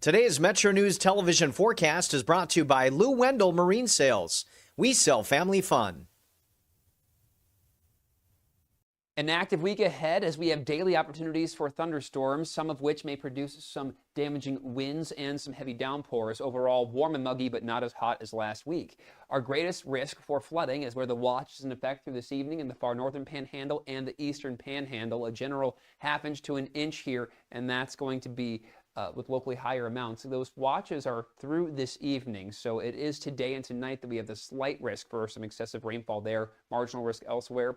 Today's Metro News television forecast is brought to you by Lou Wendell Marine Sales. We sell family fun. An active week ahead as we have daily opportunities for thunderstorms, some of which may produce some damaging winds and some heavy downpours. Overall, warm and muggy, but not as hot as last week. Our greatest risk for flooding is where the watch is in effect through this evening in the far northern panhandle and the eastern panhandle. A general ½ to an inch here, and that's going to be with locally higher amounts. Those watches are through this evening, so it is today and tonight that we have the slight risk for some excessive rainfall there, marginal risk elsewhere.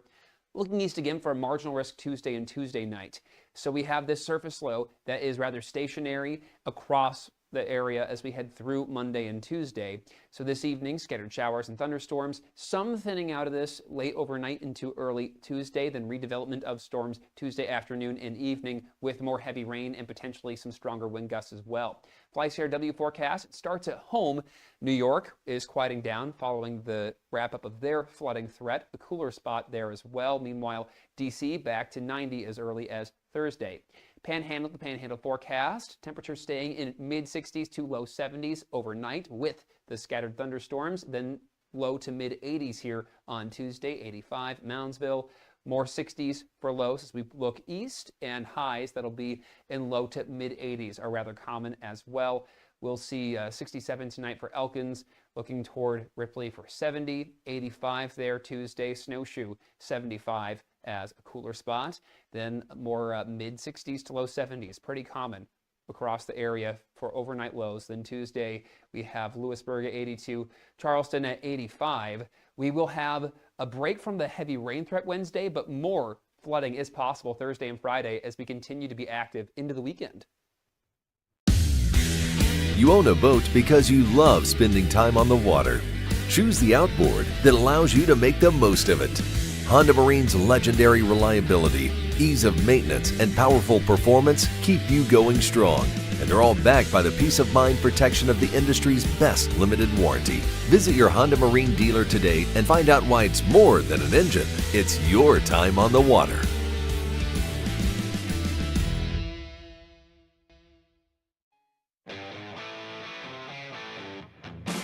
Looking east again for a marginal risk Tuesday and Tuesday night. So we have this surface low that is rather stationary across the area as we head through Monday and Tuesday. So this evening, scattered showers and thunderstorms, some thinning out of this late overnight into early Tuesday, then redevelopment of storms Tuesday afternoon and evening with more heavy rain and potentially some stronger wind gusts as well. FlyCRW forecast, it starts at home. New York is quieting down following the wrap-up of their flooding threat. A cooler spot there as well. Meanwhile, D.C. back to 90 as early as Thursday. Panhandle to panhandle forecast, temperatures staying in mid-60s to low 70s overnight with the scattered thunderstorms, then low to mid-80s here on Tuesday, 85. Moundsville, more 60s for lows as we look east, and highs that'll be in low to mid-80s are rather common as well. We'll see 67 tonight for Elkins, looking toward Ripley for 70, 85 there Tuesday, Snowshoe 75 as a cooler spot. Then more mid-60s to low 70s, pretty common across the area for overnight lows. Then Tuesday we have Lewisburg at 82, Charleston at 85. We will have a break from the heavy rain threat Wednesday, but more flooding is possible Thursday and Friday as we continue to be active into the weekend. You own a boat because you love spending time on the water. Choose the outboard that allows you to make the most of it. Honda Marine's legendary reliability, ease of maintenance, and powerful performance keep you going strong. And they're all backed by the peace of mind protection of the industry's best limited warranty. Visit your Honda Marine dealer today and find out why it's more than an engine. It's your time on the water.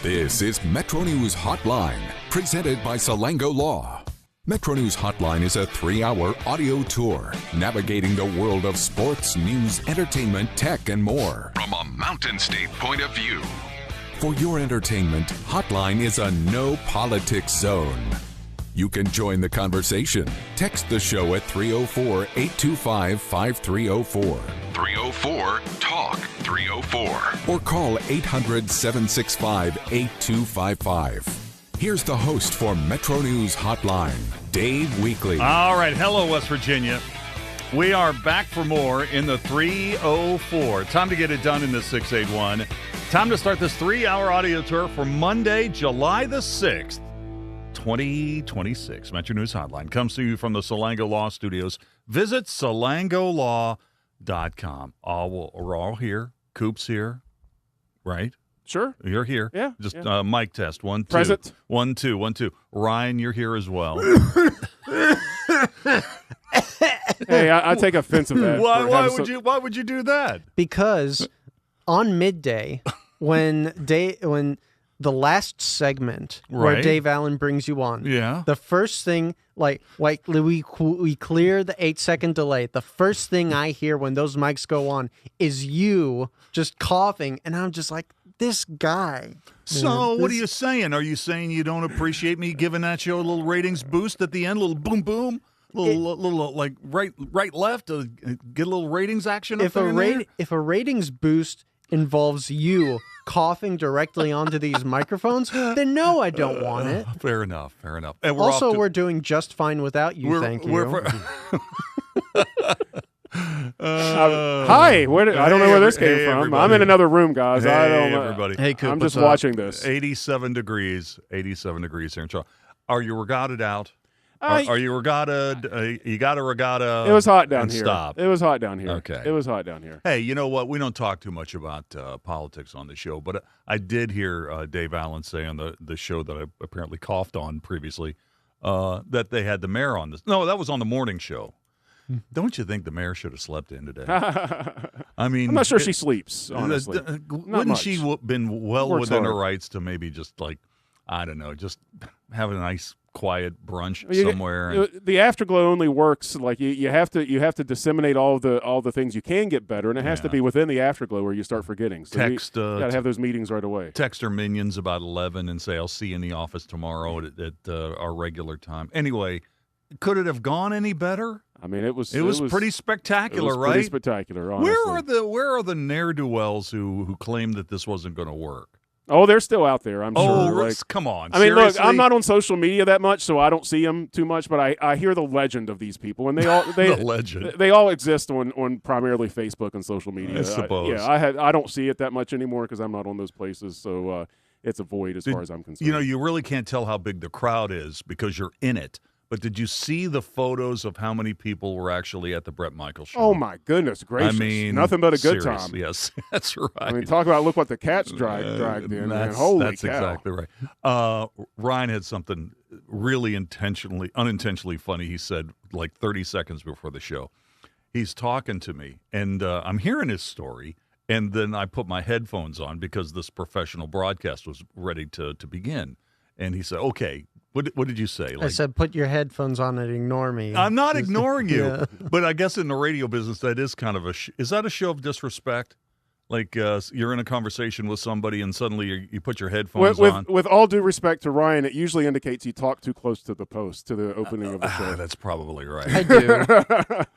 This is Metro News Hotline, presented by Salango Law. Metro News Hotline is a 3-hour audio tour navigating the world of sports, news, entertainment, tech, and more from a Mountain State point of view. For your entertainment, Hotline is a no politics zone. You can join the conversation. Text the show at 304-825-5304. 304-TALK-304. Or call 800-765-8255. Here's the host for Metro News Hotline, Dave Weekley. All right. Hello, West Virginia. We are back for more in the 304. Time to get it done in the 681. Time to start this 3-hour audio tour for Monday, July the 6th, 2026. Metro News Hotline comes to you from the Salango Law Studios. Visit salangolaw.com. We're all here. Coop's here, right? Sure. You're here. Yeah. Just mic test. 1, 2. Present. 1, 2, 1, 2. Ryan, you're here as well. Hey, I take offense of that. Why would you do that? Because on midday, when the last segment where Right. Dave Allen brings you on, Yeah. the first thing, like we clear the 8-second delay. The first thing I hear when those mics go on is you just coughing, and I'm just like, this guy. So what are you saying? Are you saying you don't appreciate me giving that show a little ratings boost at the end, a little boom boom, little like right left to get a little ratings action? If a ratings boost involves you coughing directly onto these microphones, then no, I don't want it. Fair enough. And We're doing just fine without you. Thank you. Hi. I don't know where this came from. Everybody. I'm in another room, guys. I don't know. Everybody. Hey, Coop, I'm just what's up? watching this. 87 degrees here in Charlotte. Are you regatted out? Are you regatta? You got a regatta? It was hot down and here. Stop. It was hot down here. Okay. It was hot down here. Hey, you know what? We don't talk too much about politics on the show, but I did hear Dave Allen say on the show that I apparently coughed on previously that they had the mayor on this. No, that was on the morning show. Don't you think the mayor should have slept in today? I mean, I'm not sure she sleeps, honestly. Wouldn't she been well Works within her hard. rights to maybe just like, I don't know, just have a nice quiet brunch You- somewhere? The afterglow only works like you have to disseminate all the things you can get better, and it has to Yeah. be within the afterglow where you start forgetting. So you Text got to have those meetings right away. text her minions about 11 and say, I'll see you in the office tomorrow at our regular time. Anyway, could it have gone any better? I mean, it was pretty spectacular, it was right? Pretty spectacular. Honestly. Where are the ne'er-do-wells who claim that this wasn't going to work? Oh, they're still out there. I'm Oh, sure. Like, come on! I mean, seriously? look, I'm not on social media that much, so I don't see them too much. But I hear the legend of these people, and they all The legend. They all exist on primarily Facebook and social media. I suppose. I don't see it that much anymore because I'm not on those places. So it's a void as far as I'm concerned. You know, you really can't tell how big the crowd is because you're in it. But did you see the photos of how many people were actually at the Brett Michaels show? Oh my goodness gracious! I mean, nothing but a good seriously, time. Yes, that's right. I mean, talk about look what the cats dragged in. Man. Holy that's cow! exactly right. Ryan had something really unintentionally funny. He said like 30 seconds before the show. He's talking to me, and I'm hearing his story, and then I put my headphones on because this professional broadcast was ready to begin. And he said, "Okay, what did you say?" I said, put your headphones on and ignore me. I'm not ignoring you, Yeah. but I guess in the radio business, that is kind of is that a show of disrespect? Like you're in a conversation with somebody and suddenly you put your headphones on. With all due respect to Ryan, it usually indicates you talk too close to the post, to the opening of the show. That's probably right. I do.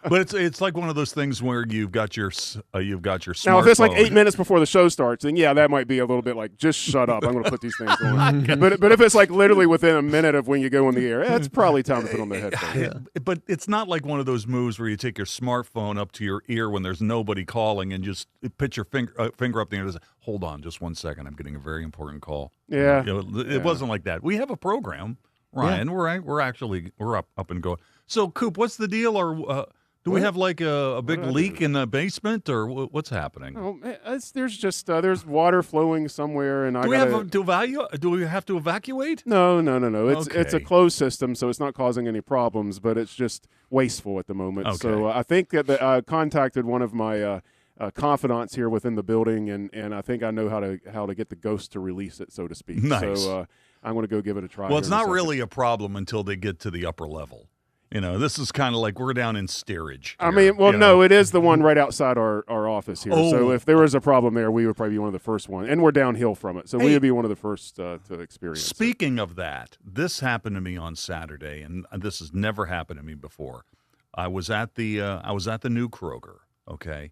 But it's like one of those things where you've got your smartphone. Now, if it's like 8 minutes before the show starts, then yeah, that might be a little bit like, just shut up. I'm going to put these things on. but if it's like literally within a minute of when you go on the air, it's probably time to put on the headphones. But it's not like one of those moves where you take your smartphone up to your ear when there's nobody calling and just put your finger up there and say, hold on just 1 second, I'm getting a very important call. Yeah. It wasn't like that. We have a program, Ryan. Yeah. We're up and going. So, Coop, what's the deal? Or do we have like a big leak in the basement, or what's happening? Oh, there's water flowing somewhere, and Do we have to evacuate? No. It's a Okay. closed system, so it's not causing any problems, but it's just wasteful at the moment. Okay. So I think that I contacted one of my confidants here within the building, and I think I know how to get the ghost to release it, so to speak. Nice. So I'm going to go give it a try. Well, it's here in a not second. really a problem until they get to the upper level. You know, this is kind of like we're down in steerage. I here, mean, well, you no, know. it is the one right outside our office here. Oh. So if there was a problem there, we would probably be one of the first one, and we're downhill from it, so we Hey, would be one of the first to experience it. Speaking of that, this happened to me on Saturday, and this has never happened to me before. I was at the new Kroger. Okay,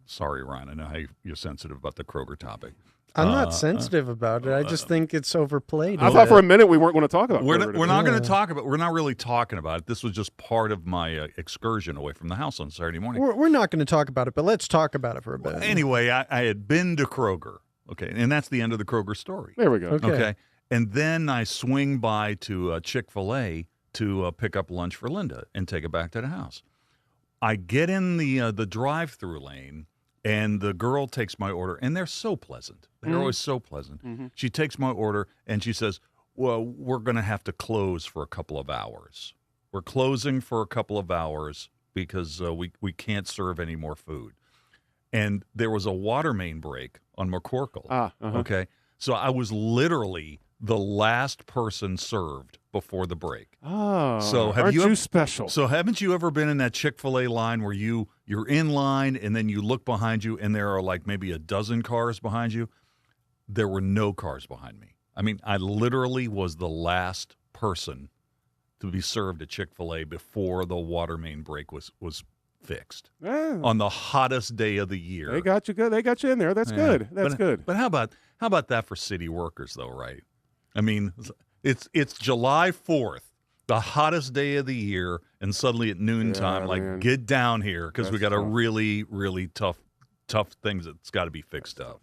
sorry, Ryan. I know how you're sensitive about the Kroger topic. I'm not sensitive about it. I just think it's overplayed. I thought for a minute we weren't going to talk about We're Kroger not today. going to talk about. We're not really talking about it. This was just part of my excursion away from the house on Saturday morning. We're not going to talk about it, but let's talk about it for a bit. Anyway, I had been to Kroger. Okay, and that's the end of the Kroger story. There we go. Okay. And then I swing by to Chick-fil-A to pick up lunch for Linda and take it back to the house. I get in the drive-through lane, and the girl takes my order, and they're so pleasant. They're always so pleasant. Mm-hmm. She takes my order, and she says, well, we're going to have to close for a couple of hours. We're closing for a couple of hours because we can't serve any more food. And there was a water main break on McCorkle. Okay. So I was literally the last person served before the break. Oh, So have aren't you you ever- special? So haven't you ever been in that Chick-fil-A line where you're in line and then you look behind you and there are like maybe a dozen cars behind you? There were no cars behind me. I mean, I literally was the last person to be served at Chick-fil-A before the water main break was fixed Yeah. on the hottest day of the year. They got you good. They got you in there. That's Yeah. good. That's good. But how about that for city workers though, right? I mean, it's July 4th, the hottest day of the year, and suddenly at noontime, man. get down here because we That's got a tough. really, really tough things that's got to be fixed up.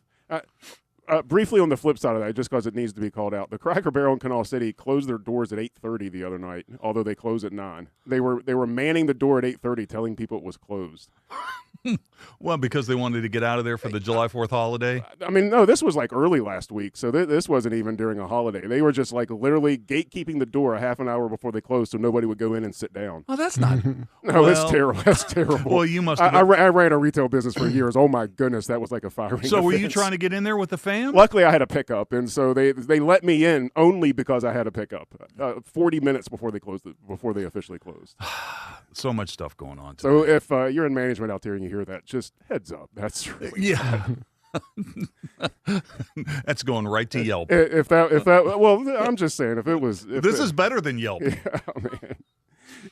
Briefly on the flip side of that, just because it needs to be called out, the Cracker Barrel in Canal City closed their doors at 8:30 the other night, although they close at 9. They were manning the door at 8:30, telling people it was closed. Well, because they wanted to get out of there for the July 4th holiday? I mean, no, this was like early last week, so this wasn't even during a holiday. They were just like literally gatekeeping the door a half an hour before they closed so nobody would go in and sit down. Well, that's not. No, it's terrible. That's terrible. Well, you must I ran a retail business for years. Oh, my goodness, that was like a firing So were you offense. trying to get in there with the fam? Luckily, I had a pickup, and so they let me in only because I had a pickup. 40 minutes before they officially closed. So much stuff going on today. So if you're in management out there and you hear that, just heads up. That's really Yeah. That's going right to Yelp. if that well, I'm just saying if it was This is better than Yelp. yeah, man.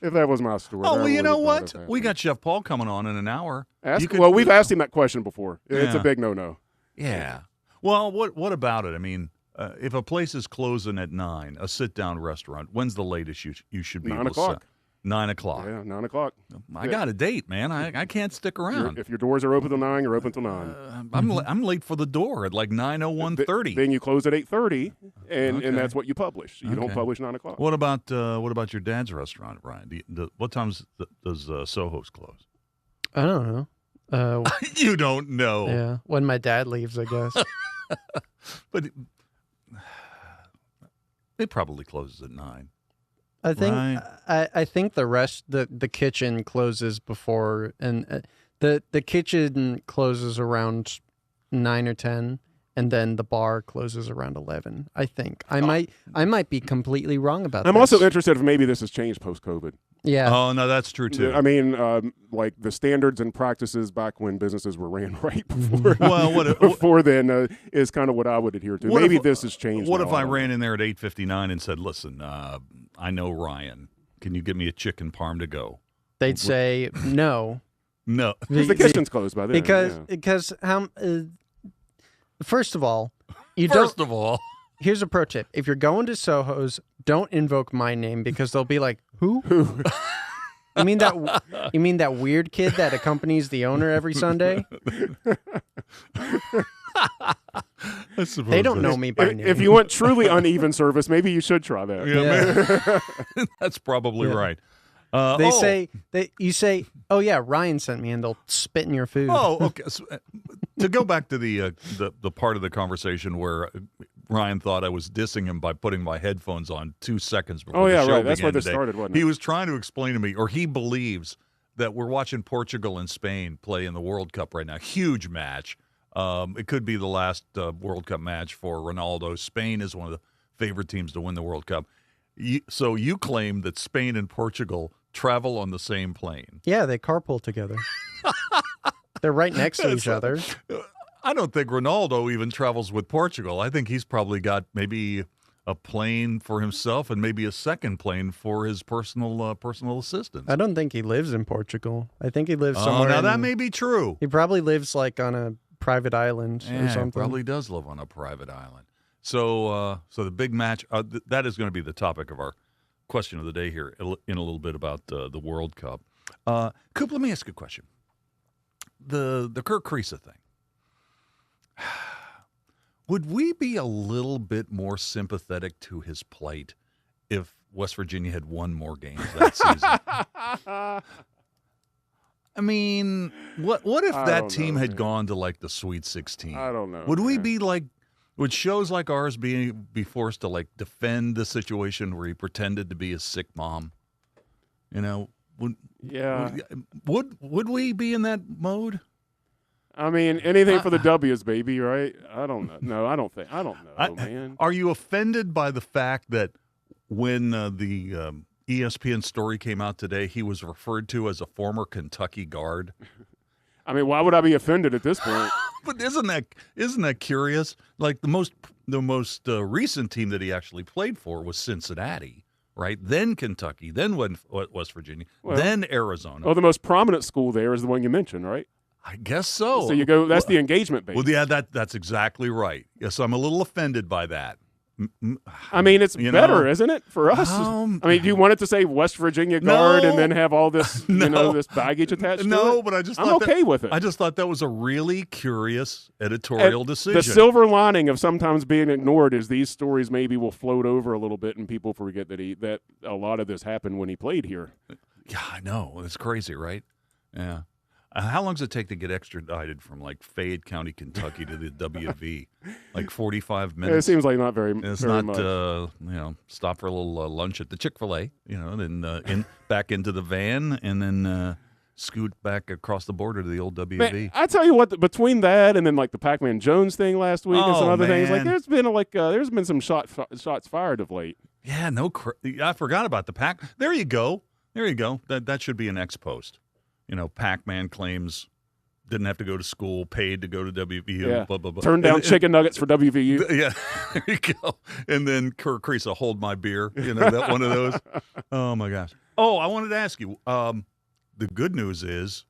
If that was my story. Oh, that well, you would know not what? have We happened. got Chef Paul coming on in an hour. Well, we've asked him that question before. It's Yeah. a big no-no. Yeah. Well, what about it? I mean, if a place is closing at 9, a sit-down restaurant, when's the latest you should be 9 able to o'clock. set? 9 o'clock. Yeah, 9 o'clock. I got a date, man. I can't stick around. If your doors are open till 9, you're open till 9. I'm late for the door at like 9:01:30. Then you close at 8:30, and Okay. that's what you publish. You don't Okay. publish 9 o'clock. What about your dad's restaurant, Brian? What times does Soho's close? I don't know. You don't know. Yeah, when my dad leaves, I guess. But it probably closes at 9. I think Right. I think the kitchen closes before, and the kitchen closes around 9 or 10, and then the bar closes around 11. I think I might be completely wrong about that. I'm also interested if maybe this has changed post-COVID. Yeah. Oh, no, that's true, too. I mean, like the standards and practices back when businesses were ran right before, Well, before then is kind of what I would adhere to. What Maybe if- this has changed. What now, if I don't know. ran in there at 8:59 and said, listen, I know Ryan. Can you give me a chicken parm to go? They'd say no. No. Because the kitchen's closed by then. Because how? First of all, First of all. Here's a pro tip: if you're going to Soho's, don't invoke my name because they'll be like, "Who? You mean that weird kid that accompanies the owner every Sunday?" I suppose They don't know that's- me by name. If you want truly uneven service, maybe you should try that. Yeah, that's probably Yeah. right. You say, "Oh yeah, Ryan sent me," and they'll spit in your food. Oh, okay. So, to go back to the part of the conversation where Ryan thought I was dissing him by putting my headphones on 2 seconds before Oh, the yeah, show right. That's where began this today. started, wasn't He it? was trying to explain to me, or he believes that we're watching Portugal and Spain play in the World Cup right now. Huge match. It could be the last World Cup match for Ronaldo. Spain is one of the favorite teams to win the World Cup. So you claim that Spain and Portugal travel on the same plane. Yeah, they carpool together. They're right next to each other. I don't think Ronaldo even travels with Portugal. I think he's probably got maybe a plane for himself and maybe a second plane for his personal assistants. I don't think he lives in Portugal. I think he lives Oh, somewhere. now that in- may be true. He probably lives like on a private island or Yeah, he something. probably does live on a private island. So the big match, that is going to be the topic of our question of the day here in a little bit about the World Cup. Coop, let me ask you a question. The Kerr Kriisa thing. Would we be a little bit more sympathetic to his plight if West Virginia had won more games that season? I mean, what if I that don't team know, had man. gone to like the Sweet 16? I don't know. Would we man. be like, would shows like ours be forced to like defend the situation where he pretended to be a sick mom? You know, Yeah. would we be in that mode? I mean, anything for the W's, baby, right? I don't know. No, I don't know, man. Are you offended by the fact that when the ESPN story came out today, he was referred to as a former Kentucky guard? I mean, why would I be offended at this point? But isn't that curious? Like the most recent team that he actually played for was Cincinnati, right? Then Kentucky, then West Virginia, then Arizona. Oh, the most prominent school there is the one you mentioned, right? I guess so. So you go. That's the engagement base. Well, yeah, that's exactly right. Yes, I'm a little offended by that. I mean, it's You better, know? isn't it, for us? I mean, do you want it to say West Virginia guard No. and then have all this, No. this baggage attached to it? No, but I just I'm thought okay with it. I just thought that was a really curious editorial decision. The silver lining of sometimes being ignored is these stories maybe will float over a little bit, and people forget that a lot of this happened when he played here. Yeah, I know. It's crazy, right? Yeah. How long does it take to get extradited from like Fayette County, Kentucky to the WV? Like 45 minutes. It seems like not very, it's very not, much. Stop for a little lunch at the Chick-fil-A, then back into the van, and then scoot back across the border to the old WV. Man, I tell you what, between that and then like the Pac-Man Jones thing last week and some other things, like there's been some shots fired of late. Yeah, I forgot about the Pac. There you go. That should be an X post. Pac-Man claims didn't have to go to school, paid to go to WVU. Yeah. Blah, blah, blah. Turned down chicken nuggets for WVU. Yeah, there you go. And then Kerr Kriisa, hold my beer. That one of those. Oh my gosh. Oh, I wanted to ask you. The good news is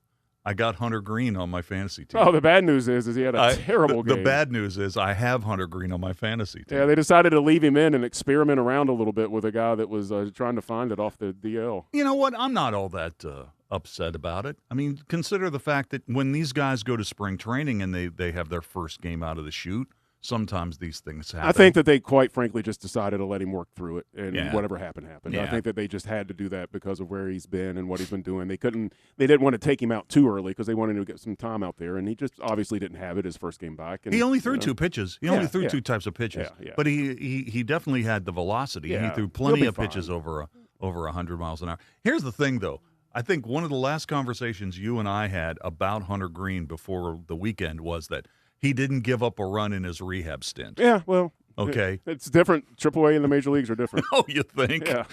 I got Hunter Green on my fantasy team. Oh, the bad news is he had a terrible game. The bad news is I have Hunter Green on my fantasy team. Yeah, they decided to leave him in and experiment around a little bit with a guy that was trying to find it off the DL. You know what? I'm not all that upset about it. I mean, consider the fact that when these guys go to spring training and they have their first game out of the chute, sometimes these things happen. I think that they quite frankly just decided to let him work through it, and whatever happened. Yeah. I think that they just had to do that because of where he's been and what he's been doing. They didn't want to take him out too early because they wanted to get some time out there, and he just obviously didn't have it his first game back. And, he only threw two pitches. He only threw two types of pitches. Yeah. But he definitely had the velocity. Yeah. He threw plenty of pitches over 100 miles an hour. Here's the thing, though. I think one of the last conversations you and I had about Hunter Green before the weekend was that he didn't give up a run in his rehab stint. Yeah, well, okay, it's different. AAA and the major leagues are different. Oh, you think? Yeah.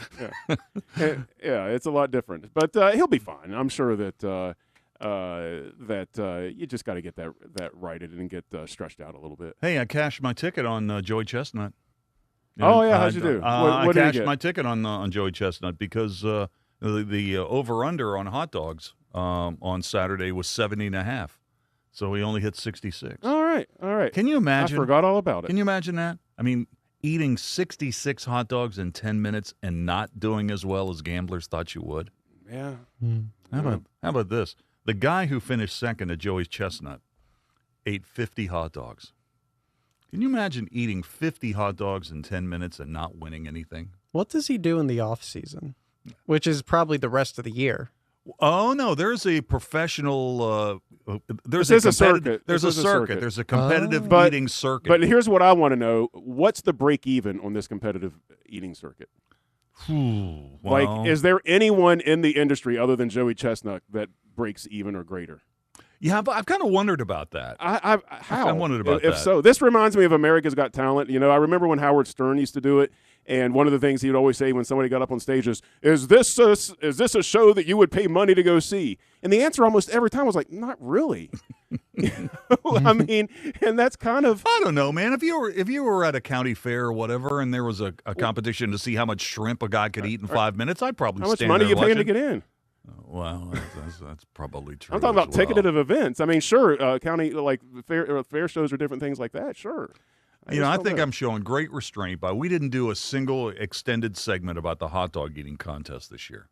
Yeah, it's a lot different. But he'll be fine. I'm sure that you just got to get that righted and get stretched out a little bit. Hey, I cashed my ticket on Joey Chestnut. How'd you do? I what did you cashed get? my ticket on Joey Chestnut because the over-under on hot dogs on Saturday was 70.5. So he only hit 66. All right. Can you imagine? I forgot all about it. Can you imagine that? I mean, eating 66 hot dogs in 10 minutes and not doing as well as gamblers thought you would? Yeah. How about this? The guy who finished second at Joey's Chestnut ate 50 hot dogs. Can you imagine eating 50 hot dogs in 10 minutes and not winning anything? What does he do in the off season? Which is probably the rest of the year. Oh no, there's a professional. There's a circuit. There's a circuit. There's a competitive eating circuit. But here's what I want to know: what's the break even on this competitive eating circuit? Well, is there anyone in the industry other than Joey Chestnut that breaks even or greater? Yeah, but I've kind of wondered about that. How? I wondered about if that. so, this reminds me of America's Got Talent. I remember when Howard Stern used to do it, and one of the things he would always say when somebody got up on stage is this a show that you would pay money to go see? And the answer almost every time was like, not really. I mean, and that's kind of I don't know, man. If you were at a county fair or whatever, and there was a competition to see how much shrimp a guy could eat in 5 minutes, I'd probably how much stand money there you paying watching. to get in? Well, that's probably true. I'm talking about as well. ticketed events. I mean, sure, county like fair shows or different things like that. Sure. I think I'm showing great restraint by we didn't do a single extended segment about the hot dog eating contest this year.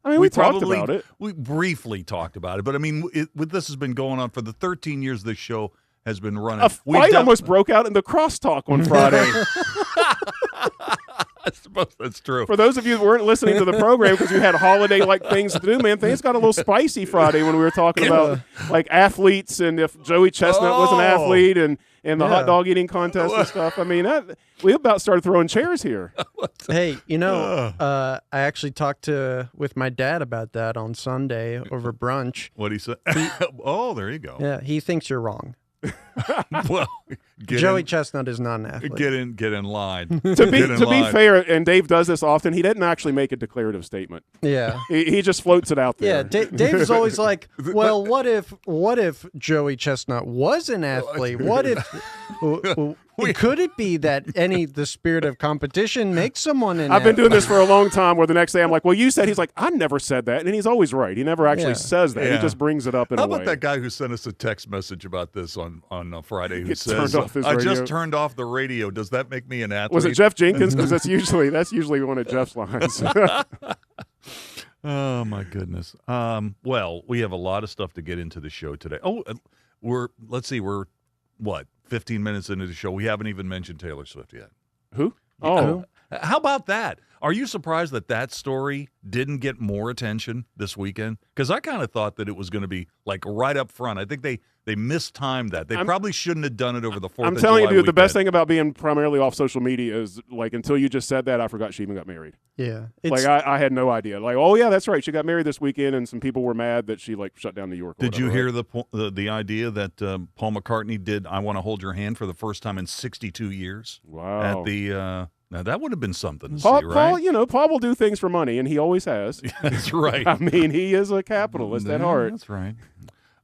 I mean, we talked about it. We briefly talked about it, but I mean, this has been going on for the 13 years this show has been running. A fight almost broke out in the crosstalk on Friday. I suppose that's true. For those of you who weren't listening to the program because you had holiday-like things to do, man, things got a little spicy Friday when we were talking about like athletes and if Joey Chestnut was an athlete and the hot dog eating contest and stuff. I mean, we about started throwing chairs here. Hey, I actually talked with my dad about that on Sunday over brunch. What'd he say? Oh, there you go. Yeah, he thinks you're wrong. Well, Joey Chestnut is not an athlete. Get in line. To be fair, and Dave does this often, he didn't actually make a declarative statement. Yeah, he just floats it out there. Yeah, Dave is always like, well, what if Joey Chestnut was an athlete? What if could it be that the spirit of competition makes someone an I've been doing this for a long time where the next day I'm like, well, you said, he's like, I never said that. And he's always right. He never actually says that. Yeah. He just brings it up in How a way. about that guy who sent us a text message about this on Friday who He says, turned off his I radio. just turned off the radio. Does that make me an athlete? Was it Jeff Jenkins? Because that's usually one of Jeff's lines. Oh, my goodness. Well, we have a lot of stuff to get into the show today. Oh, we're 15 minutes into the show. We haven't even mentioned Taylor Swift yet. Who? Oh. How about that? Are you surprised that story didn't get more attention this weekend? Because I kind of thought that it was going to be like right up front. I think they mistimed that. They probably shouldn't have done it over the 4th of July. I'm telling you, dude, the best weekend. thing about being primarily off social media is, like, until you just said that, I forgot she even got married. Yeah. Like, I had no idea. Like, oh, yeah, that's right. She got married this weekend, and some people were mad that she, like, shut down New York. Did you hear right? the idea that Paul McCartney did I Want to Hold Your Hand for the first time in 62 years? Wow. At the now that would have been something to Paul, see, right? Paul will do things for money, and he always has. That's right. I mean, he is a capitalist at heart. That's right.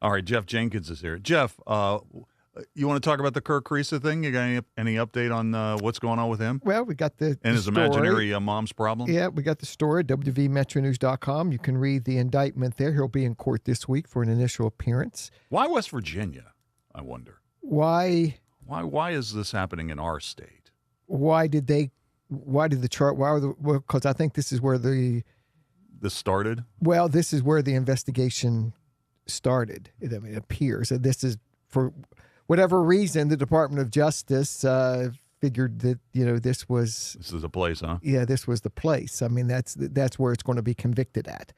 All right, Jeff Jenkins is here. Jeff, you want to talk about the Kerr Kriisa thing? You got any update on what's going on with him? Well, we got the his story. Imaginary mom's problem? Yeah, we got the story at wvmetronews.com. You can read the indictment there. He'll be in court this week for an initial appearance. Why West Virginia, I wonder? Why is this happening in our state? Because I think this is where this started? Well, this is where the investigation started. I mean, it appears that this is, for whatever reason, the Department of Justice figured that, this is a place, huh? Yeah, this was the place. I mean, that's where it's going to be convicted at,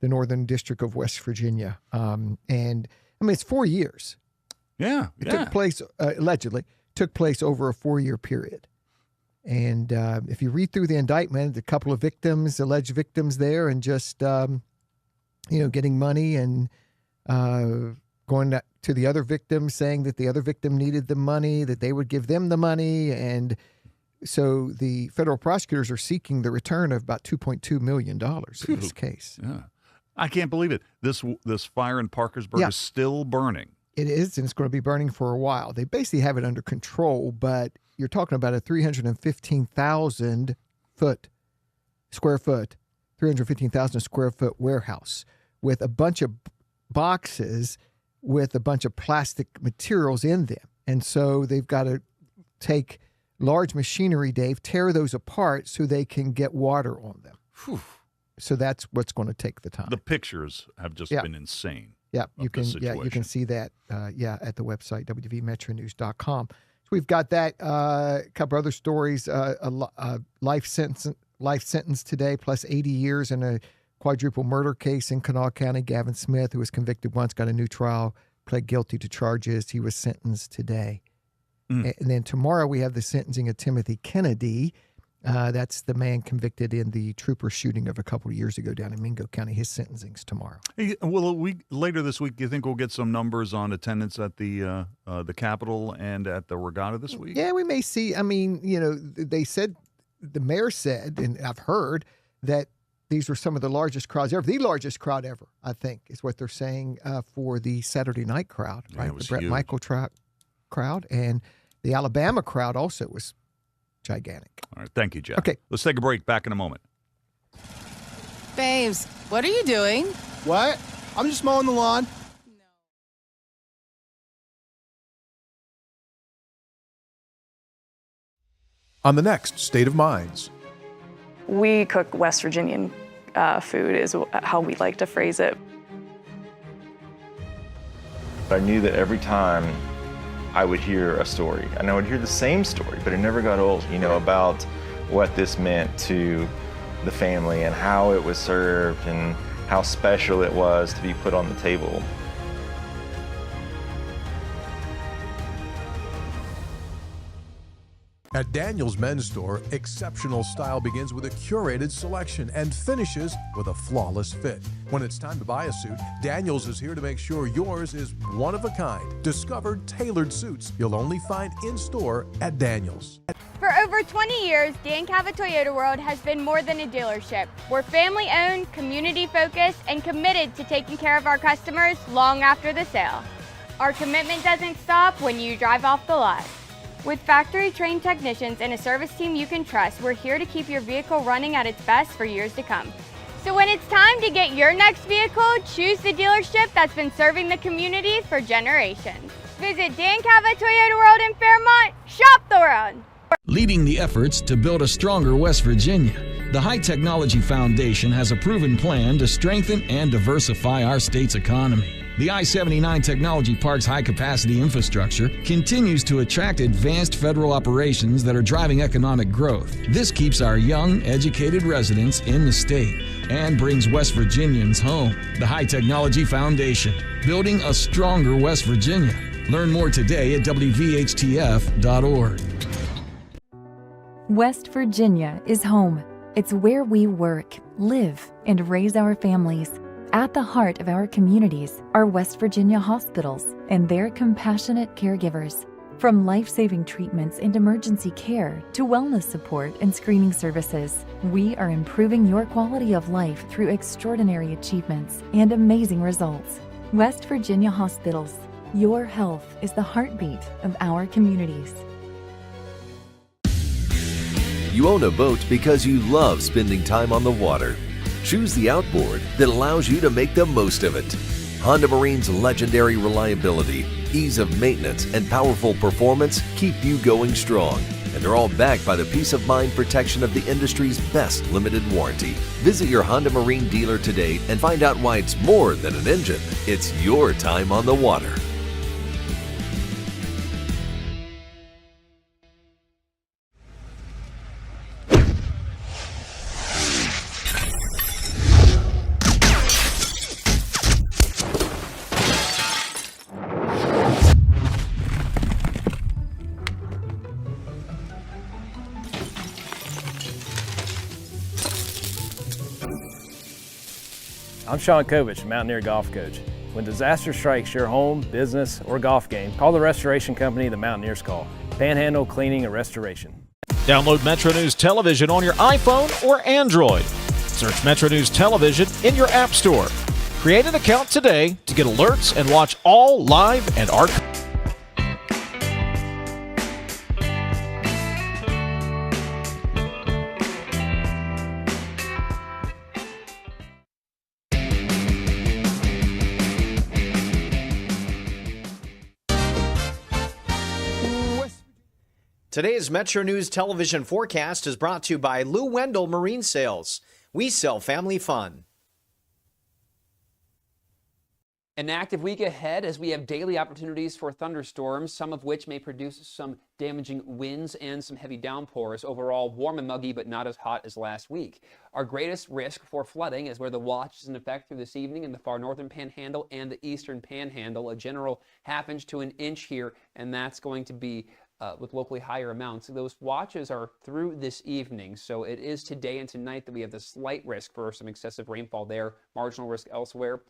the Northern District of West Virginia. And I mean, it's 4 years. Yeah, it took place allegedly took place over a 4-year period. And if you read through the indictment, a couple of victims, alleged victims there, and just getting money and going to the other victim, saying that the other victim needed the money, that they would give them the money. And so the federal prosecutors are seeking the return of about $2.2 million in this case. Yeah. I can't believe it. This fire in Parkersburg is still burning. It is, and it's going to be burning for a while. They basically have it under control, but you're talking about a 315,000 square foot warehouse with a bunch of boxes with a bunch of plastic materials in them. And so they've got to take large machinery, Dave, tear those apart so they can get water on them. Whew. So that's what's going to take the time. The pictures have just been insane. Yeah, you can see that at the website wvmetronews.com. So we've got that, a couple other stories, life sentence today plus 80 years in a quadruple murder case in Kanawha County. Gavin Smith, who was convicted once, got a new trial, pled guilty to charges. He was sentenced today. And then tomorrow we have the sentencing of Timothy Kennedy. That's the man convicted in the trooper shooting of a couple of years ago down in Mingo County. His sentencing's tomorrow. Hey, well, later this week, do you think we'll get some numbers on attendance at the Capitol and at the regatta this week? Yeah, we may see. I mean, they said, the mayor said, and I've heard, that these were some of the largest crowds ever. The largest crowd ever, I think, is what they're saying for the Saturday night crowd, right? Yeah, it was the Brett huge. Michael crowd. And the Alabama crowd also was gigantic. All right. Thank you, Jeff. Okay. Let's take a break. Back in a moment. Babes, what are you doing? What? I'm just mowing the lawn. On the next State of Minds. We cook West Virginian food is how we like to phrase it. I knew that every time I would hear a story, and I would hear the same story, but it never got old, about what this meant to the family and how it was served and how special it was to be put on the table. At Daniel's Men's Store, exceptional style begins with a curated selection and finishes with a flawless fit. When it's time to buy a suit, Daniel's is here to make sure yours is one of a kind. Discover tailored suits you'll only find in-store at Daniel's. For over 20 years, Dan Calva Toyota World has been more than a dealership. We're family-owned, community-focused, and committed to taking care of our customers long after the sale. Our commitment doesn't stop when you drive off the lot. With factory-trained technicians and a service team you can trust, we're here to keep your vehicle running at its best for years to come. So when it's time to get your next vehicle, choose the dealership that's been serving the community for generations. Visit Dan Calva Toyota World in Fairmont. Shop the world. Leading the efforts to build a stronger West Virginia, the High Technology Foundation has a proven plan to strengthen and diversify our state's economy. The I-79 Technology Park's high-capacity infrastructure continues to attract advanced federal operations that are driving economic growth. This keeps our young, educated residents in the state and brings West Virginians home. The High Technology Foundation, building a stronger West Virginia. Learn more today at WVHTF.org. West Virginia is home. It's where we work, live, and raise our families. At the heart of our communities are West Virginia hospitals and their compassionate caregivers. From life-saving treatments and emergency care to wellness support and screening services, we are improving your quality of life through extraordinary achievements and amazing results. West Virginia Hospitals. Your health is the heartbeat of our communities. You own a boat because you love spending time on the water. Choose the outboard that allows you to make the most of it. Honda Marine's legendary reliability, ease of maintenance, and powerful performance keep you going strong. And they're all backed by the peace of mind protection of the industry's best limited warranty. Visit your Honda Marine dealer today and find out why it's more than an engine. It's your time on the water. I'm Sean Kovich, Mountaineer Golf Coach. When disaster strikes your home, business, or golf game, call the restoration company the Mountaineers call. Panhandle Cleaning and Restoration. Download Metro News Television on your iPhone or Android. Search Metro News Television in your app store. Create an account today to get alerts and watch all live and archived. Today's Metro News television forecast is brought to you by Lou Wendell Marine Sales. We sell family fun. An active week ahead as we have daily opportunities for thunderstorms, some of which may produce some damaging winds and some heavy downpours. Overall, warm and muggy, but not as hot as last week. Our greatest risk for flooding is where the watch is in effect through this evening in the far northern panhandle and the eastern panhandle. A general ½ to an inch here, and that's going to be with locally higher amounts. Those watches are through this evening, so it is today and tonight that we have the slight risk for some excessive rainfall there, marginal risk elsewhere.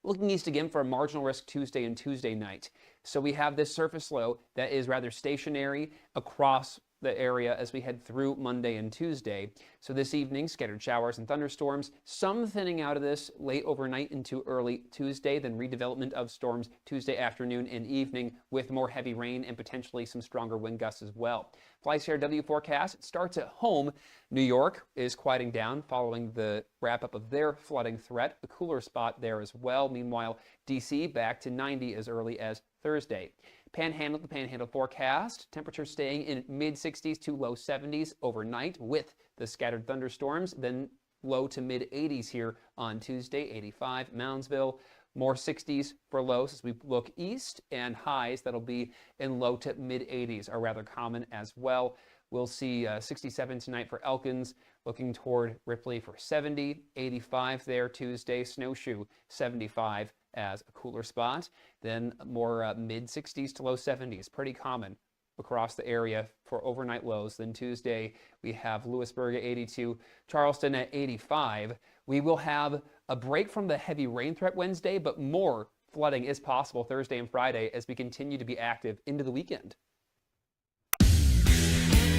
Looking east again for a marginal risk Tuesday and Tuesday night. So we have this surface low that is rather stationary across the area as we head through Monday and Tuesday. So this evening, scattered showers and thunderstorms, some thinning out of this late overnight into early Tuesday, then redevelopment of storms Tuesday afternoon and evening with more heavy rain and potentially some stronger wind gusts as well. FlyCRW forecast, it starts at home. New York is quieting down following the wrap-up of their flooding threat. A cooler spot there as well. Meanwhile, DC back to 90 as early as Thursday. Panhandle to panhandle forecast, temperatures staying in mid-60s to low 70s overnight with the scattered thunderstorms, then low to mid-80s here on Tuesday, 85. Moundsville, more 60s for lows as we look east, and highs that'll be in low to mid-80s are rather common as well. We'll see 67 tonight for Elkins, looking toward Ripley for 70, 85 there Tuesday, Snowshoe 75 as a cooler spot, then more mid-60s to low 70s, pretty common across the area for overnight lows. Then Tuesday we have Lewisburg at 82, Charleston at 85. We will have a break from the heavy rain threat Wednesday, but more flooding is possible Thursday and Friday as we continue to be active into the weekend.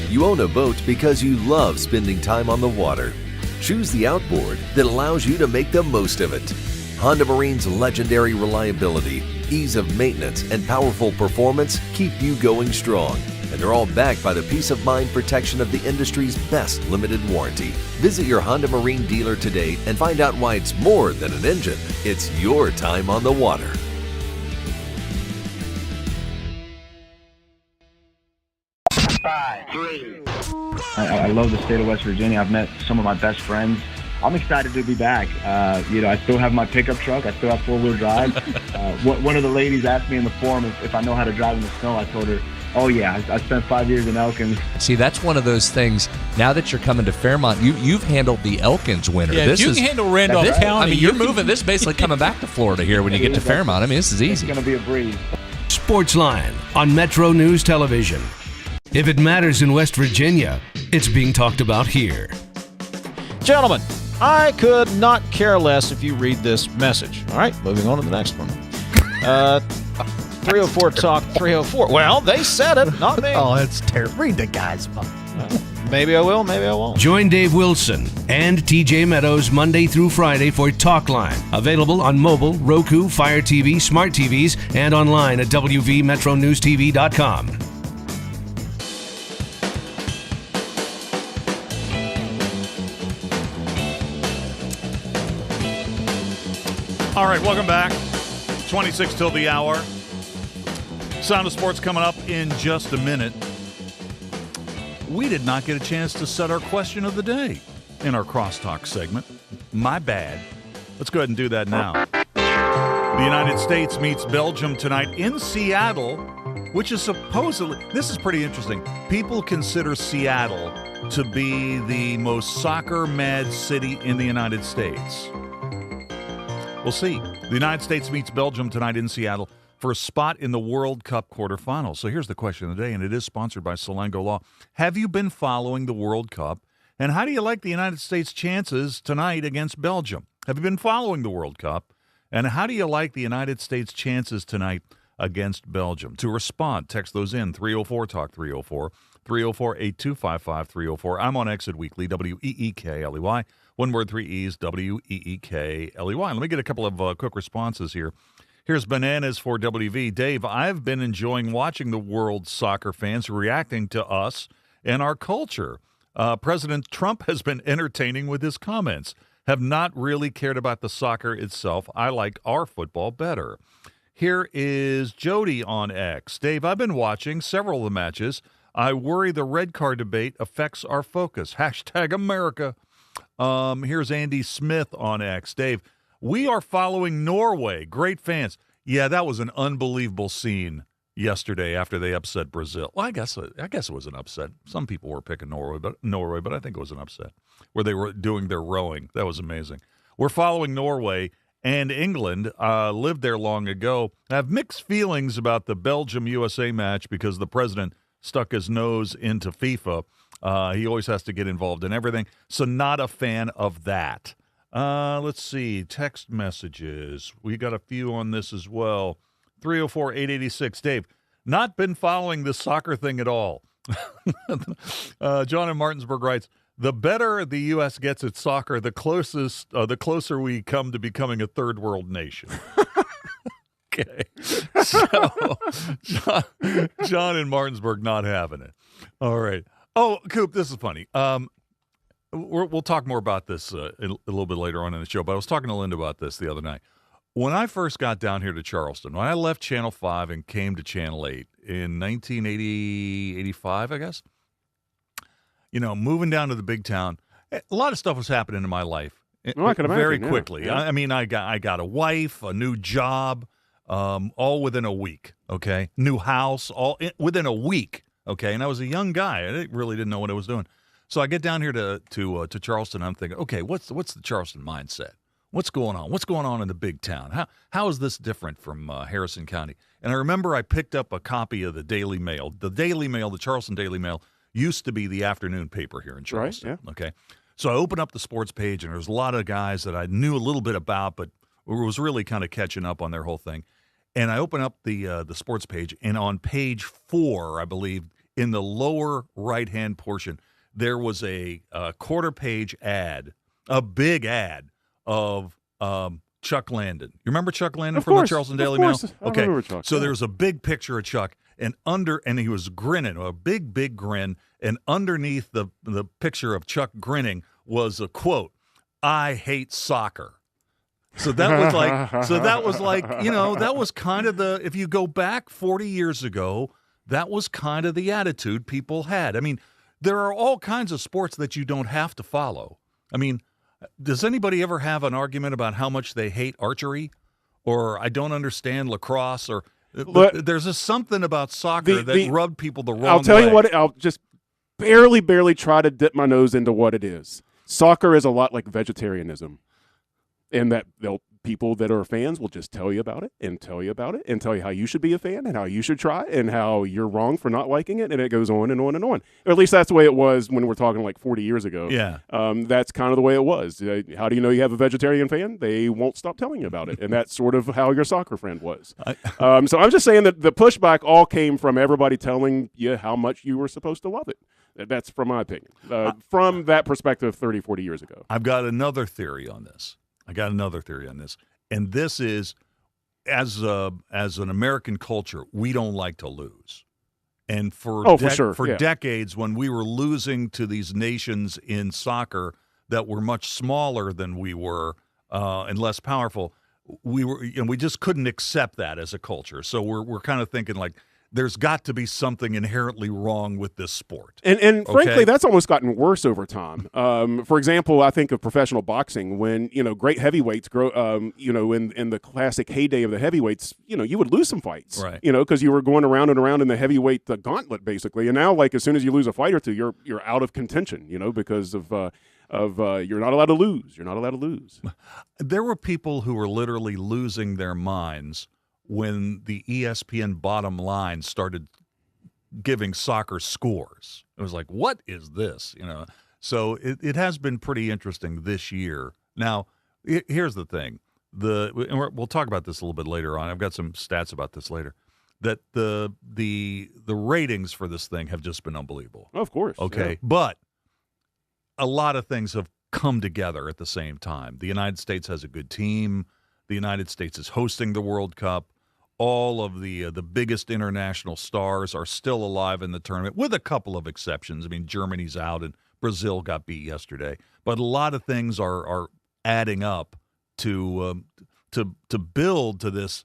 You own a boat because you love spending time on the water. Choose the outboard that allows you to make the most of it. Honda Marine's legendary reliability, ease of maintenance, and powerful performance keep you going strong. And they're all backed by the peace of mind protection of the industry's best limited warranty. Visit your Honda Marine dealer today and find out why it's more than an engine. It's your time on the water. I love the state of West Virginia. I've met some of my best friends I'm excited to be back. I still have my pickup truck. I still have 4-wheel drive. One of the ladies asked me in the forum if I know how to drive in the snow. I told her, oh, yeah, I spent 5 years in Elkins. See, that's one of those things. Now that you're coming to Fairmont, you've handled the Elkins winter. Yeah, if you can handle Randolph County. I mean, you're moving. This is basically coming back to Florida here when you get to Fairmont. I mean, this is easy. It's going to be a breeze. Sportsline on Metro News Television. If it matters in West Virginia, it's being talked about here. Gentlemen, I could not care less if you read this message. All right, moving on to the next one. 304 Talk 304. Well, they said it, not me. Oh, it's terrible. Read the guy's book. Maybe I will, maybe I won't. Join Dave Wilson and TJ Meadows Monday through Friday for Talkline. Available on mobile, Roku, Fire TV, smart TVs, and online at WVMetroNewsTV.com. All right, welcome back. 26 till the hour. Sound of Sports coming up in just a minute. We did not get a chance to set our question of the day in our crosstalk segment. My bad. Let's go ahead and do that now. The United States meets Belgium tonight in Seattle, which is supposedly, this is pretty interesting. People consider Seattle to be the most soccer-mad city in the United States. We'll see. The United States meets Belgium tonight in Seattle for a spot in the World Cup quarterfinals. So here's the question of the day, and it is sponsored by Salango Law. Have you been following the World Cup, and how do you like the United States' chances tonight against Belgium? Have you been following the World Cup, and how do you like the United States' chances tonight against Belgium? To respond, text those in, 304-TALK 304, 304-8255-304. I'm on Exit Weekly, WEEKLEY. One word, 3 E's, WEEKLEY. Let me get a couple of quick responses here. Here's Bananas for WV. Dave, I've been enjoying watching the world soccer fans reacting to us and our culture. President Trump has been entertaining with his comments. Have not really cared about the soccer itself. I like our football better. Here is Jody on X. Dave, I've been watching several of the matches. I worry the red card debate affects our focus. Hashtag America. Here's Andy Smith on X. Dave, we are following Norway. Great fans. Yeah, that was an unbelievable scene yesterday after they upset Brazil. Well, I guess it was an upset. Some people were picking Norway, but I think it was an upset where they were doing their rowing. That was amazing. We're following Norway and England. Lived there long ago. I have mixed feelings about the Belgium-USA match because the president stuck his nose into FIFA. He always has to get involved in everything. So not a fan of that. Let's see. Text messages. We got a few on this as well. 304-886. Dave, not been following this soccer thing at all. John in Martinsburg writes, the better the U.S. gets at soccer, the closer we come to becoming a third world nation. Okay. So, John in Martinsburg not having it. All right. Oh, Coop, this is funny. We'll talk more about this a little bit later on in the show, but I was talking to Linda about this the other night. When I first got down here to Charleston, when I left Channel 5 and came to Channel 8 in 1980, 85, I guess, moving down to the big town, a lot of stuff was happening in my life very quickly. Yeah. I mean, I got a wife, a new job, all within a week, okay? New house, within a week, okay? And I was a young guy. I really didn't know what I was doing. So I get down here to Charleston. I'm thinking, okay, what's the Charleston mindset? What's going on? What's going on in the big town? How is this different from Harrison County? And I remember I picked up a copy of the Daily Mail. The Daily Mail, the Charleston Daily Mail, used to be the afternoon paper here in Charleston. Right, yeah. Okay, so I opened up the sports page, and there's a lot of guys that I knew a little bit about, but was really kind of catching up on their whole thing. And I opened up the sports page, and on page 4, I believe, in the lower right-hand portion, there was a quarter-page ad, a big ad of Chuck Landon. You remember Chuck Landon from the Charleston Daily Mail? Okay, so there's a big picture of Chuck, and he was grinning, a big grin, and underneath the picture of Chuck grinning was a quote, "I hate soccer." So that was like, that was kind of if you go back 40 years ago, that was kind of the attitude people had. I mean, there are all kinds of sports that you don't have to follow. I mean, Does anybody ever have an argument about how much they hate archery, or I don't understand lacrosse, or there's just something about soccer that rubbed people the wrong way? I'll tell you what. I'll just barely try to dip my nose into what it is. Soccer is a lot like vegetarianism, in that people that are fans will just tell you about it and tell you about it and tell you how you should be a fan and how you should try and how you're wrong for not liking it, and it goes on and on and on. Or at least that's the way it was when we're talking like 40 years ago. Yeah. That's kind of the way it was. How do you know you have a vegetarian fan? They won't stop telling you about it, and that's sort of how your soccer friend was. So I'm just saying that the pushback all came from everybody telling you how much you were supposed to love it. That's from my opinion. From that perspective 30, 40 years ago. I've got another theory on this. And this is, as an American culture, we don't like to lose. And for decades, when we were losing to these nations in soccer that were much smaller than we were and less powerful, we just couldn't accept that as a culture. So we're kind of thinking like, there's got to be something inherently wrong with this sport. And frankly, that's almost gotten worse over time. For example, I think of professional boxing when, great heavyweights grow, in the classic heyday of the heavyweights, you would lose some fights, right? Because you were going around and around in the heavyweight gauntlet, basically. And now, like, as soon as you lose a fight or two, you're out of contention, because of you're not allowed to lose. You're not allowed to lose. There were people who were literally losing their minds when the ESPN bottom line started giving soccer scores. It was like, what is this? So it has been pretty interesting this year. Now, here's the thing. And we'll talk about this a little bit later on. I've got some stats about this later. That the ratings for this thing have just been unbelievable. Of course. Okay. Yeah. But a lot of things have come together at the same time. The United States has a good team. The United States is hosting the World Cup. All of the biggest international stars are still alive in the tournament, with a couple of exceptions. I mean, Germany's out and Brazil got beat yesterday. But a lot of things are adding up to build to this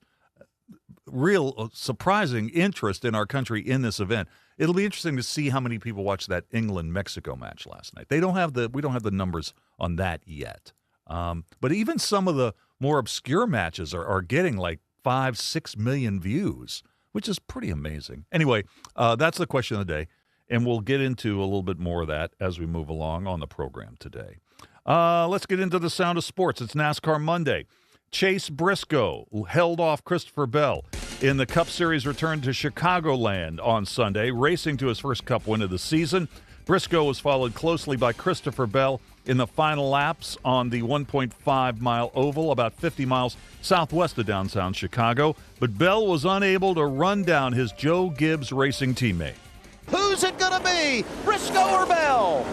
real surprising interest in our country in this event. It'll be interesting to see how many people watched that England-Mexico match last night. We don't have the numbers on that yet. But even some of the more obscure matches are getting like 5-6 million views, which is pretty amazing. Anyway, that's the question of the day, and we'll get into a little bit more of that as we move along on the program today. Let's get into the sound of sports. It's NASCAR Monday. Chase Briscoe held off Christopher Bell in the Cup Series return to Chicagoland on Sunday, racing to his first Cup win of the season. Briscoe was followed closely by Christopher Bell in the final laps on the 1.5-mile oval, about 50 miles southwest of downtown Chicago. But Bell was unable to run down his Joe Gibbs Racing teammate. Who's it going to be, Briscoe or Bell?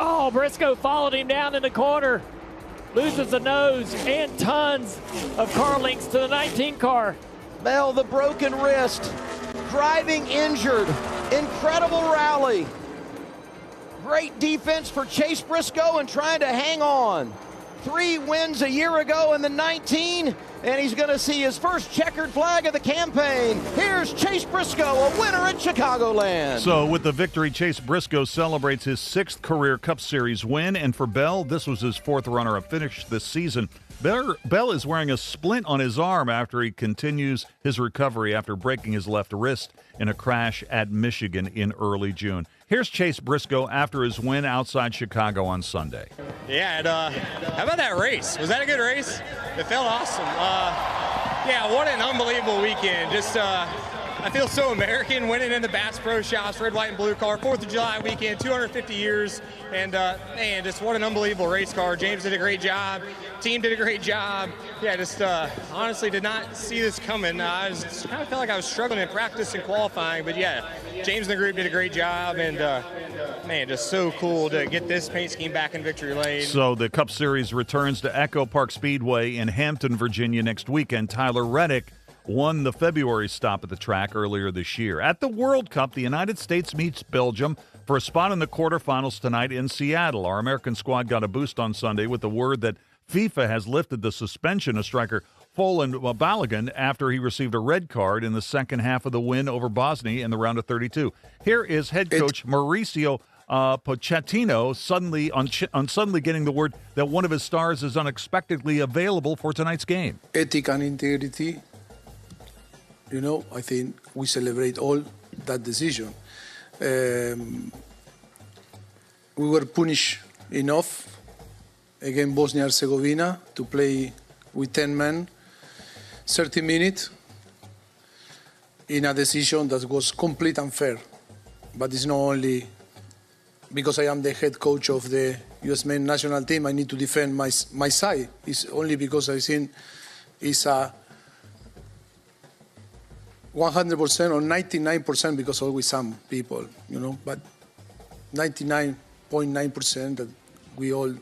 Oh, Briscoe followed him down in the corner. Loses the nose and tons of car links to the 19 car. Bell, the broken wrist, driving injured, incredible rally. Great defense for Chase Briscoe and trying to hang on. 3 wins a year ago in the 19, and he's going to see his first checkered flag of the campaign. Here's Chase Briscoe, a winner at Chicagoland. So with the victory, Chase Briscoe celebrates his 6th career Cup Series win, and for Bell, this was his 4th runner-up finish this season. Bell is wearing a splint on his arm after he continues his recovery after breaking his left wrist in a crash at Michigan in early June. Here's Chase Briscoe after his win outside Chicago on Sunday. Yeah, and how about that race? Was that a good race? It felt awesome. Yeah, what an unbelievable weekend. Just, I feel so American winning in the Bass Pro Shops, red, white, and blue car, 4th of July weekend, 250 years, and man, just what an unbelievable race car. James did a great job. Team did a great job. Yeah, just honestly did not see this coming. I was kind of felt like I was struggling in practice and qualifying, but yeah, James and the group did a great job, and man, just so cool to get this paint scheme back in victory lane. So the Cup Series returns to Echo Park Speedway in Hampton, Virginia next weekend. Tyler Reddick won the February stop at the track earlier this year. At the World Cup, the United States meets Belgium for a spot in the quarterfinals tonight in Seattle. Our American squad got a boost on Sunday with the word that FIFA has lifted the suspension of striker Folan Balogun after he received a red card in the second half of the win over Bosnia in the round of 32. Here is head coach Mauricio Pochettino suddenly getting the word that one of his stars is unexpectedly available for tonight's game. Ethic and integrity, I think we celebrate all that decision. We were punished enough against Bosnia-Herzegovina to play with 10 men, 30 minutes, in a decision that was complete unfair. But it's not only because I am the head coach of the U.S. men's national team, I need to defend my side. It's only because I think it's a 100% or 99% because always some people, but 99.9% that we all,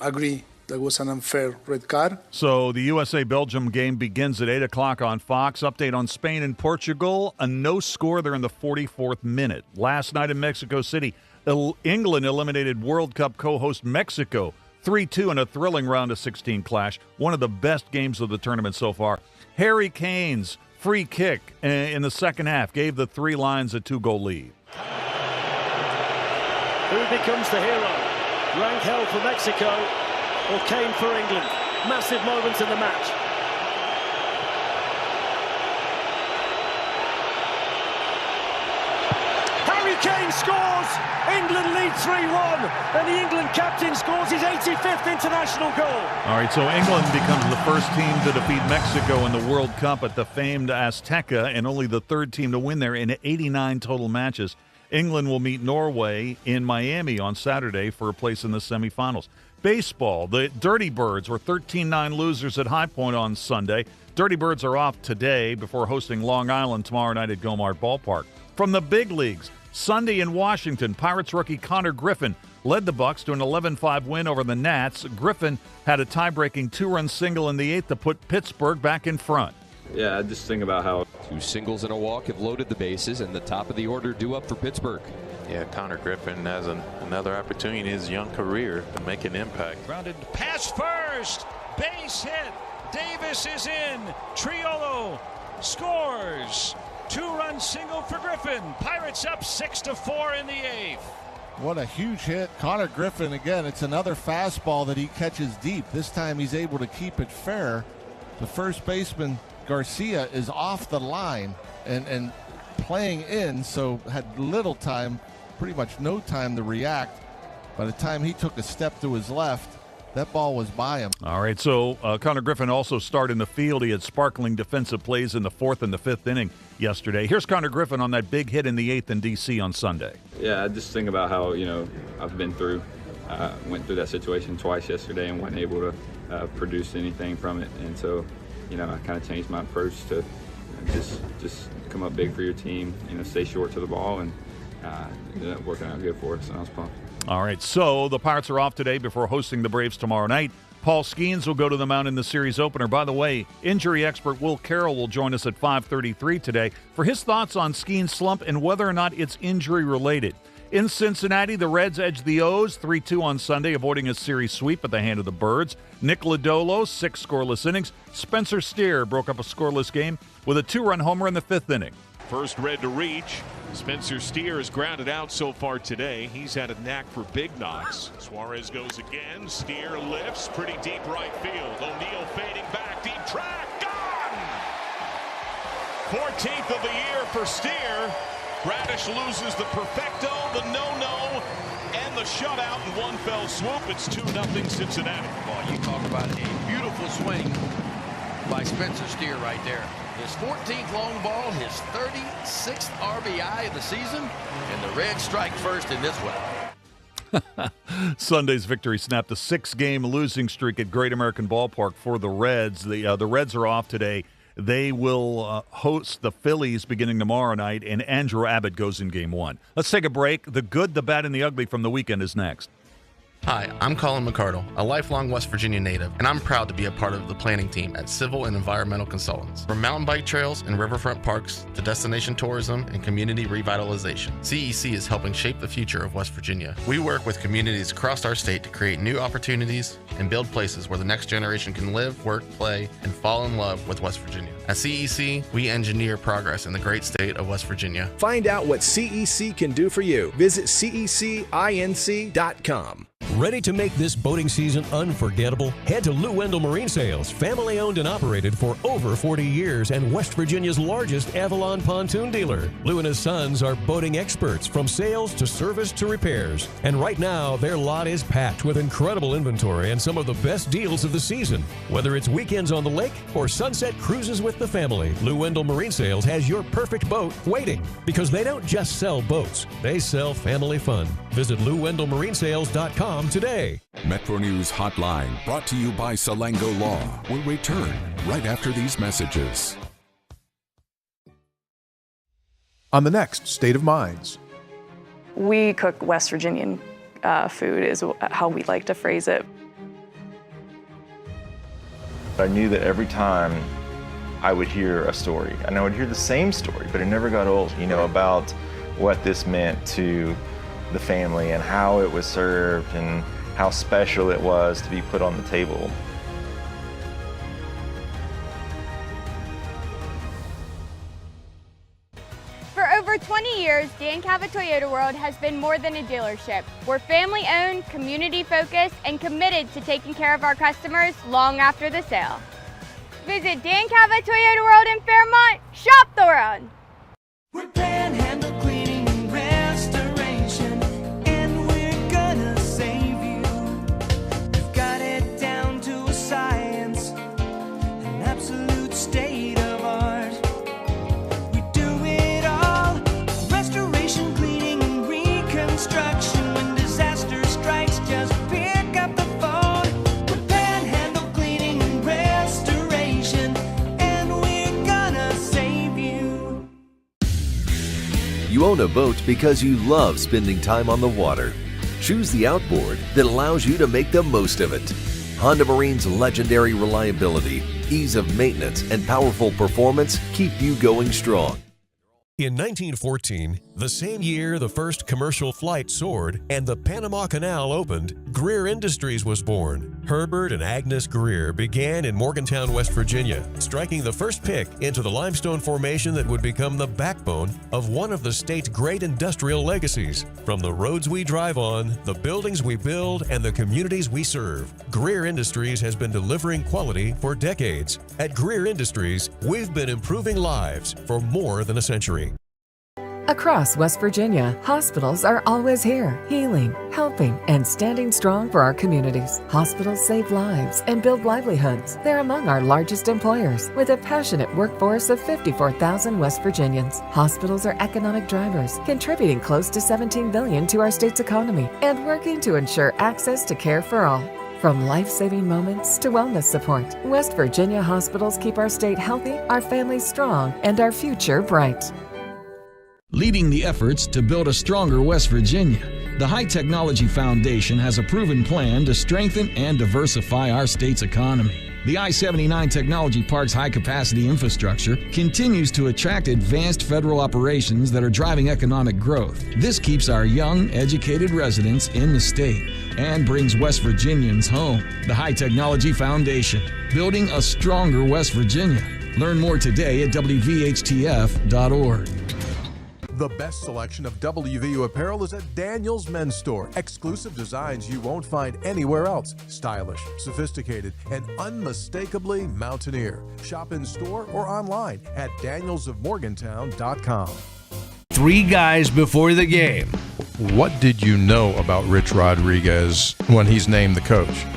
agree that was an unfair red card. So the USA-Belgium game begins at 8 o'clock on Fox. Update on Spain and Portugal. A no score there in the 44th minute. Last night in Mexico City, England eliminated World Cup co-host Mexico 3-2 in a thrilling round of 16 clash. One of the best games of the tournament so far. Harry Kane's free kick in the second half gave the Three Lions a 2-goal lead. Who becomes the hero? Rangel for Mexico or Kane for England? Massive moments in the match. Harry Kane scores! England lead 3-1 and the England captain scores his 85th international goal. All right, so England becomes the first team to defeat Mexico in the World Cup at the famed Azteca and only the third team to win there in 89 total matches. England will meet Norway in Miami on Saturday for a place in the semifinals. Baseball, the Dirty Birds were 13-9 losers at High Point on Sunday. Dirty Birds are off today before hosting Long Island tomorrow night at Gomart Ballpark. From the big leagues, Sunday in Washington, Pirates rookie Connor Griffin led the Bucs to an 11-5 win over the Nats. Griffin had a tie-breaking 2-run single in the eighth to put Pittsburgh back in front. Yeah, I just think about how 2 singles and a walk have loaded the bases, and the top of the order due up for Pittsburgh. Yeah, Connor Griffin has another opportunity in his young career to make an impact. Grounded pass first, base hit. Davis is in. Triolo scores. 2-run single for Griffin. Pirates up 6-4 in the eighth. What a huge hit. Connor Griffin, again, it's another fastball that he catches deep. This time he's able to keep it fair. The first baseman, Garcia, is off the line and playing in, so had little time, pretty much no time to react. By the time he took a step to his left, that ball was by him. All right, so Connor Griffin also started in the field. He had sparkling defensive plays in the fourth and the fifth inning yesterday. Here's Connor Griffin on that big hit in the eighth in D.C. on Sunday. Yeah, I just think about how, I've been through, went through that situation twice yesterday and wasn't able to produce anything from it. And so, I kind of changed my approach to just come up big for your team, stay short to the ball, and ended up working out good for us. And I was pumped. All right, so the Pirates are off today before hosting the Braves tomorrow night. Paul Skenes will go to the mound in the series opener. By the way, injury expert Will Carroll will join us at 5:33 today for his thoughts on Skenes' slump and whether or not it's injury-related. In Cincinnati, the Reds edged the O's 3-2 on Sunday, avoiding a series sweep at the hand of the Birds. Nick Lodolo, 6 scoreless innings. Spencer Steer broke up a scoreless game with a 2-run homer in the fifth inning. First Red to reach. Spencer Steer is grounded out so far today. He's had a knack for big knocks. Suarez goes again. Steer lifts. Pretty deep right field. O'Neill fading back. Deep track. Gone! 14th of the year for Steer. Bradish loses the perfecto, the no-no, and the shutout in one fell swoop. It's 2-0 Cincinnati. Well, you talk about a beautiful swing by Spencer Steer right there. His 14th long ball, his 36th RBI of the season, and the Reds strike first in this one. Sunday's victory snapped a 6-game losing streak at Great American Ballpark for the Reds. The Reds are off today. They will host the Phillies beginning tomorrow night, and Andrew Abbott goes in Game 1. Let's take a break. The good, the bad, and the ugly from the weekend is next. Hi, I'm Colin McCardle, a lifelong West Virginia native, and I'm proud to be a part of the planning team at Civil and Environmental Consultants. From mountain bike trails and riverfront parks to destination tourism and community revitalization, CEC is helping shape the future of West Virginia. We work with communities across our state to create new opportunities and build places where the next generation can live, work, play, and fall in love with West Virginia. At CEC, we engineer progress in the great state of West Virginia. Find out what CEC can do for you. Visit cecinc.com. Ready to make this boating season unforgettable? Head to Lou Wendell Marine Sales, family owned and operated for over 40 years and West Virginia's largest Avalon pontoon dealer. Lou and his sons are boating experts from sales to service to repairs. And right now, their lot is packed with incredible inventory and some of the best deals of the season. Whether it's weekends on the lake or sunset cruises with the family, Lou Wendell Marine Sales has your perfect boat waiting, because they don't just sell boats, they sell family fun. Visit LouWendellMarineSales.com today. Metro News Hotline, brought to you by Salango Law, will return right after these messages. On the next State of Minds. We cook West Virginian food is how we like to phrase it. I knew that every time I would hear a story, and I would hear the same story, but it never got old, about what this meant to the family and how it was served and how special it was to be put on the table. For over 20 years, Dan Cava Toyota World has been more than a dealership. We're family-owned, community-focused, and committed to taking care of our customers long after the sale. Visit Dan Cava Toyota World in Fairmont. Shop the world. We're Panhandle Cleaning and Restoration, and we're gonna save you. We've got it down to a science, an absolute state of art. We do it all, restoration, cleaning, and reconstruction. When disaster strikes, just pick up the phone. We're Panhandle Cleaning and Restoration, and we're gonna save you. You own a boat because you love spending time on the water. Choose the outboard that allows you to make the most of it. Honda Marine's legendary reliability, ease of maintenance, and powerful performance keep you going strong. In 1914, the same year the first commercial flight soared and the Panama Canal opened, Greer Industries was born. Herbert and Agnes Greer began in Morgantown, West Virginia, striking the first pick into the limestone formation that would become the backbone of one of the state's great industrial legacies. From the roads we drive on, the buildings we build, and the communities we serve, Greer Industries has been delivering quality for decades. At Greer Industries, we've been improving lives for more than a century. Across West Virginia, hospitals are always here, healing, helping, and standing strong for our communities. Hospitals save lives and build livelihoods. They're among our largest employers, with a passionate workforce of 54,000 West Virginians. Hospitals are economic drivers, contributing close to $17 billion to our state's economy and working to ensure access to care for all. From life-saving moments to wellness support, West Virginia hospitals keep our state healthy, our families strong, and our future bright. Leading the efforts to build a stronger West Virginia, the High Technology Foundation has a proven plan to strengthen and diversify our state's economy. The I-79 Technology Park's high-capacity infrastructure continues to attract advanced federal operations that are driving economic growth. This keeps our young, educated residents in the state and brings West Virginians home. The High Technology Foundation, building a stronger West Virginia. Learn more today at WVHTF.org. The best selection of WVU apparel is at Daniel's Men's Store. Exclusive designs you won't find anywhere else. Stylish, sophisticated, and unmistakably mountaineer. Shop in store or online at danielsofmorgantown.com. 3 guys before the game. What did you know about Rich Rodriguez when he's named the coach?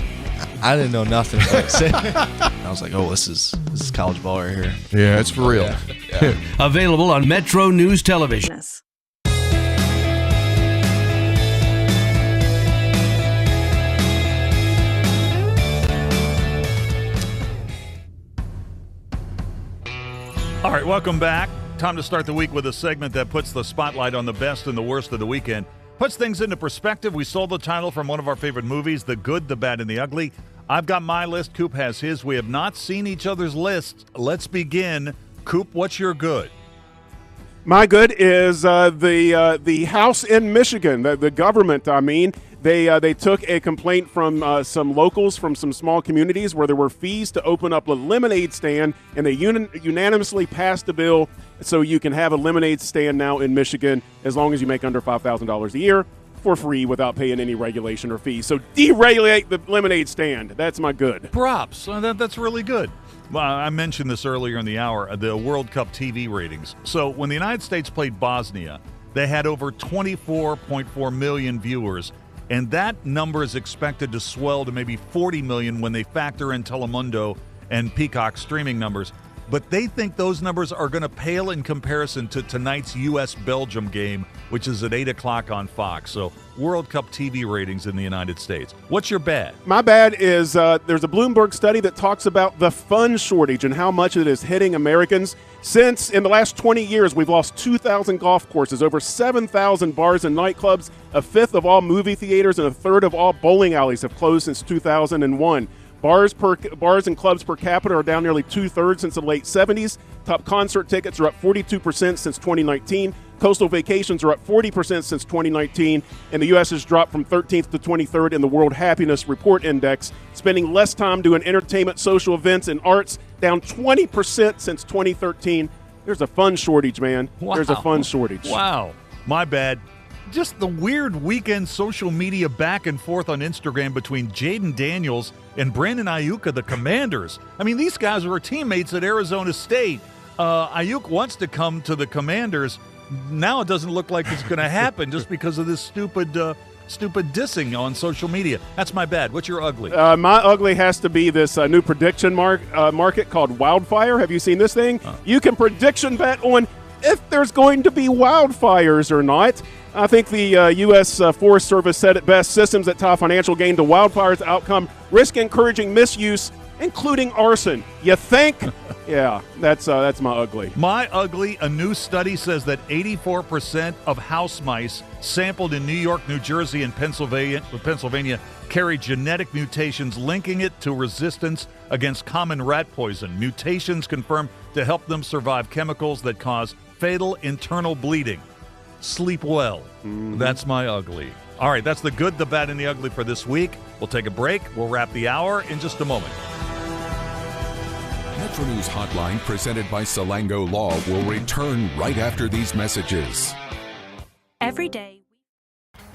I didn't know nothing about it. I was like, oh, this is college ball right here. Yeah, it's for real. Yeah. Available on Metro News Television. All right, welcome back. Time to start the week with a segment that puts the spotlight on the best and the worst of the weekend. Puts things into perspective. We stole the title from one of our favorite movies, The Good, the Bad, and the Ugly. I've got my list. Coop has his. We have not seen each other's lists. Let's begin. Coop, what's your good? My good is the House in Michigan, the government, They took a complaint from some locals from some small communities where there were fees to open up a lemonade stand, and they unanimously passed a bill so you can have a lemonade stand now in Michigan as long as you make under $5,000 a year for free without paying any regulation or fees. So deregulate the lemonade stand. That's my good. Props. That's really good. Well, I mentioned this earlier in the hour, the World Cup TV ratings. So when the United States played Bosnia, they had over 24.4 million viewers. And that number is expected to swell to maybe 40 million when they factor in Telemundo and Peacock streaming numbers. But they think those numbers are going to pale in comparison to tonight's U.S.-Belgium game, which is at 8 o'clock on Fox. So World Cup TV ratings in the United States. What's your bad? My bad is there's a Bloomberg study that talks about the fun shortage and how much it is hitting Americans. Since in the last 20 years, we've lost 2,000 golf courses, over 7,000 bars and nightclubs, a fifth of all movie theaters, and a third of all bowling alleys have closed since 2001. Bars and clubs per capita are down nearly 2/3 since the late 70s. Top concert tickets are up 42% since 2019. Coastal vacations are up 40% since 2019. And the U.S. has dropped from 13th to 23rd in the World Happiness Report Index. Spending less time doing entertainment, social events, and arts, down 20% since 2013. There's a fun shortage, man. Wow. There's a fun shortage. Wow. My bad. Just the weird weekend social media back and forth on Instagram between Jaden Daniels and Brandon Ayuk of the Commanders. I mean, these guys were teammates at Arizona State. Ayuk wants to come to the Commanders. Now it doesn't look like it's going to happen just because of this stupid dissing on social media. That's my bad. What's your ugly? My ugly has to be this new prediction market called Wildfire. Have you seen this thing? You can prediction bet on if there's going to be wildfires or not. I think the U.S. Forest Service said it best: systems that tie financial gain to wildfires outcome risk encouraging misuse, including arson. You think? Yeah, that's my ugly. My ugly, a new study says that 84% of house mice sampled in New York, New Jersey, and Pennsylvania carry genetic mutations linking it to resistance against common rat poison. Mutations confirmed to help them survive chemicals that cause fatal internal bleeding. Sleep well. Mm-hmm. That's my ugly. All right, that's the good, the bad, and the ugly for this week. We'll take a break. We'll wrap the hour in just a moment. Metro News Hotline, presented by Salango Law, will return right after these messages. Every day.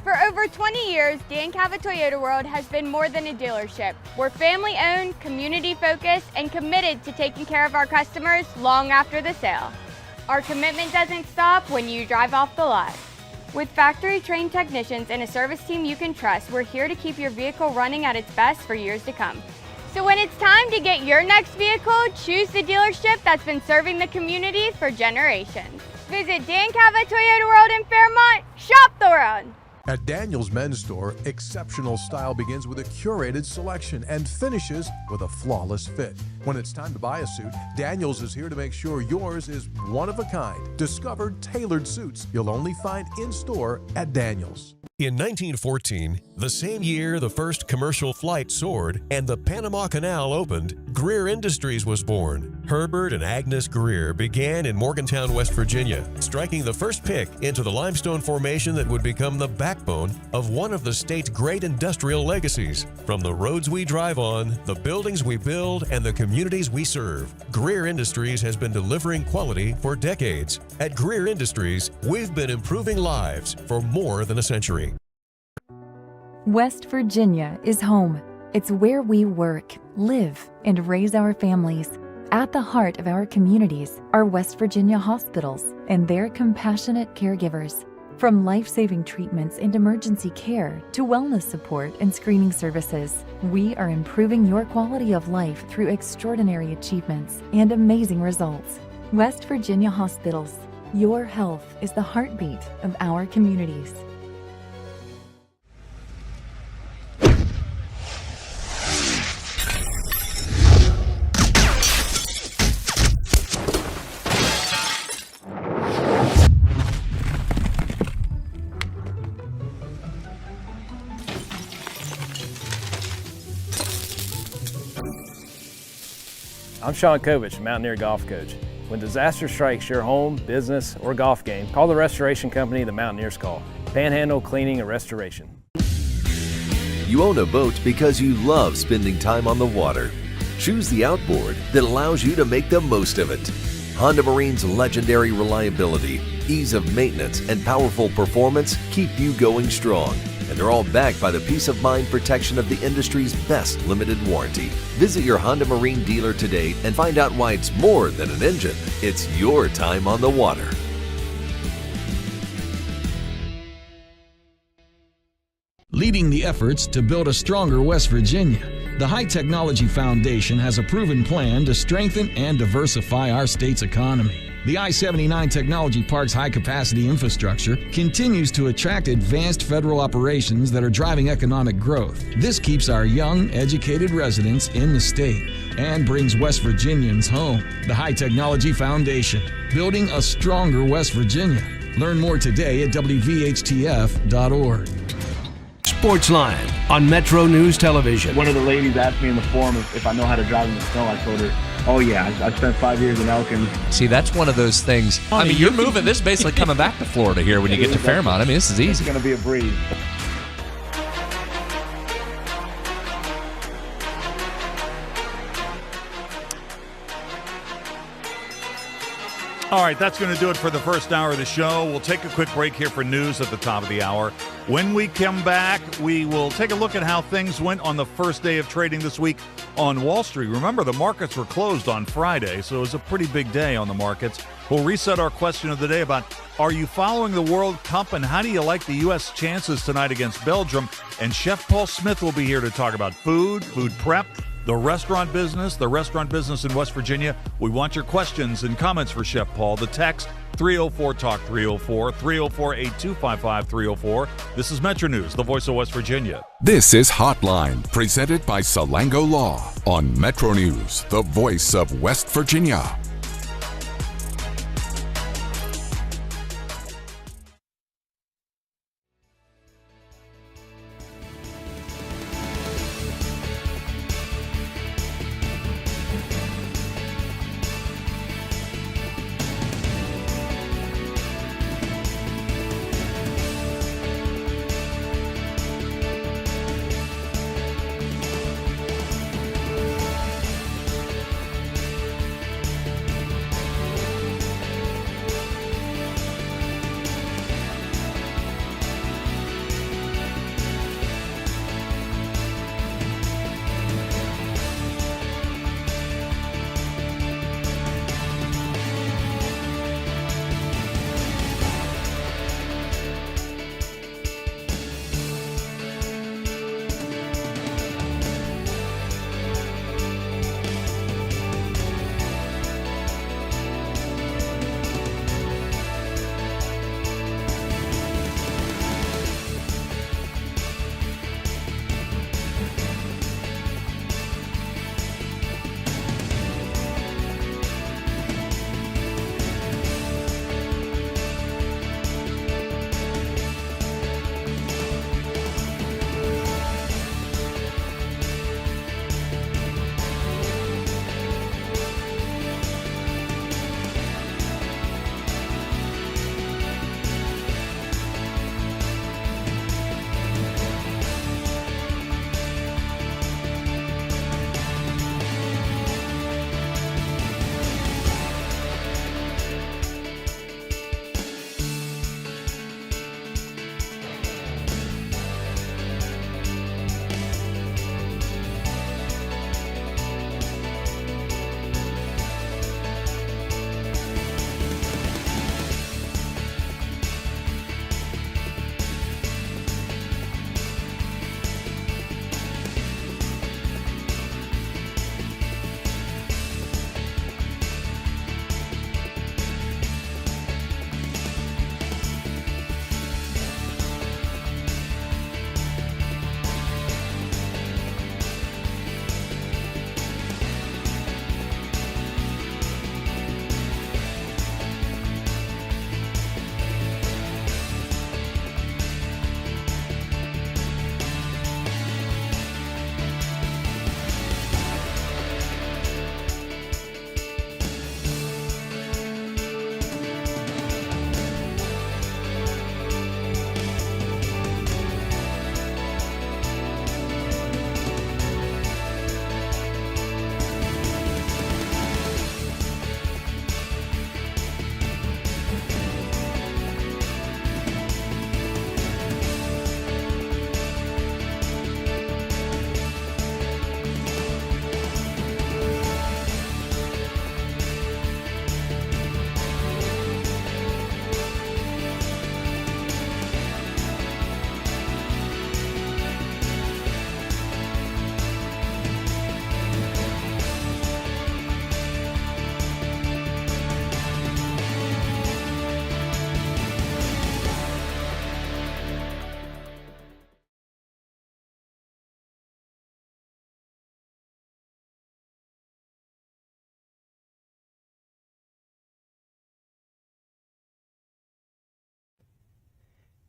For over 20 years, Dan Cava Toyota World has been more than a dealership. We're family-owned, community-focused, and committed to taking care of our customers long after the sale. Our commitment doesn't stop when you drive off the lot. With factory-trained technicians and a service team you can trust, we're here to keep your vehicle running at its best for years to come. So when it's time to get your next vehicle, choose the dealership that's been serving the community for generations. Visit Dan Cava Toyota World in Fairmont. Shop the world. At Daniels Men's Store, exceptional style begins with a curated selection and finishes with a flawless fit. When it's time to buy a suit, Daniels is here to make sure yours is one of a kind. Discover tailored suits you'll only find in-store at Daniels. In 1914, the same year the first commercial flight soared and the Panama Canal opened, Greer Industries was born. Herbert and Agnes Greer began in Morgantown, West Virginia, striking the first pick into the limestone formation that would become the backbone of one of the state's great industrial legacies. From the roads we drive on, the buildings we build, and the communities we serve, Greer Industries has been delivering quality for decades. At Greer Industries, we've been improving lives for more than a century. West Virginia is home. It's where we work, live, and raise our families. At the heart of our communities are West Virginia hospitals and their compassionate caregivers. From life-saving treatments and emergency care to wellness support and screening services, we are improving your quality of life through extraordinary achievements and amazing results. West Virginia Hospitals. Your health is the heartbeat of our communities. I'm Sean Kovich, Mountaineer Golf Coach. When disaster strikes your home, business, or golf game, call the restoration company the Mountaineers call. Panhandle Cleaning and Restoration. You own a boat because you love spending time on the water. Choose the outboard that allows you to make the most of it. Honda Marine's legendary reliability, ease of maintenance, and powerful performance keep you going strong. And they're all backed by the peace of mind protection of the industry's best limited warranty. Visit your Honda Marine dealer today and find out why it's more than an engine. It's your time on the water. Leading the efforts to build a stronger West Virginia, the High Technology Foundation has a proven plan to strengthen and diversify our state's economy. The I-79 Technology Park's high-capacity infrastructure continues to attract advanced federal operations that are driving economic growth. This keeps our young, educated residents in the state and brings West Virginians home. The High Technology Foundation, building a stronger West Virginia. Learn more today at WVHTF.org. Sportsline on Metro News Television. One of the ladies asked me in the forum if I know how to drive in the snow. I told her, oh yeah, I spent 5 years in Elkins. See, that's one of those things. I mean, you're moving. This is basically coming back to Florida here when you get to Fairmont. I mean, this is easy. It's going to be a breeze. All right, that's going to do it for the first hour of the show. We'll take a quick break here for news at the top of the hour. When we come back, we will take a look at how things went on the first day of trading this week on Wall Street. Remember, the markets were closed on Friday, so it was a pretty big day on the markets. We'll reset our question of the day about, are you following the World Cup, and how do you like the U.S. chances tonight against Belgium? And Chef Paul Smith will be here to talk about food prep, the restaurant business in West Virginia. We want your questions and comments for Chef Paul. The text, 304-TALK 304, 304-8255-304. This is Metro News, the voice of West Virginia. This is Hotline, presented by Salango Law on Metro News, the voice of West Virginia.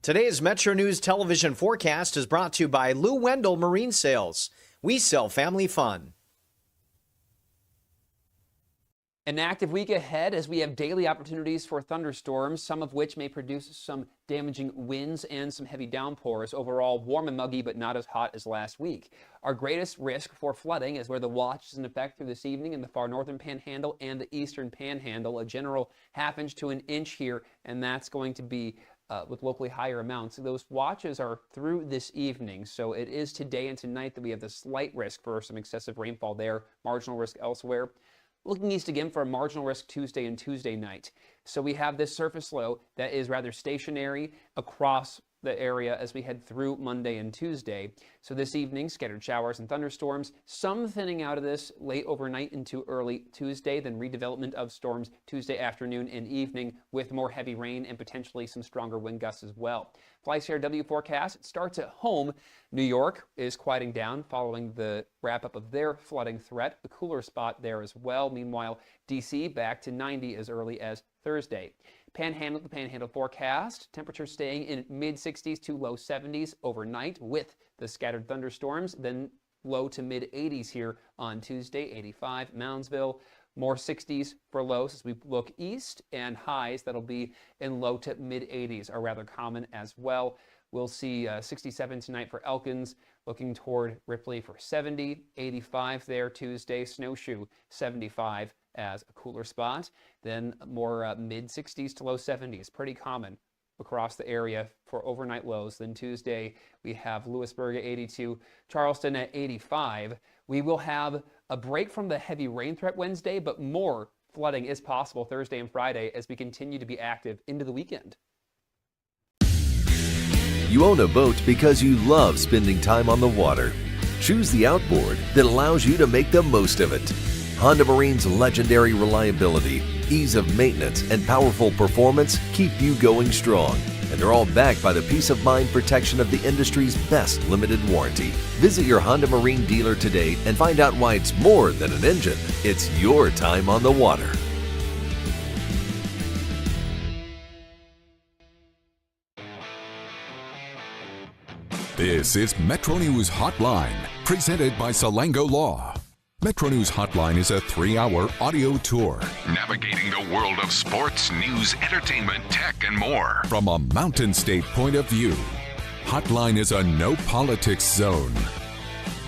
Today's Metro News television forecast is brought to you by Lou Wendell Marine Sales. We sell family fun. An active week ahead as we have daily opportunities for thunderstorms, some of which may produce some damaging winds and some heavy downpours. Overall, warm and muggy, but not as hot as last week. Our greatest risk for flooding is where the watch is in effect through this evening in the far northern panhandle and the eastern panhandle. A general ½ to an inch here, and that's going to be with locally higher amounts. Those watches are through this evening, so it is today and tonight that we have the slight risk for some excessive rainfall there, marginal risk elsewhere. Looking east again for a marginal risk Tuesday and Tuesday night. So we have this surface low that is rather stationary across the area as we head through Monday and Tuesday. So this evening, scattered showers and thunderstorms, some thinning out of this late overnight into early Tuesday, then redevelopment of storms Tuesday afternoon and evening with more heavy rain and potentially some stronger wind gusts as well. FlyCRW forecast, it starts at home. New York is quieting down following the wrap-up of their flooding threat. A cooler spot there as well. Meanwhile, D.C. back to 90 as early as Thursday. The Panhandle forecast, temperatures staying in mid-60s to low 70s overnight with the scattered thunderstorms, then low to mid-80s here on Tuesday, 85. Moundsville, more 60s for lows as we look east, and highs that'll be in low to mid-80s are rather common as well. We'll see 67 tonight for Elkins, looking toward Ripley for 70, 85 there Tuesday, Snowshoe 75 as a cooler spot. Then more mid-60s to low 70s, pretty common across the area for overnight lows. Then Tuesday, we have Lewisburg at 82, Charleston at 85. We will have a break from the heavy rain threat Wednesday, but more flooding is possible Thursday and Friday as we continue to be active into the weekend. You own a boat because you love spending time on the water. Choose the outboard that allows you to make the most of it. Honda Marine's legendary reliability, ease of maintenance, and powerful performance keep you going strong. And they're all backed by the peace of mind protection of the industry's best limited warranty. Visit your Honda Marine dealer today and find out why it's more than an engine. It's your time on the water. This is Metro News Hotline, presented by Salango Law. Metro News Hotline is a 3-hour audio tour. Navigating the world of sports, news, entertainment, tech, and more. From a Mountain State point of view, Hotline is a no politics zone.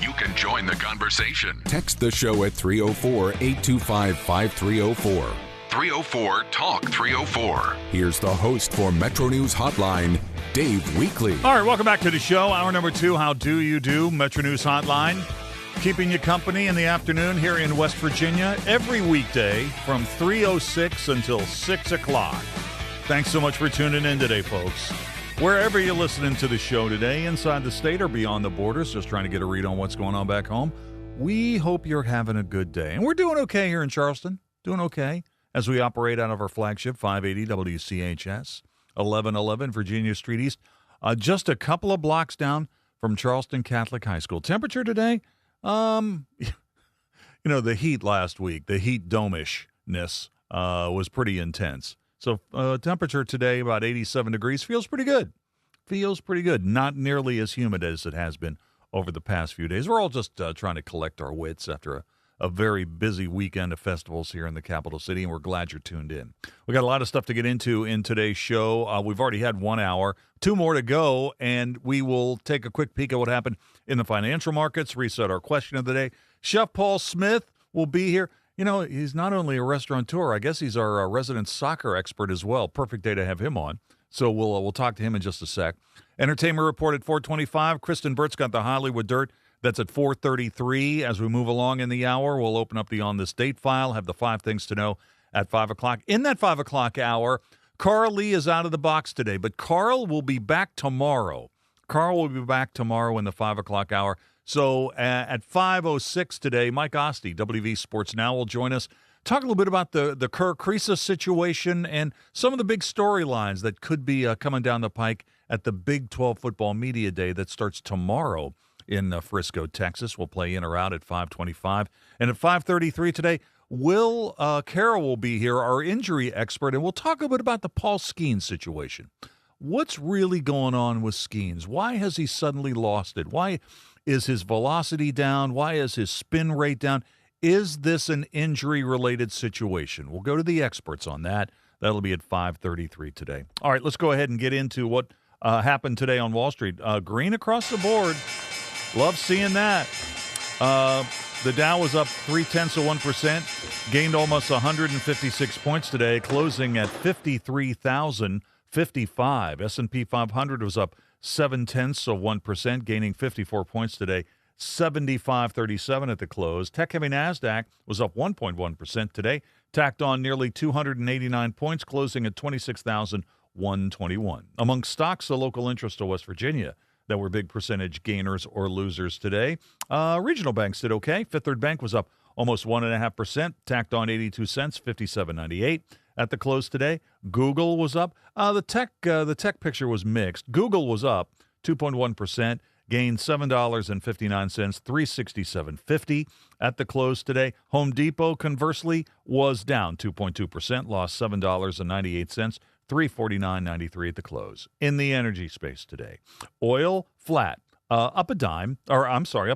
You can join the conversation. Text the show at 304-825-5304. 304-TALK-304. Here's the host for Metro News Hotline, Dave Weekley. All right, welcome back to the show. Hour number 2, How Do You Do? Metro News Hotline. Keeping you company in the afternoon here in West Virginia every weekday from 3:06 until 6 o'clock. Thanks so much for tuning in today, folks. Wherever you're listening to the show today, inside the state or beyond the borders, just trying to get a read on what's going on back home, we hope you're having a good day. And we're doing okay here in Charleston, doing okay as we operate out of our flagship 580 WCHS, 1111 Virginia Street East, just a couple of blocks down from Charleston Catholic High School. Temperature today, the heat last week, the heat domishness was pretty intense. So temperature today, about 87 degrees, feels pretty good. Not nearly as humid as it has been over the past few days. We're all just trying to collect our wits after a very busy weekend of festivals here in the capital city, and we're glad you're tuned in. We got a lot of stuff to get into in today's show. We've already had 1 hour, 2 more to go, and we will take a quick peek at what happened in the financial markets, reset our question of the day. Chef Paul Smith will be here. You know, he's not only a restaurateur, I guess he's our resident soccer expert as well. Perfect day to have him on. So we'll talk to him in just a sec. Entertainment report at 4:25. Kristyn Burtt's got the Hollywood Dirt. That's at 4:33. As we move along in the hour, we'll open up the On This Date file, have the 5 things to know at 5 o'clock. In that 5 o'clock hour, Carl Lee is out of the box today, but Carl will be back tomorrow. In the 5 o'clock hour. So at 5:06 today, Mike Asti, WV Sports Now, will join us. Talk a little bit about the Kerr Kriisa situation and some of the big storylines that could be coming down the pike at the Big 12 Football Media Day that starts tomorrow in Frisco, Texas. We'll play in or out at 5:25. And at 5:33 today, Carroll will be here, our injury expert, and we'll talk a bit about the Paul Skenes situation. What's really going on with Skenes? Why has he suddenly lost it? Why is his velocity down? Why is his spin rate down? Is this an injury-related situation? We'll go to the experts on that. That'll be at 5:33 today. All right, let's go ahead and get into what happened today on Wall Street. Green across the board. Love seeing that. The Dow was up 0.3%, gained almost 156 points today, closing at 53,055. S&P 500 was up 0.7%, gaining 54 points today, 75.37 at the close. Tech-heavy NASDAQ was up 1.1% today, tacked on nearly 289 points, closing at 26,121. Among stocks of local interest to West Virginia that were big percentage gainers or losers today, regional banks did okay. Fifth Third Bank was up almost 1.5%, tacked on 82 cents, 57.98 at the close today. Google was up. The tech picture was mixed. Google was up 2.1%, gained $7.59, 367.50 at the close today. Home Depot, conversely, was down 2.2%, lost $7.98, 349.93 at the close. In the energy space today, oil flat, up a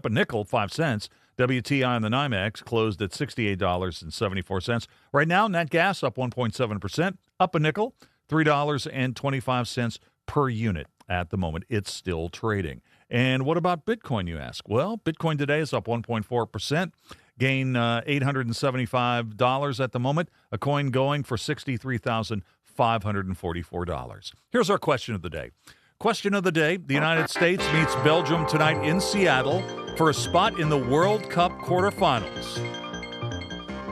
nickel, 5 cents. WTI on the NYMEX closed at $68.74. Right now, nat gas up 1.7%, up a nickel, $3.25 per unit at the moment. It's still trading. And what about Bitcoin, you ask? Well, Bitcoin today is up 1.4%, gain $875 at the moment, a coin going for $63,544. Here's our question of the day. Question of the day, the United States meets Belgium tonight in Seattle for a spot in the World Cup quarterfinals.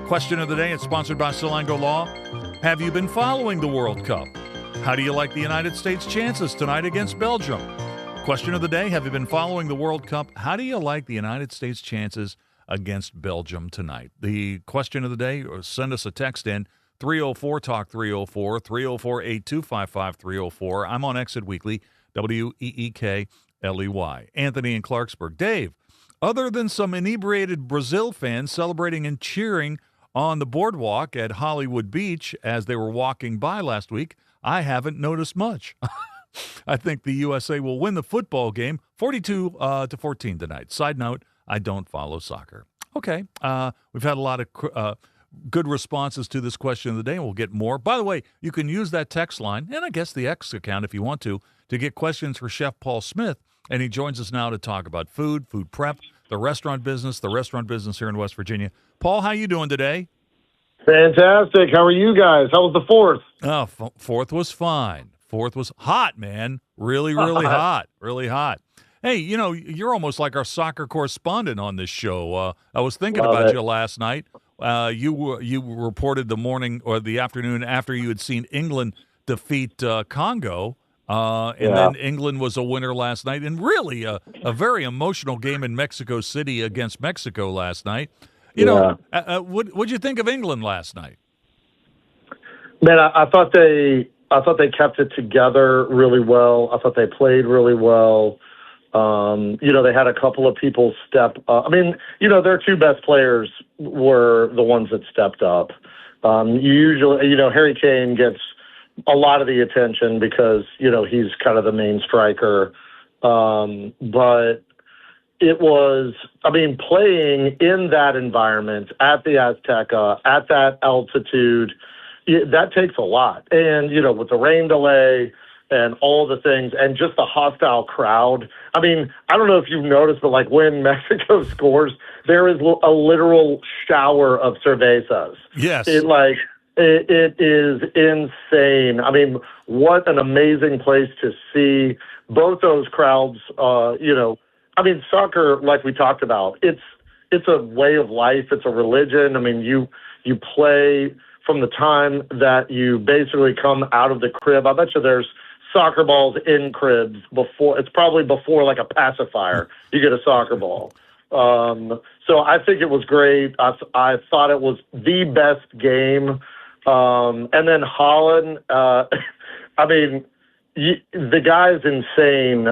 Question of the day, it's sponsored by Salango Law. Have you been following the World Cup? How do you like the United States' chances tonight against Belgium? Question of the day, have you been following the World Cup? How do you like the United States' chances against Belgium tonight? The question of the day, send us a text in, 304-TALK 304, 304-8255-304. I'm on Exit Weekly, WEEKLEY. Anthony in Clarksburg. Dave, other than some inebriated Brazil fans celebrating and cheering on the boardwalk at Hollywood Beach as they were walking by last week, I haven't noticed much. I think the USA will win the football game 42-14 tonight. Side note, I don't follow soccer. Okay, we've had a lot of good responses to this question of the day, and we'll get more. By the way, you can use that text line, and I guess the X account if you want to get questions for Chef Paul Smith, and he joins us now to talk about food prep, the restaurant business here in West Virginia. Paul, how you doing today? Fantastic. How are you guys? How was the 4th? Oh, 4th was fine. 4th was hot, man. Really, really hot. Really hot. Hey, you're almost like our soccer correspondent on this show. I was thinking about you last night. You reported the morning or the afternoon after you had seen England defeat Congo, then England was a winner last night, and really a very emotional game in Mexico City against Mexico last night. What'd you think of England last night? Man, I thought they kept it together really well. I thought they played really well. They had a couple of people step up. Their two best players were the ones that stepped up. Usually, Harry Kane gets a lot of the attention because, he's kind of the main striker. But it was, playing in that environment at the Azteca, at that altitude, that takes a lot. And, with the rain delay and all the things and just the hostile crowd. I don't know if you've noticed, but when Mexico scores, there is a literal shower of cervezas. Yes. It is insane. What an amazing place to see both those crowds. Soccer, like we talked about, it's a way of life. It's a religion. You play from the time that you basically come out of the crib. I bet you there's soccer balls in cribs before. It's probably before like a pacifier. You get a soccer ball. So I think it was great. I thought it was the best game. And then Holland, the guy's insane.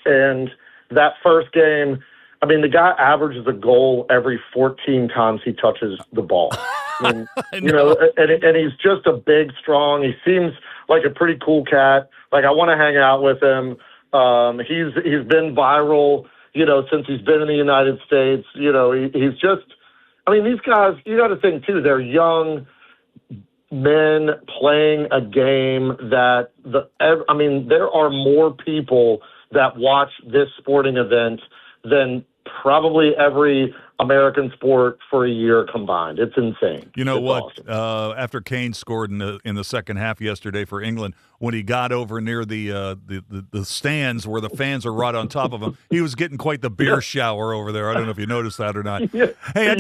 And that first game, the guy averages a goal every 14 times he touches the ball. And he's just a big, strong. He seems like a pretty cool cat. Like, I want to hang out with him. He's been viral, since he's been in the United States. He's just, these guys, you got to think too, they're young men playing a game that there are more people that watch this sporting event than probably every American sport for a year combined. It's insane. You know it's what? Awesome. After Kane scored in the second half yesterday for England, when he got over near the stands where the fans are right on top of him, he was getting quite the beer shower over there. I don't know if you noticed that or not. Yeah. Hey,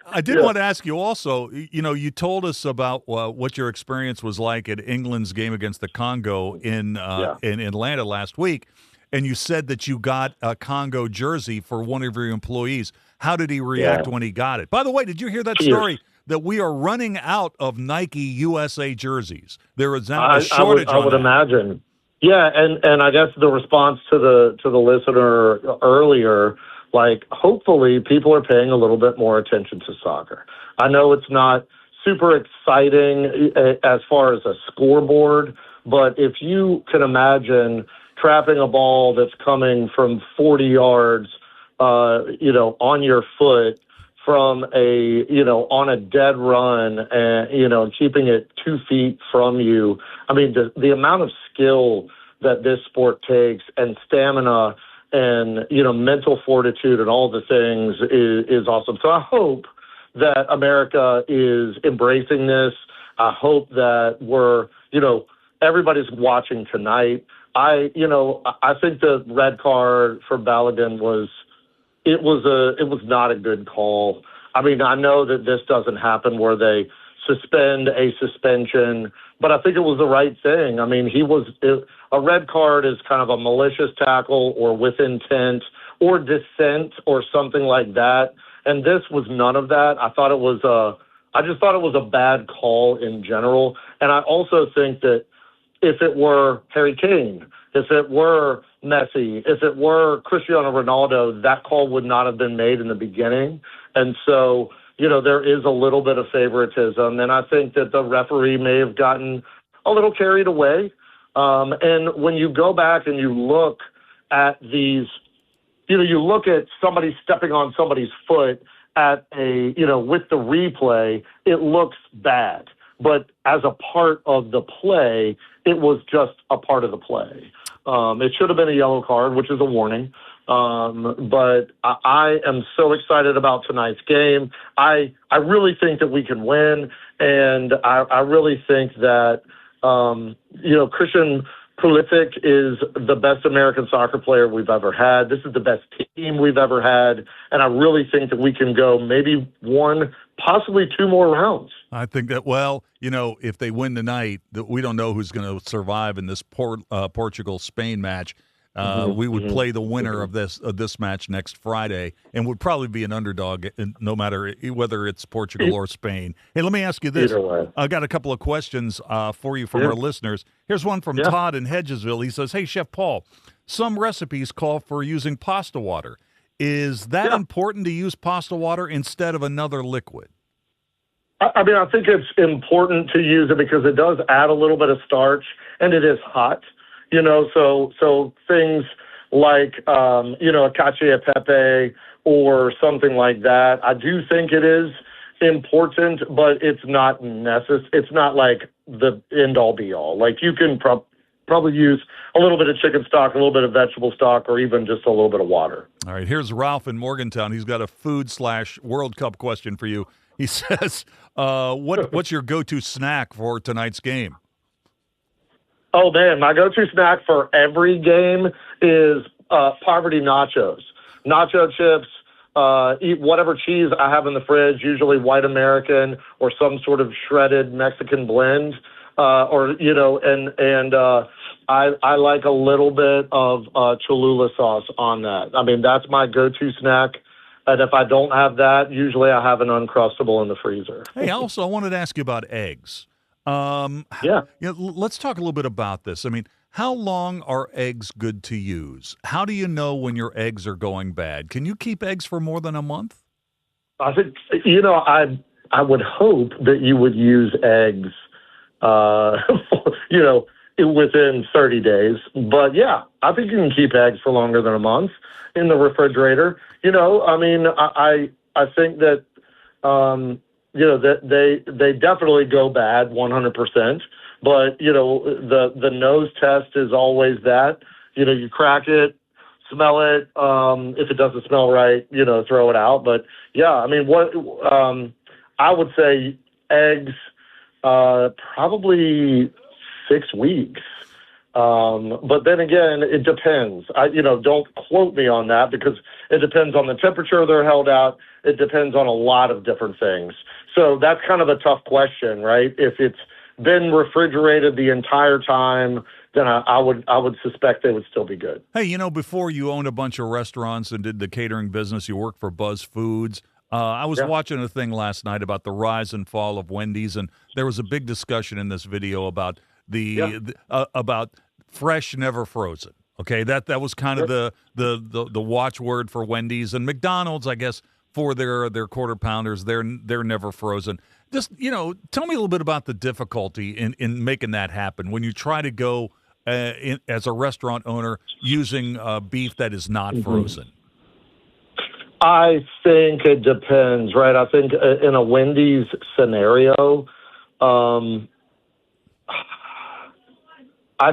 I did want to ask you also. You told us about what your experience was like at England's game against the Congo in Atlanta last week. And you said that you got a Congo jersey for one of your employees. How did he react when he got it? By the way, did you hear that story that we are running out of Nike USA jerseys? There is now a shortage. I would imagine. Yeah, and I guess the response to the listener earlier, like, hopefully people are paying a little bit more attention to soccer. I know it's not super exciting as far as a scoreboard, but if you can imagine trapping a ball that's coming from 40 yards, on your foot from on a dead run and, keeping it 2 feet from you. The amount of skill that this sport takes and stamina and, mental fortitude and all the things is awesome. So I hope that America is embracing this. I hope that we're, everybody's watching tonight. I think the red card for Balogun was not a good call. I know that this doesn't happen where they suspend a suspension, but I think it was the right thing. A red card is kind of a malicious tackle or with intent or dissent or something like that. And this was none of that. I just thought it was a bad call in general. And I also think that if it were Harry Kane, if it were Messi, if it were Cristiano Ronaldo, that call would not have been made in the beginning. And so, there is a little bit of favoritism. And I think that the referee may have gotten a little carried away. And when you go back and you look at these, you look at somebody stepping on somebody's foot at with the replay, it looks bad. But as a part of the play, it was just a part of the play. It should have been a yellow card, which is a warning. But I am so excited about tonight's game. I really think that we can win, and I really think that Christian Pulisic is the best American soccer player we've ever had. This is the best team we've ever had, and I really think that we can go maybe one, possibly two more rounds. I think that, if they win tonight, that we don't know who's going to survive in this Portugal-Spain match. We would play the winner of this match next Friday and would probably be an underdog no matter whether it's Portugal or Spain. Hey, let me ask you this. I got a couple of questions for you from our listeners. Here's one from Todd in Hedgesville. He says, hey, Chef Paul, some recipes call for using pasta water. Is that important to use pasta water instead of another liquid? I think it's important to use it because it does add a little bit of starch and it is hot. So things like, a cacio e pepe or something like that. I do think it is important, but it's not necessary. It's not like the end all be all. Like you can probably use a little bit of chicken stock, a little bit of vegetable stock, or even just a little bit of water. All right. Here's Ralph in Morgantown. He's got a food/World Cup question for you. He says, what's your go-to snack for tonight's game? Oh, man, my go-to snack for every game is poverty nachos. Nacho chips, eat whatever cheese I have in the fridge, usually white American or some sort of shredded Mexican blend. I like a little bit of Cholula sauce on that. That's my go-to snack. And if I don't have that, usually I have an Uncrustable in the freezer. Hey, also, I wanted to ask you about eggs. Let's talk a little bit about this. How long are eggs good to use? How do you know when your eggs are going bad? Can you keep eggs for more than a month? I think, I would hope that you would use eggs within 30 days. But yeah, I think you can keep eggs for longer than a month in the refrigerator. I think that, that they definitely go bad 100%. But, the nose test is always that. You crack it, smell it. If it doesn't smell right, throw it out. But yeah, I would say eggs, probably 6 weeks. But then again, it depends. Don't quote me on that because it depends on the temperature they're held at. It depends on a lot of different things. So that's kind of a tough question, right? If it's been refrigerated the entire time, then I would suspect they would still be good. Hey, before you owned a bunch of restaurants and did the catering business, you worked for Buzz Foods. I was watching a thing last night about the rise and fall of Wendy's, and there was a big discussion in this video about about fresh, never frozen. Okay, that was kind of the watchword for Wendy's and McDonald's, I guess, for their quarter pounders. They're never frozen. Just tell me a little bit about the difficulty in making that happen when you try to go as a restaurant owner using beef that is not frozen. I think it depends, right? I think in a Wendy's scenario, I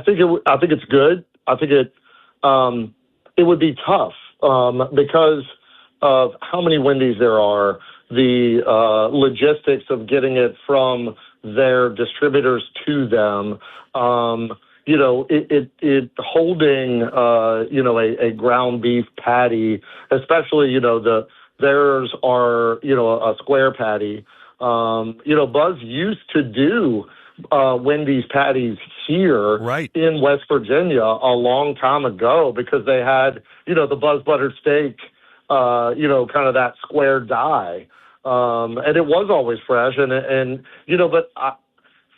think it's good. I think it would be tough because of how many Wendy's there are, the logistics of getting it from their distributors to them. It holding a ground beef patty, especially theirs are a square patty. Buzz used to do Wendy's patties here in West Virginia a long time ago because they had the Buzz buttered steak, kind of that square die, and it was always fresh.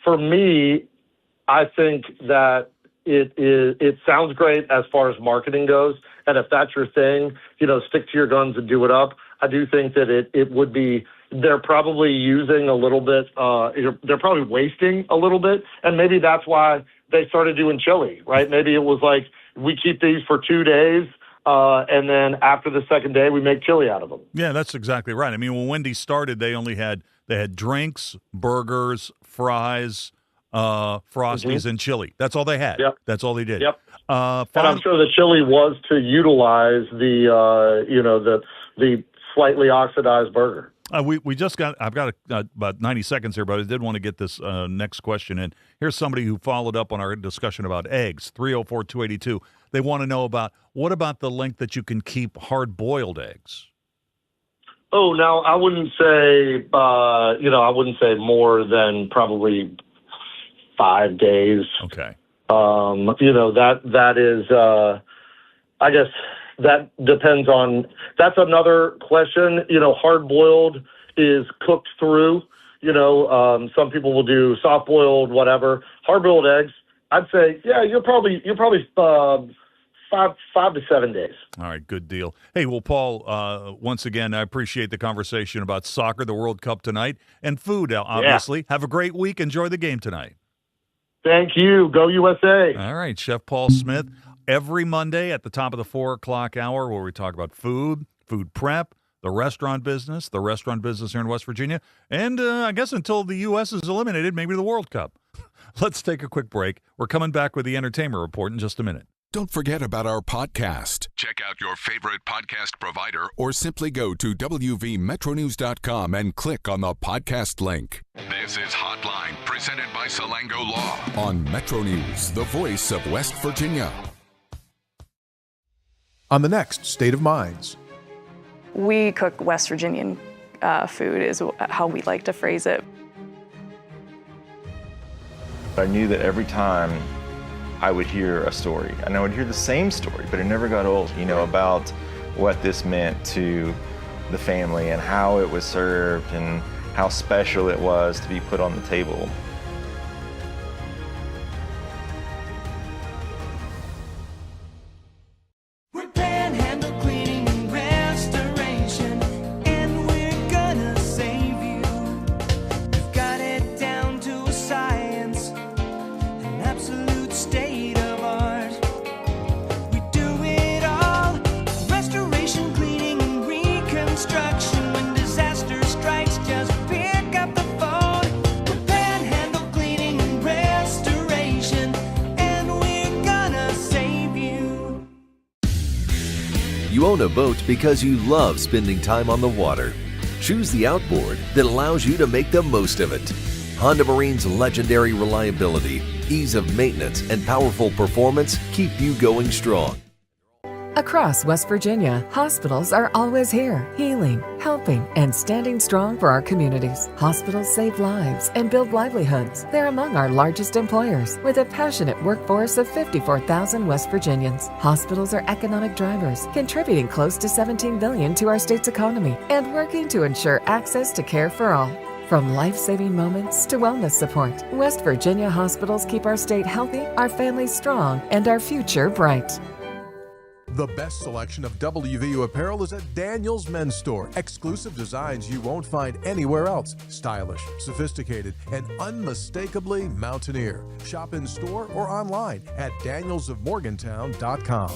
For me, I think that it sounds great as far as marketing goes, and if that's your thing, stick to your guns and do it up. I do think that it would be. They're probably using a little bit. They're probably wasting a little bit, and maybe that's why they started doing chili, right? Maybe it was like we keep these for 2 days, and then after the second day, we make chili out of them. Yeah, that's exactly right. I mean, when Wendy's started, they had drinks, burgers, fries, Frosties, and chili. That's all they had. Yep. That's all they did. Yep. And I'm sure the chili was to utilize the slightly oxidized burger. I've got about 90 seconds here, but I did want to get this next question in. Here's somebody who followed up on our discussion about eggs, 304-282. They want to know what about the length that you can keep hard-boiled eggs? Oh, now I wouldn't say, more than probably 5 days. Okay. That is, I guess that depends on, that's another question. Hard-boiled is cooked through, some people will do soft-boiled, whatever. Hard-boiled eggs, I'd say, you're probably 5 to 7 days. All right, good deal. Hey, well, Paul, once again, I appreciate the conversation about soccer, the World Cup tonight, and food, obviously. Yeah. Have a great week. Enjoy the game tonight. Thank you. Go USA. All right, Chef Paul Smith, every Monday at the top of the 4 o'clock hour where we talk about food prep, the restaurant business here in West Virginia, and I guess until the U.S. is eliminated, maybe the World Cup. Let's take a quick break. We're coming back with the Entertainment Report in just a minute. Don't forget about our podcast. Check out your favorite podcast provider or simply go to wvmetronews.com and click on the podcast link. This is Hotline, presented by Salango Law on Metro News, the voice of West Virginia. On the next State of Minds. We cook West Virginian food is how we like to phrase it. I knew that every time I would hear a story, and I would hear the same story, but it never got old, about what this meant to the family and how it was served and how special it was to be put on the table. You own a boat because you love spending time on the water. Choose the outboard that allows you to make the most of it. Honda Marine's legendary reliability, ease of maintenance, and powerful performance keep you going strong. Across West Virginia, hospitals are always here, healing, helping, and standing strong for our communities. Hospitals save lives and build livelihoods. They're among our largest employers, with a passionate workforce of 54,000 West Virginians. Hospitals are economic drivers, contributing close to $17 billion to our state's economy and working to ensure access to care for all. From life-saving moments to wellness support, West Virginia hospitals keep our state healthy, our families strong, and our future bright. The best selection of WVU apparel is at Daniels Men's Store. Exclusive designs you won't find anywhere else. Stylish, sophisticated, and unmistakably mountaineer. Shop in store or online at danielsofmorgantown.com.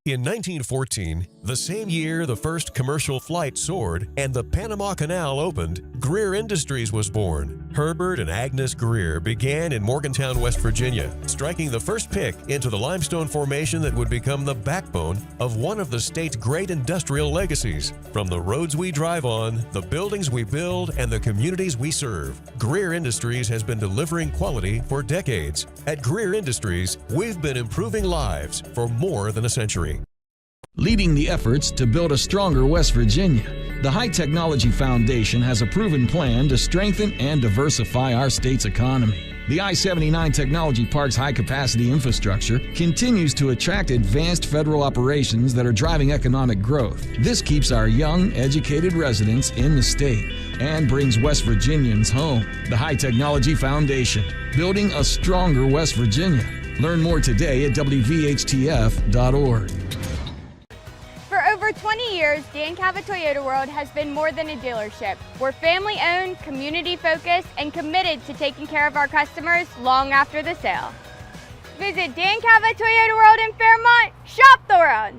In 1914, the same year the first commercial flight soared and the Panama Canal opened, Greer Industries was born. Herbert and Agnes Greer began in Morgantown, West Virginia, striking the first pick into the limestone formation that would become the backbone of one of the state's great industrial legacies. From the roads we drive on, the buildings we build, and the communities we serve, Greer Industries has been delivering quality for decades. At Greer Industries, we've been improving lives for more than a century. Leading the efforts to build a stronger West Virginia, the High Technology Foundation has a proven plan to strengthen and diversify our state's economy. The I-79 Technology Park's high-capacity infrastructure continues to attract advanced federal operations that are driving economic growth. This keeps our young, educated residents in the state and brings West Virginians home. The High Technology Foundation, building a stronger West Virginia. Learn more today at WVHTF.org. For over 20 years, Dan Cabot Toyota World has been more than a dealership. We're family-owned, community-focused, and committed to taking care of our customers long after the sale. Visit Dan Cabot Toyota World in Fairmont. Shop the world.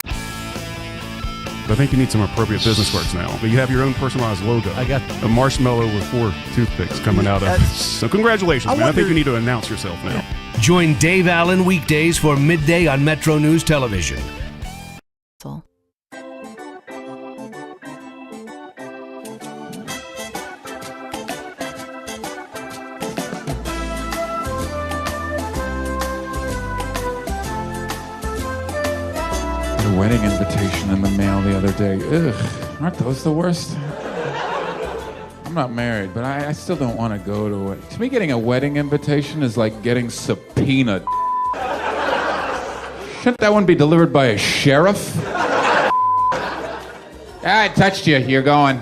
I think you need some appropriate business cards now. But you have your own personalized logo. I got a marshmallow with 4 toothpicks coming out of it. So congratulations, man. I think you need to announce yourself now. Join Dave Allen weekdays for midday on Metro News Television. A wedding invitation in the mail the other day. Ugh, aren't those the worst? I'm not married, but I still don't want to go to it. To me, getting a wedding invitation is like getting subpoenaed. Shouldn't that one be delivered by a sheriff? I touched you. You're going.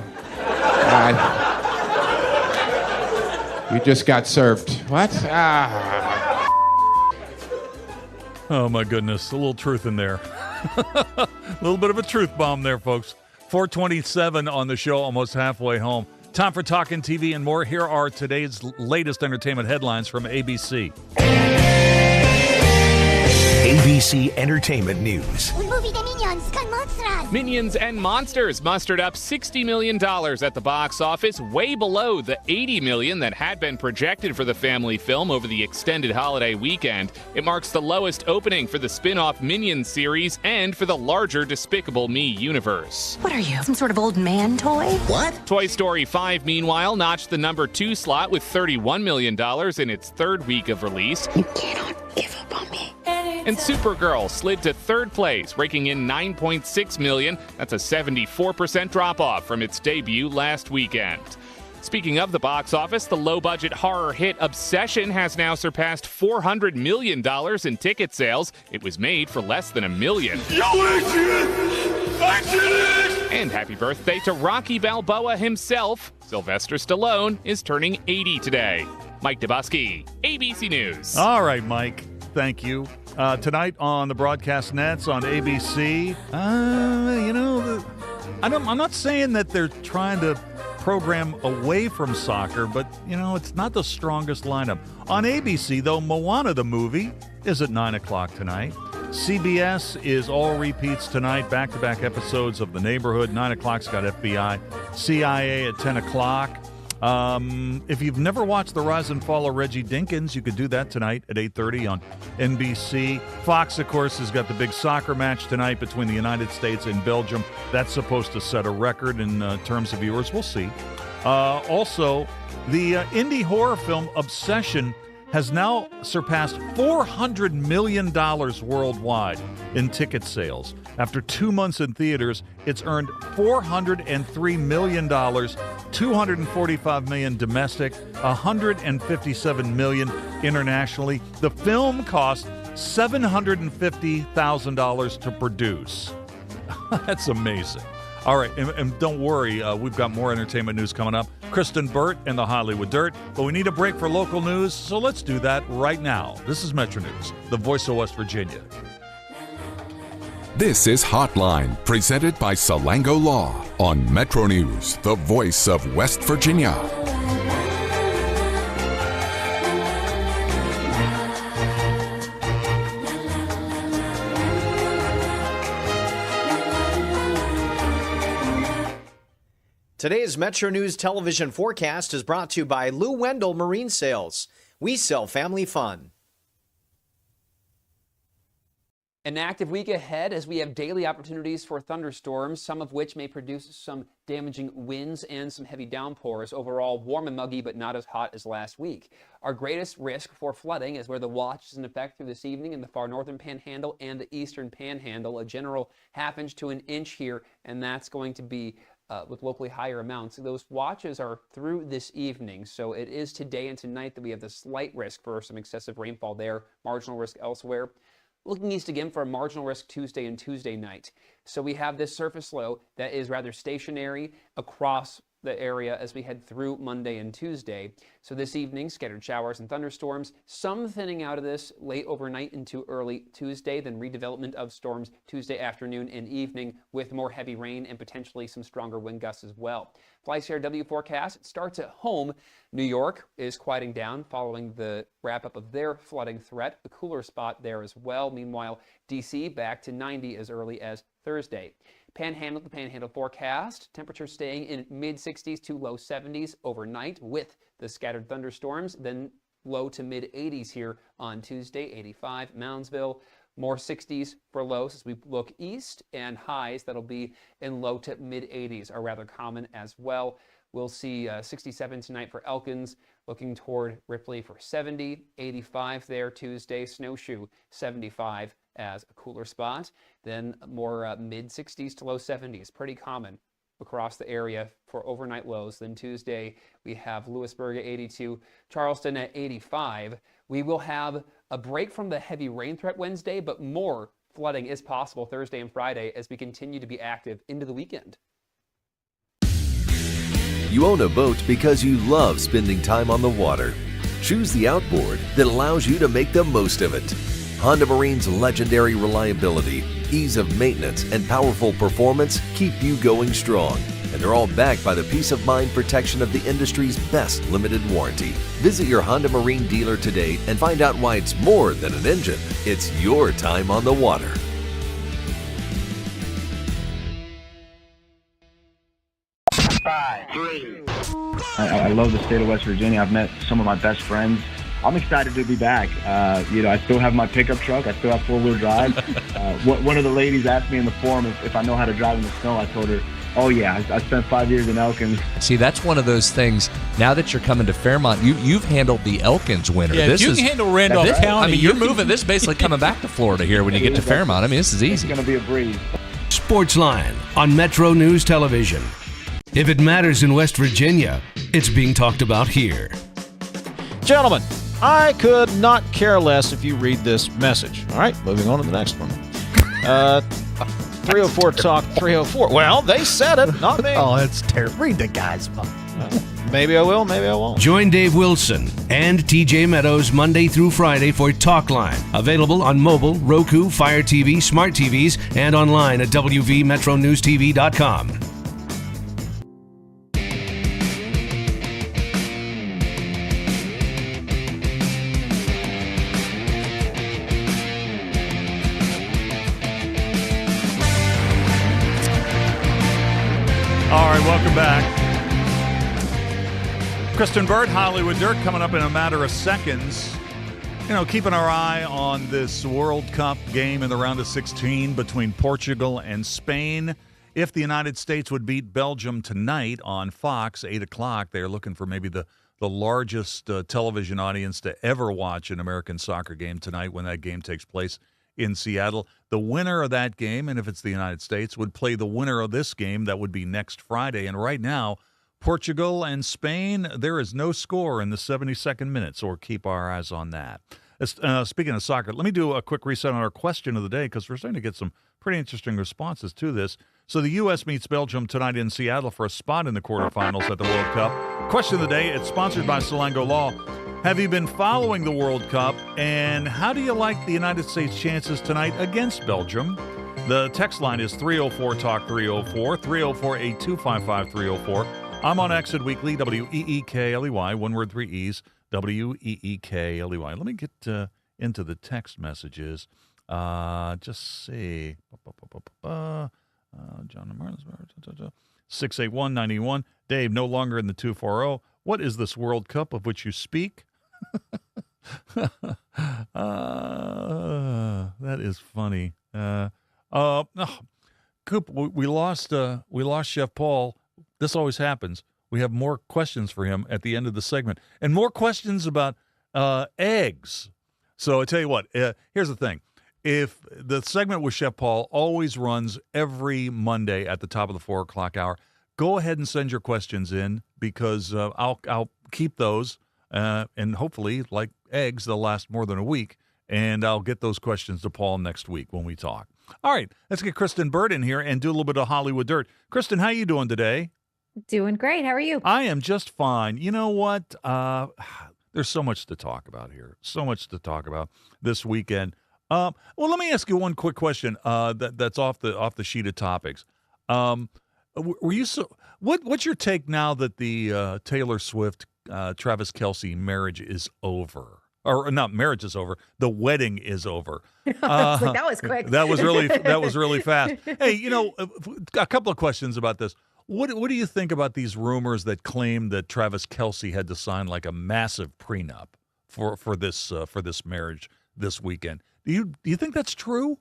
You just got served. What? Oh, my goodness. A little truth in there. A little bit of a truth bomb there, folks. 4:27 on the show, almost halfway home. Time for Talkin' TV and more. Here are today's latest entertainment headlines from ABC. ABC Entertainment News. Minions and Monsters mustered up $60 million at the box office, way below the $80 million that had been projected for the family film over the extended holiday weekend. It marks the lowest opening for the spin-off Minions series and for the larger Despicable Me universe. What are you, some sort of old man toy? What? Toy Story 5, meanwhile, notched the number 2 slot with $31 million in its third week of release. You cannot give up on me. And Supergirl slid to third place, raking in $9.6 million. That's a 74% drop-off from its debut last weekend. Speaking of the box office, the low-budget horror hit Obsession has now surpassed $400 million in ticket sales. It was made for less than $1 million. And happy birthday to Rocky Balboa himself. Sylvester Stallone is turning 80 today. Mike Dubosky, ABC News. All right, Mike. Thank you. Tonight on the broadcast nets on ABC, I'm not saying that they're trying to program away from soccer, but, it's not the strongest lineup. On ABC, though, Moana the movie is at 9 o'clock tonight. CBS is all repeats tonight, back-to-back episodes of The Neighborhood. 9 o'clock's got FBI, CIA at 10 o'clock. If you've never watched The Rise and Fall of Reggie Dinkins, you could do that tonight at 8:30 on NBC. Fox, of course, has got the big soccer match tonight between the United States and Belgium. That's supposed to set a record in terms of viewers. We'll see. Also, the indie horror film Obsession has now surpassed $400 million worldwide in ticket sales. After 2 months in theaters, it's earned $403 million, $245 million domestic, $157 million internationally. The film cost $750,000 to produce. That's amazing. All right, and don't worry, we've got more entertainment news coming up. Kristyn Burtt and the Hollywood Dirt, but we need a break for local news, so let's do that right now. This is Metro News, the voice of West Virginia. This is Hotline, presented by Salango Law on Metro News, the voice of West Virginia. Today's Metro News television forecast is brought to you by Lou Wendell Marine Sales. We sell family fun. An active week ahead as we have daily opportunities for thunderstorms, some of which may produce some damaging winds and some heavy downpours. Overall, warm and muggy, but not as hot as last week. Our greatest risk for flooding is where the watch is in effect through this evening in the far northern panhandle and the eastern panhandle. A general ½ inch to an inch here, and that's going to be with locally higher amounts. Those watches are through this evening, so it is today and tonight that we have the slight risk for some excessive rainfall there, marginal risk elsewhere. Looking east again for a marginal risk Tuesday and Tuesday night. So we have this surface low that is rather stationary across the area as we head through Monday and Tuesday. So this evening, scattered showers and thunderstorms, some thinning out of this late overnight into early Tuesday, then redevelopment of storms Tuesday afternoon and evening with more heavy rain and potentially some stronger wind gusts as well. FlyCRW forecast, it starts at home. New York is quieting down following the wrap-up of their flooding threat. A cooler spot there as well. Meanwhile, D.C. back to 90 as early as Thursday. Panhandle, the Panhandle forecast, temperatures staying in mid-60s to low 70s overnight with the scattered thunderstorms, then low to mid-80s here on Tuesday, 85. Moundsville, more 60s for lows as we look east, and highs that'll be in low to mid-80s are rather common as well. We'll see 67 tonight for Elkins, looking toward Ripley for 70, 85 there Tuesday, Snowshoe 75 as a cooler spot. Then more mid-60s to low 70s, pretty common across the area for overnight lows. Then Tuesday we have Lewisburg at 82, Charleston at 85. We will have a break from the heavy rain threat Wednesday, but more flooding is possible Thursday and Friday as we continue to be active into the weekend. You own a boat because you love spending time on the water. Choose the outboard that allows you to make the most of it. Honda Marine's legendary reliability, ease of maintenance, and powerful performance keep you going strong. And they're all backed by the peace of mind protection of the industry's best limited warranty. Visit your Honda Marine dealer today and find out why it's more than an engine. It's your time on the water. I love the state of West Virginia. I've met some of my best friends. I'm excited to be back. I still have my pickup truck. I still have four-wheel drive. One of the ladies asked me in the forum if I know how to drive in the snow. I told her, oh yeah, I spent 5 years in Elkins. See, that's one of those things. Now that you're coming to Fairmont, you've handled the Elkins winter. Yeah, this if you can handle Randolph County. I mean, you're moving. This is basically coming back to Florida here when you get to Fairmont. I mean, this is easy. It's going to be a breeze. Sportsline on Metro News Television. If it matters in West Virginia, it's being talked about here. Gentlemen, I could not care less if you read this message. All right, moving on to the next one. 304 Talk 304. Well, they said it, not me. Oh, it's terrible. Read the guy's phone. Maybe I will, maybe I won't. Join Dave Wilson and TJ Meadows Monday through Friday for Talkline. Available on mobile, Roku, Fire TV, smart TVs, and online at WVMetroNewsTV.com. All right, welcome back. Kristyn Burtt, Hollywood Dirt, coming up in a matter of seconds. You know, keeping our eye on this World Cup game in the round of 16 between Portugal and Spain. If the United States would beat Belgium tonight on Fox, 8 o'clock, they're looking for maybe the largest television audience to ever watch an American soccer game tonight when that game takes place in Seattle. The winner of that game, and if it's the United States, would play the winner of this game. That would be next Friday. And right now, Portugal and Spain, there is no score in the 72nd minute, so we'll keep our eyes on that. Speaking of soccer, let me do a quick reset on our question of the day because we're starting to get some pretty interesting responses to this. So the U.S. meets Belgium tonight in Seattle for a spot in the quarterfinals at the World Cup. Question of the day, it's sponsored by Salango Law. Have you been following the World Cup, and how do you like the United States' chances tonight against Belgium? The text line is 304-TALK-304, 304-8255-304. I'm on Exit Weekly, W-E-E-K-L-E-Y, one word, 3 E's, W-E-E-K-L-E-Y. Let me get into the text messages. Just see. John Martin, 68191. Dave, no longer in the 240. What is this World Cup of which you speak? That is funny. Coop, we lost Chef Paul. This always happens. We have more questions for him at the end of the segment, and more questions about eggs. So I tell you what, here's the thing. If the segment with Chef Paul always runs every Monday at the top of the 4 o'clock hour, go ahead and send your questions in because I'll keep those, and hopefully, like eggs, they'll last more than a week, and I'll get those questions to Paul next week when we talk. All right, let's get Kristyn Burtt in here and do a little bit of Hollywood Dirt. Kristyn, how you doing today? Doing great. How are you? I am just fine. You know what? There's so much to talk about here. So much to talk about this weekend. Well, let me ask you one quick question. That's off the sheet of topics. Were you what's your take now that the Taylor Swift Travis Kelce marriage is over? Or not, marriage is over. The wedding is over. I was like, that was quick. That was really fast. Hey, you know, a couple of questions about this. What do you think about these rumors that claim that Travis Kelce had to sign like a massive prenup for this marriage this weekend? Do you think that's true?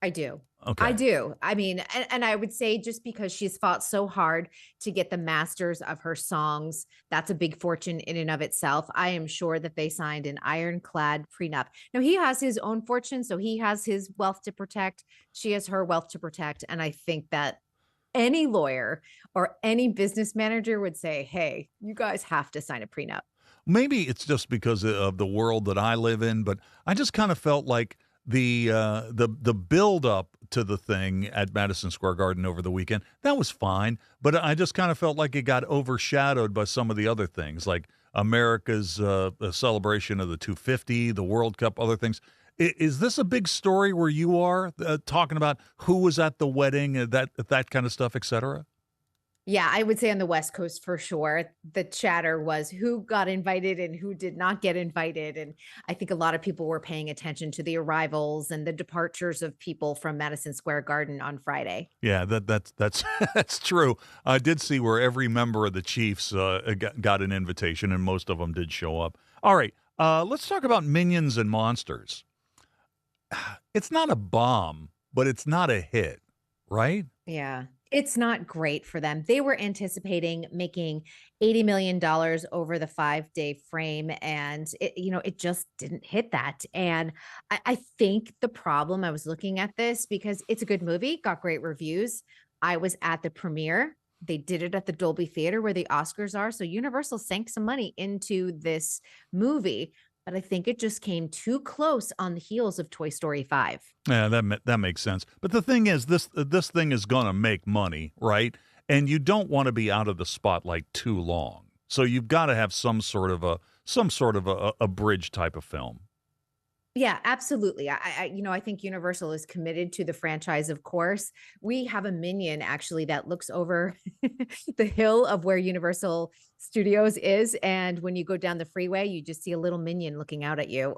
I do. Okay. I do. I mean, and I would say just because she's fought so hard to get the masters of her songs, that's a big fortune in and of itself. I am sure that they signed an ironclad prenup. Now, he has his own fortune, so he has his wealth to protect. She has her wealth to protect. And I think that any lawyer or any business manager would say, hey, you guys have to sign a prenup. Maybe it's just because of the world that I live in, but I just kind of felt like the build up to the thing at Madison Square Garden over the weekend, that was fine, but I just kind of felt like it got overshadowed by some of the other things, like America's celebration of the 250, the World Cup, other things. Is this a big story where you are talking about who was at the wedding, that kind of stuff, et cetera? Yeah, I would say on the West Coast for sure. The chatter was who got invited and who did not get invited. And I think a lot of people were paying attention to the arrivals and the departures of people from Madison Square Garden on Friday. Yeah, that's that's true. I did see where every member of the Chiefs got an invitation, and most of them did show up. All right, let's talk about Minions and Monsters. It's not a bomb, but it's not a hit, right? Yeah. It's not great for them. They were anticipating making $80 million over the 5-day frame, and it just didn't hit that. And I think the problem, I was looking at this because it's a good movie, got great reviews. I was at the premiere. They did it at the Dolby Theater where the Oscars are. So Universal sank some money into this movie. But I think it just came too close on the heels of Toy Story 5. Yeah, that makes sense. But the thing is, this thing is going to make money, right? And you don't want to be out of the spotlight too long. So you've got to have some sort of a bridge type of film. Yeah, absolutely. I think Universal is committed to the franchise, of course. We have a Minion actually that looks over the hill of where Universal Studios is. And when you go down the freeway, you just see a little Minion looking out at you.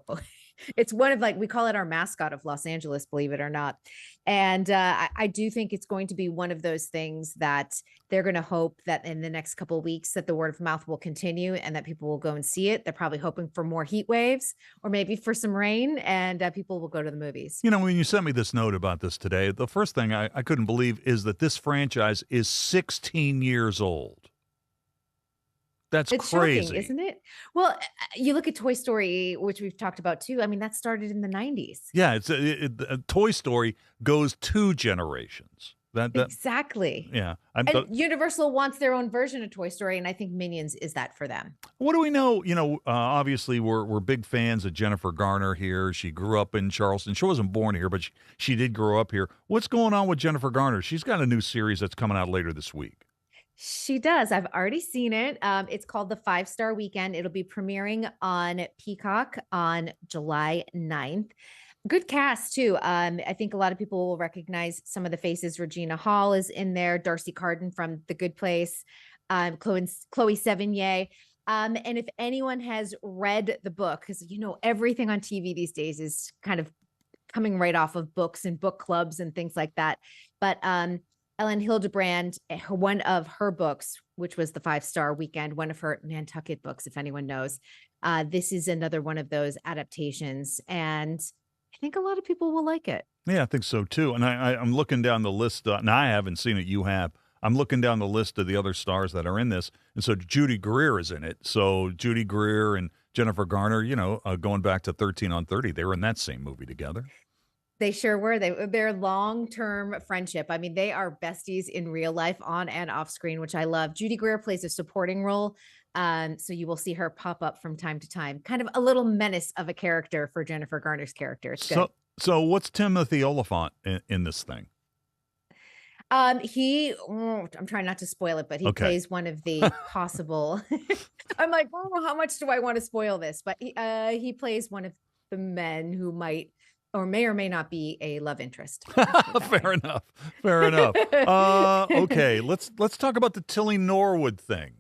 It's one of we call it our mascot of Los Angeles, believe it or not. And I do think it's going to be one of those things that they're going to hope that in the next couple of weeks that the word of mouth will continue and that people will go and see it. They're probably hoping for more heat waves or maybe for some rain, and people will go to the movies. When you sent me this note about this today, the first thing I couldn't believe is that this franchise is 16 years old. It's crazy, shocking, isn't it? Well, you look at Toy Story, which we've talked about too. I mean, that started in the 90s. Yeah, Toy Story goes 2 generations. Exactly. Yeah. And Universal wants their own version of Toy Story, and I think Minions is that for them. What do we know? Obviously, we're big fans of Jennifer Garner here. She grew up in Charleston. She wasn't born here, but she did grow up here. What's going on with Jennifer Garner? She's got a new series that's coming out later this week. She does. I've already seen it. It's called The 5-Star Weekend. It'll be premiering on Peacock on July 9th. Good cast, too. I think a lot of people will recognize some of the faces. Regina Hall is in there. Darcy Carden from The Good Place. Chloe Sevigny. And if anyone has read the book, because, everything on TV these days is kind of coming right off of books and book clubs and things like that. But Ellen Hildebrand, one of her books, which was The 5-Star Weekend, one of her Nantucket books, if anyone knows, this is another one of those adaptations. And I think a lot of people will like it. Yeah, I think so, too. And I'm looking down the list. And I haven't seen it. You have. I'm looking down the list of the other stars that are in this. And so Judy Greer is in it. So Judy Greer and Jennifer Garner, going back to 13 on 30, they were in that same movie together. They sure were. Their long-term friendship. I mean, they are besties in real life, on and off screen, which I love. Judy Greer plays a supporting role. So you will see her pop up from time to time. Kind of a little menace of a character for Jennifer Garner's character. It's good. So what's Timothy Olyphant in this thing? I'm trying not to spoil it, but he plays one of the possible. I'm like, how much do I want to spoil this? But he plays one of the men who might or may not be a love interest. Fair enough. Okay, let's talk about the Tilly Norwood thing.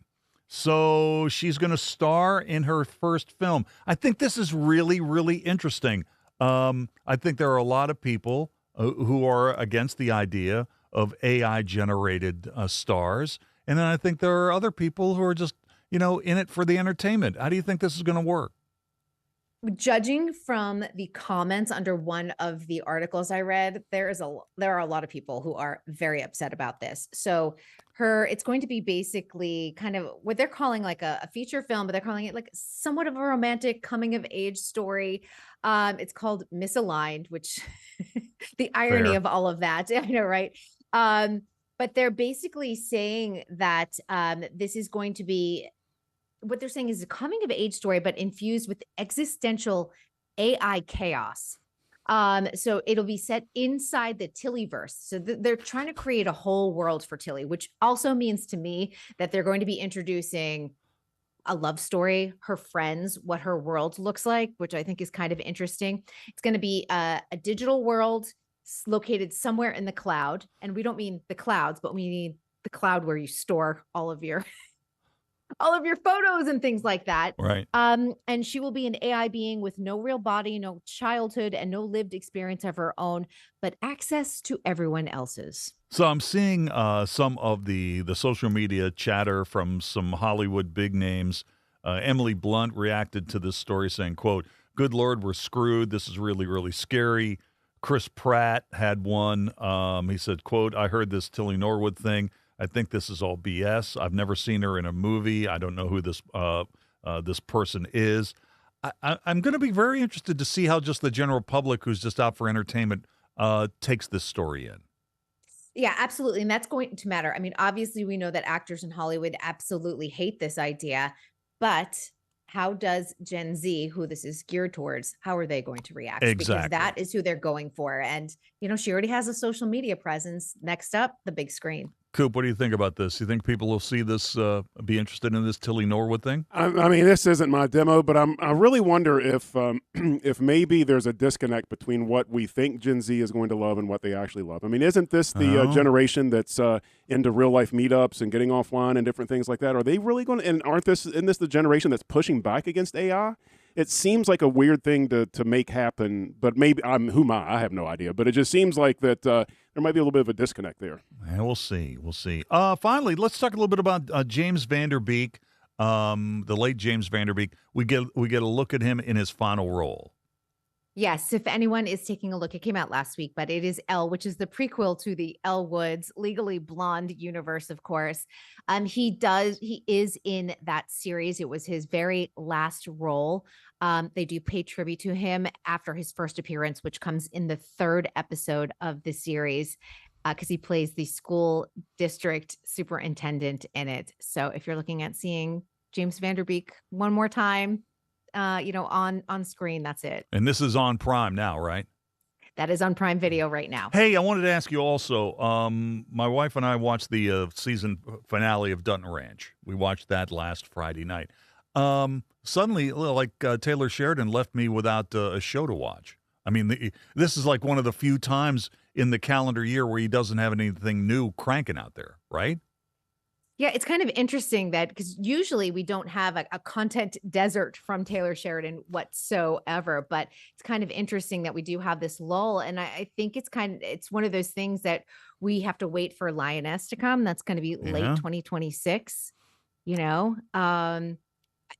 So she's going to star in her first film. I think this is really, really interesting. I think there are a lot of people who are against the idea of AI-generated stars. And then I think there are other people who are just, in it for the entertainment. How do you think this is going to work? Judging from the comments under one of the articles I read, there are a lot of people who are very upset about this. So it's going to be basically kind of what they're calling like a feature film, but they're calling it like somewhat of a romantic coming of age story. It's called Misaligned, which the irony of all of that, I know, right? But they're basically saying that this is going to be, what they're saying is a coming of age story, but infused with existential AI chaos. So it'll be set inside the Tillyverse. So they're trying to create a whole world for Tilly, which also means to me that they're going to be introducing a love story, her friends, what her world looks like, which I think is kind of interesting. It's going to be a digital world located somewhere in the cloud. And we don't mean the clouds, but we mean the cloud where you store all of your photos and things like that. Right. And she will be an AI being with no real body, no childhood, and no lived experience of her own, but access to everyone else's. So I'm seeing some of the social media chatter from some Hollywood big names. Emily Blunt reacted to this story saying, quote, "Good Lord, we're screwed. This is really, really scary." Chris Pratt had one. He said, quote, "I heard this Tilly Norwood thing. I think this is all BS. I've never seen her in a movie. I don't know who this person is." I'm going to be very interested to see how just the general public who's just out for entertainment takes this story in. Yeah, absolutely. And that's going to matter. I mean, obviously, we know that actors in Hollywood absolutely hate this idea, but how does Gen Z, who this is geared towards, how are they going to react? Exactly. Because that is who they're going for. And, she already has a social media presence. Next up, the big screen. Coop, what do you think about this? You think people will see this, be interested in this Tilly Norwood thing? I mean, this isn't my demo, but I really wonder if if maybe there's a disconnect between what we think Gen Z is going to love and what they actually love. I mean, isn't this the generation that's into real life meetups and getting offline and different things like that? Are they really going to? And isn't this the generation that's pushing back against AI? it seems like a weird thing to make happen, but maybe I have no idea, but it just seems like that there might be a little bit of a disconnect there. And we'll see. Finally, let's talk a little bit about James Van Der Beek, the late James Van Der Beek. We get a look at him in his final role. Yes, if anyone is taking a look, it came out last week, but it is Elle, which is the prequel to the Elle Woods Legally Blonde universe, of course. He is in that series. It was his very last role. They do pay tribute to him after his first appearance, which comes in the 3rd episode of the series, because he plays the school district superintendent in it. So if you're looking at seeing James Van Der Beek one more time, on screen, that's it. And this is on Prime now, right? That is on Prime Video right now. Hey, I wanted to ask you also, my wife and I watched the season finale of Dutton Ranch. We watched that last Friday night. Suddenly, Taylor Sheridan left me without a show to watch. I mean, this is like one of the few times in the calendar year where he doesn't have anything new cranking out there, right? Yeah, it's kind of interesting that because usually we don't have a content desert from Taylor Sheridan whatsoever, but it's kind of interesting that we do have this lull. And I think it's one of those things that we have to wait for Lioness to come. That's going to be late 2026,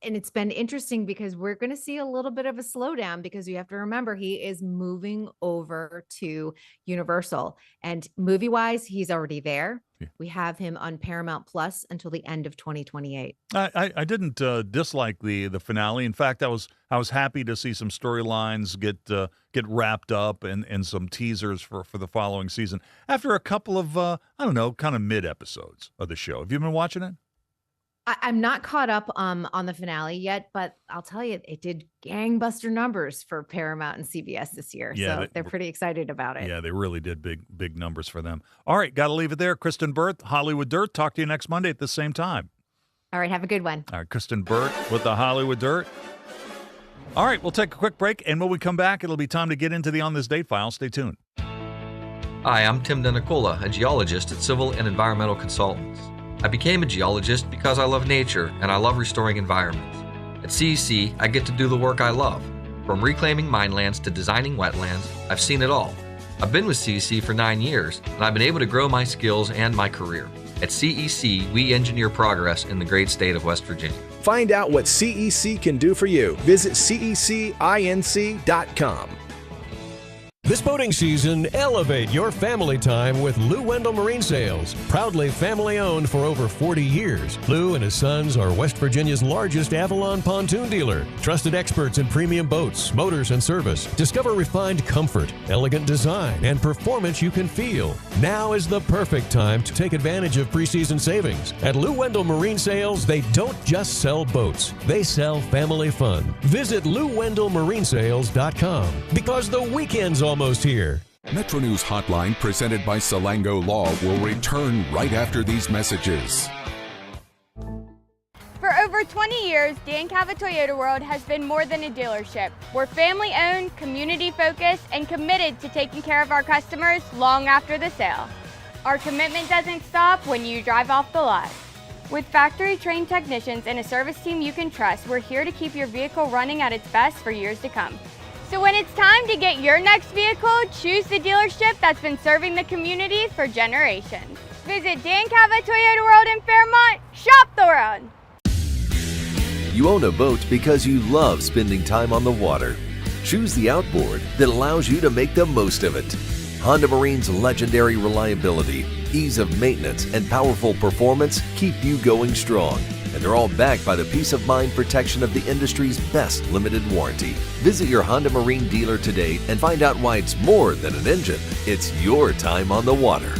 and it's been interesting because we're going to see a little bit of a slowdown because you have to remember he is moving over to Universal, and movie wise, he's already there. Yeah. We have him on Paramount Plus until the end of 2028. I didn't dislike the finale. In fact, I was happy to see some storylines get wrapped up and some teasers for the following season after a couple of kind of mid episodes of the show. Have you been watching it? I'm not caught up on the finale yet, but I'll tell you, it did gangbuster numbers for Paramount and CBS this year. Yeah, so they're pretty excited about it. Yeah, they really did big numbers for them. All right, got to leave it there. Kristyn Burtt, Hollywood Dirt. Talk to you next Monday at the same time. All right, have a good one. All right, Kristyn Burtt with the Hollywood Dirt. All right, we'll take a quick break, and when we come back, it'll be time to get into the On This Date file. Stay tuned. Hi, I'm Tim Denicola, a geologist at Civil and Environmental Consultants. I became a geologist because I love nature and I love restoring environments. At CEC, I get to do the work I love. From reclaiming minelands to designing wetlands, I've seen it all. I've been with CEC for 9 years, and I've been able to grow my skills and my career. At CEC, we engineer progress in the great state of West Virginia. Find out what CEC can do for you. Visit cecinc.com. This boating season, elevate your family time with Lou Wendell Marine Sales. Proudly family-owned for over 40 years, Lou and his sons are West Virginia's largest Avalon pontoon dealer. Trusted experts in premium boats, motors, and service. Discover refined comfort, elegant design, and performance you can feel. Now is the perfect time to take advantage of preseason savings. At Lou Wendell Marine Sales, they don't just sell boats. They sell family fun. Visit LouWendellMarineSales.com because the weekend's almost here. Metro News Hotline, presented by Salango Law, will return right after these messages. For over 20 years, Dan Cava Toyota World has been more than a dealership. We're family-owned, community-focused, and committed to taking care of our customers long after the sale. Our commitment doesn't stop when you drive off the lot. With factory-trained technicians and a service team you can trust, we're here to keep your vehicle running at its best for years to come. So when it's time to get your next vehicle, choose the dealership that's been serving the community for generations. Visit Dan Cava Toyota World in Fairmont. Shop the world. You own a boat because you love spending time on the water. Choose the outboard that allows you to make the most of it. Honda Marine's legendary reliability, ease of maintenance, and powerful performance keep you going strong. And they're all backed by the peace of mind protection of the industry's best limited warranty. Visit your Honda Marine dealer today and find out why it's more than an engine. It's your time on the water.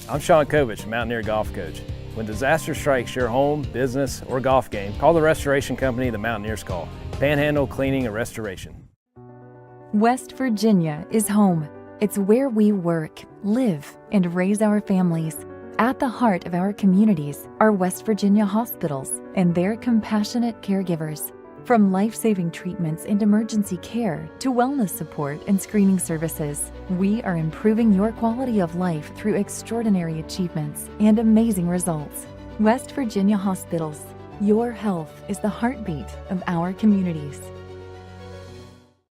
I'm Sean Kovich, Mountaineer Golf Coach. When disaster strikes your home, business, or golf game, call the restoration company the Mountaineers call. Panhandle Cleaning and Restoration. West Virginia is home. It's where we work, live, and raise our families. At the heart of our communities are West Virginia hospitals and their compassionate caregivers. From life-saving treatments and emergency care to wellness support and screening services, we are improving your quality of life through extraordinary achievements and amazing results. West Virginia Hospitals. Your health is the heartbeat of our communities.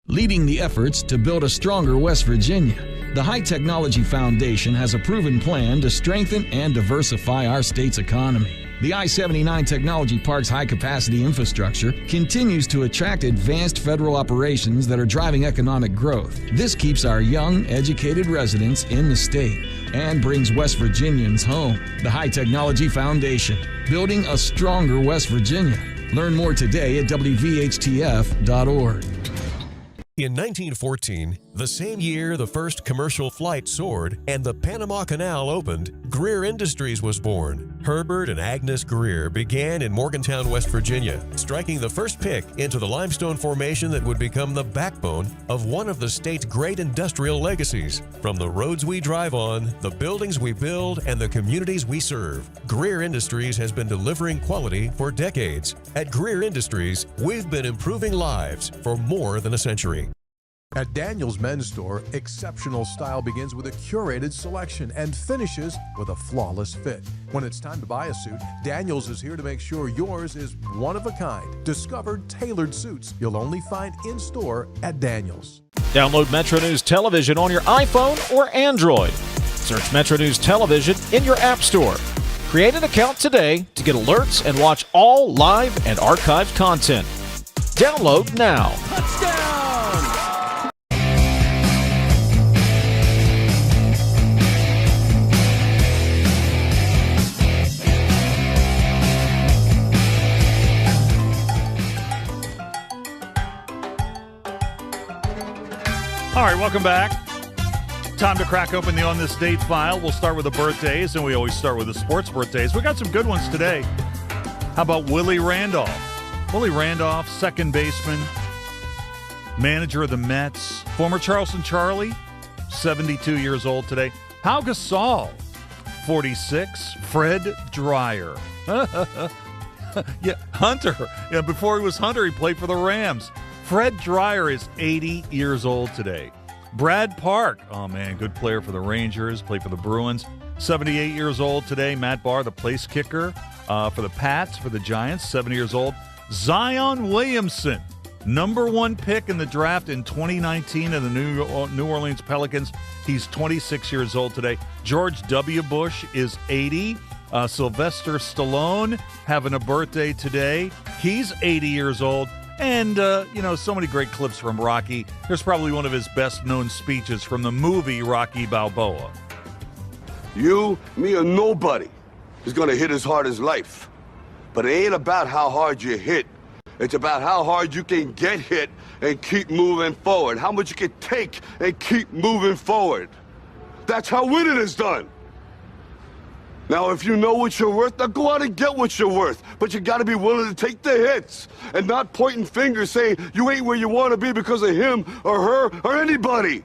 Leading the efforts to build a stronger West Virginia, the High Technology Foundation has a proven plan to strengthen and diversify our state's economy. The I-79 Technology Park's high-capacity infrastructure continues to attract advanced federal operations that are driving economic growth. This keeps our young, educated residents in the state and brings West Virginians home. The High Technology Foundation, building a stronger West Virginia. Learn more today at WVHTF.org. In 1914, the same year the first commercial flight soared and the Panama Canal opened, Greer Industries was born. Herbert and Agnes Greer began in Morgantown, West Virginia, striking the first pick into the limestone formation that would become the backbone of one of the state's great industrial legacies. From the roads we drive on, the buildings we build, and the communities we serve, Greer Industries has been delivering quality for decades. At Greer Industries, we've been improving lives for more than a century. At Daniel's Men's Store, exceptional style begins with a curated selection and finishes with a flawless fit. When it's time to buy a suit, Daniel's is here to make sure yours is one of a kind. Discover tailored suits you'll only find in-store at Daniel's. Download Metro News Television on your iPhone or Android. Search Metro News Television in your app store. Create an account today to get alerts and watch all live and archived content. Download now. Touchdown! All right, welcome back. Time to crack open the On This Date file. We'll start with the birthdays, and we always start with the sports birthdays. We got some good ones today. How about Willie Randolph? Willie Randolph, second baseman, manager of the Mets, former Charleston Charlie, 72 years old today. Pau Gasol, 46. Fred Dreyer. Yeah, Hunter. Yeah, before he was Hunter, he played for the Rams. Fred Dreyer is 80 years old today. Brad Park, oh man, good player for the Rangers, played for the Bruins. 78 years old today. Matt Barr, the place kicker for the Pats, for the Giants, 70 years old. Zion Williamson, number one pick in the draft in 2019 of the New Orleans Pelicans. He's 26 years old today. George W. Bush is 80. Sylvester Stallone having a birthday today. He's 80 years old. And, so many great clips from Rocky. Here's probably one of his best-known speeches from the movie Rocky Balboa. You, me, or nobody is going to hit as hard as life. But it ain't about how hard you hit. It's about how hard you can get hit and keep moving forward. How much you can take and keep moving forward. That's how winning is done. Now, if you know what you're worth, now go out and get what you're worth. But you got to be willing to take the hits and not pointing fingers saying you ain't where you want to be because of him or her or anybody.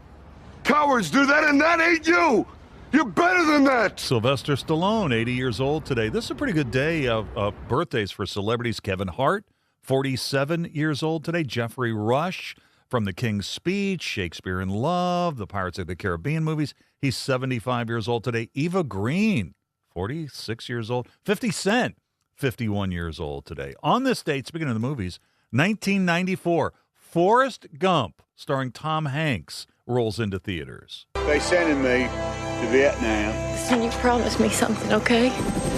Cowards do that, and that ain't you. You're better than that. Sylvester Stallone, 80 years old today. This is a pretty good day of birthdays for celebrities. Kevin Hart, 47 years old today. Jeffrey Rush from The King's Speech, Shakespeare in Love, the Pirates of the Caribbean movies. He's 75 years old today. Eva Green, 46 years old. 50 Cent, 51 years old today. On this date, speaking of the movies, 1994, Forrest Gump, starring Tom Hanks, rolls into theaters. They sending me to Vietnam. Listen, you promise me something, okay?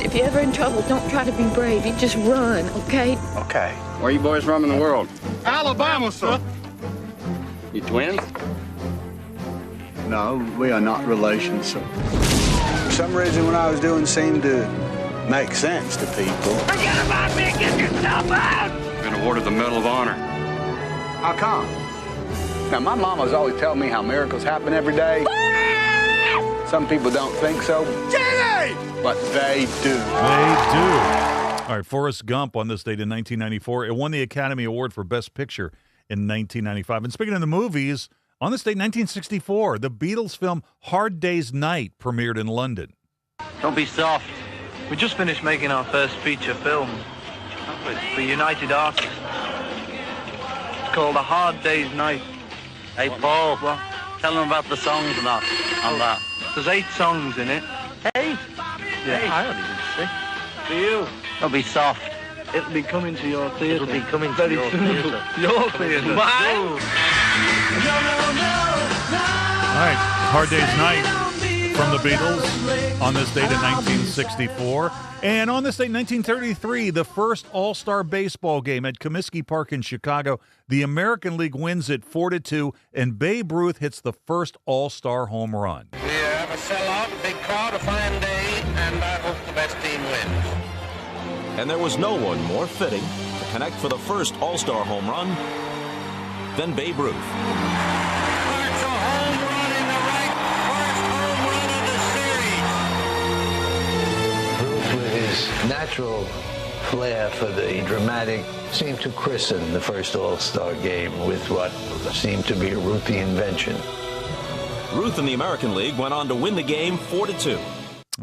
If you're ever in trouble, don't try to be brave. You just run, okay? Okay. Where you boys from in the world? Alabama, sir. You twins? No, we are not relations, sir. For some reason, what I was doing seemed to make sense to people. Forget about me and get yourself out! Been awarded the Medal of Honor. How come? Now, my mama's always telling me how miracles happen every day. Some people don't think so. Jenny! But they do. They do. All right, Forrest Gump on this date in 1994. It won the Academy Award for Best Picture in 1995. And speaking of the movies, On this date, 1964, the Beatles film Hard Day's Night premiered in London. Don't be soft. We just finished making our first feature film for United Artists. It's called A Hard Day's Night. Hey, Paul, tell them about the songs and that. On that. There's 8 songs in it. 8? Yeah, Hey. I only did 6. For you. Don't be soft. It'll be coming to your theatre. It'll be coming to very your soon. theatre. Your theatre. Mine? All right, Hard Day's Night from the Beatles on this date in 1964. And on this date in 1933, the first All-Star baseball game at Comiskey Park in Chicago. The American League wins it 4-2, and Babe Ruth hits the first All-Star home run. We have a sellout, big crowd, a fine day, and I hope the best team wins. And there was no one more fitting to connect for the first All-Star home run than Babe Ruth. It's a home run in the right, first home run of the series. Ruth, with his natural flair for the dramatic, seemed to christen the first All-Star game with what seemed to be a Ruthie invention. Ruth and the American League went on to win the game 4-2.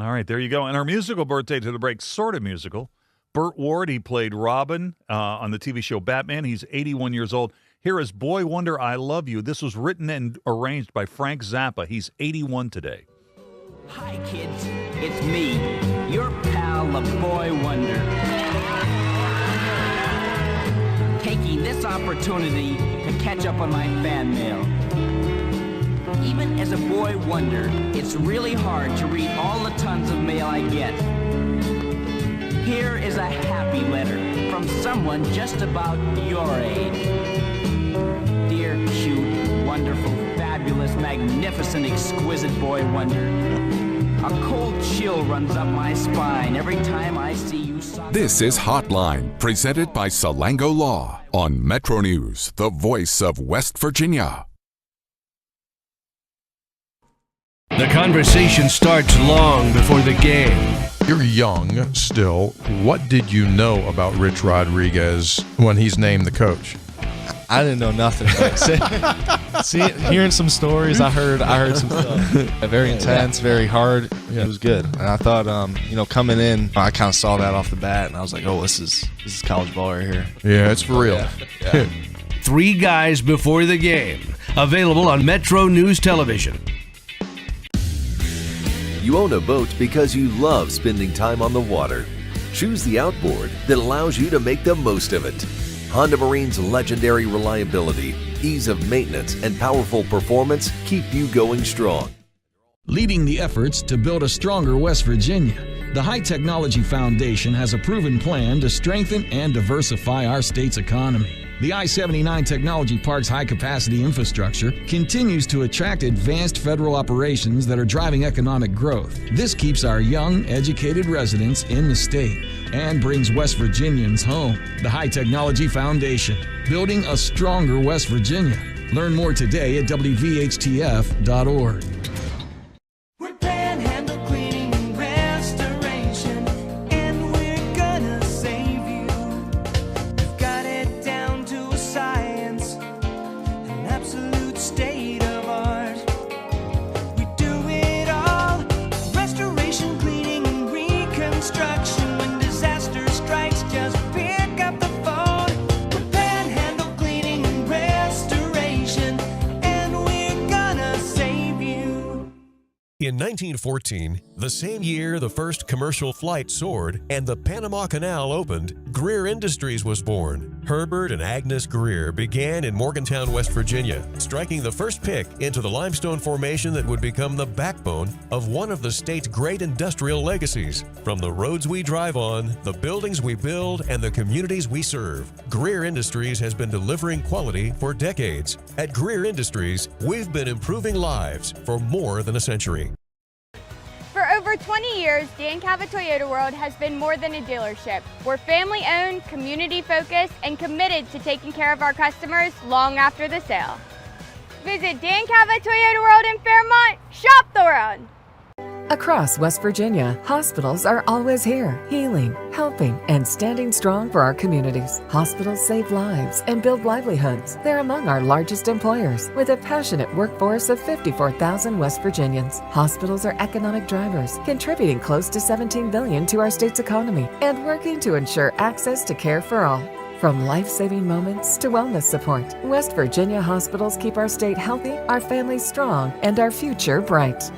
All right, there you go. And our musical birthday to the break, sort of musical. Burt Ward, he played Robin on the TV show Batman. He's 81 years old. Here is Boy Wonder, I Love You. This was written and arranged by Frank Zappa. He's 81 today. Hi, kids. It's me, your pal, the Boy Wonder. Taking this opportunity to catch up on my fan mail. Even as a boy wonder, it's really hard to read all the tons of mail I get. Here is a happy letter from someone just about your age. Dear, cute, wonderful, fabulous, magnificent, exquisite boy wonder. A cold chill runs up my spine every time I see you. This is Hotline, presented by Salango Law on Metro News, the voice of West Virginia. The conversation starts long before the game. You're young still. What did you know about Rich Rodriguez when he's named the coach? I didn't know nothing about it. Hearing some stories, I heard some stuff. Very intense, very hard. It was good. And I thought, coming in, I kind of saw that off the bat, and I was like, oh, this is college ball right here. Yeah, it's for real. Yeah. 3 guys before the game. Available on Metro News Television. You own a boat because you love spending time on the water. Choose the outboard that allows you to make the most of it. Honda Marine's legendary reliability, ease of maintenance, and powerful performance keep you going strong. Leading the efforts to build a stronger West Virginia, the High Technology Foundation has a proven plan to strengthen and diversify our state's economy. The I-79 Technology Park's high-capacity infrastructure continues to attract advanced federal operations that are driving economic growth. This keeps our young, educated residents in the state and brings West Virginians home. The High Technology Foundation, building a stronger West Virginia. Learn more today at WVHTF.org. In 1914, the same year the first commercial flight soared and the Panama Canal opened, Greer Industries was born. Herbert and Agnes Greer began in Morgantown, West Virginia, striking the first pick into the limestone formation that would become the backbone of one of the state's great industrial legacies. From the roads we drive on, the buildings we build, and the communities we serve, Greer Industries has been delivering quality for decades. At Greer Industries, we've been improving lives for more than a century. For over 20 years, Dan Cabot Toyota World has been more than a dealership. We're family-owned, community-focused, and committed to taking care of our customers long after the sale. Visit Dan Cabot Toyota World in Fairmont. Shop the world! Across West Virginia, hospitals are always here, healing, helping, and standing strong for our communities. Hospitals save lives and build livelihoods. They're among our largest employers, with a passionate workforce of 54,000 West Virginians. Hospitals are economic drivers, contributing close to $17 billion to our state's economy and working to ensure access to care for all. From life-saving moments to wellness support, West Virginia hospitals keep our state healthy, our families strong, and our future bright.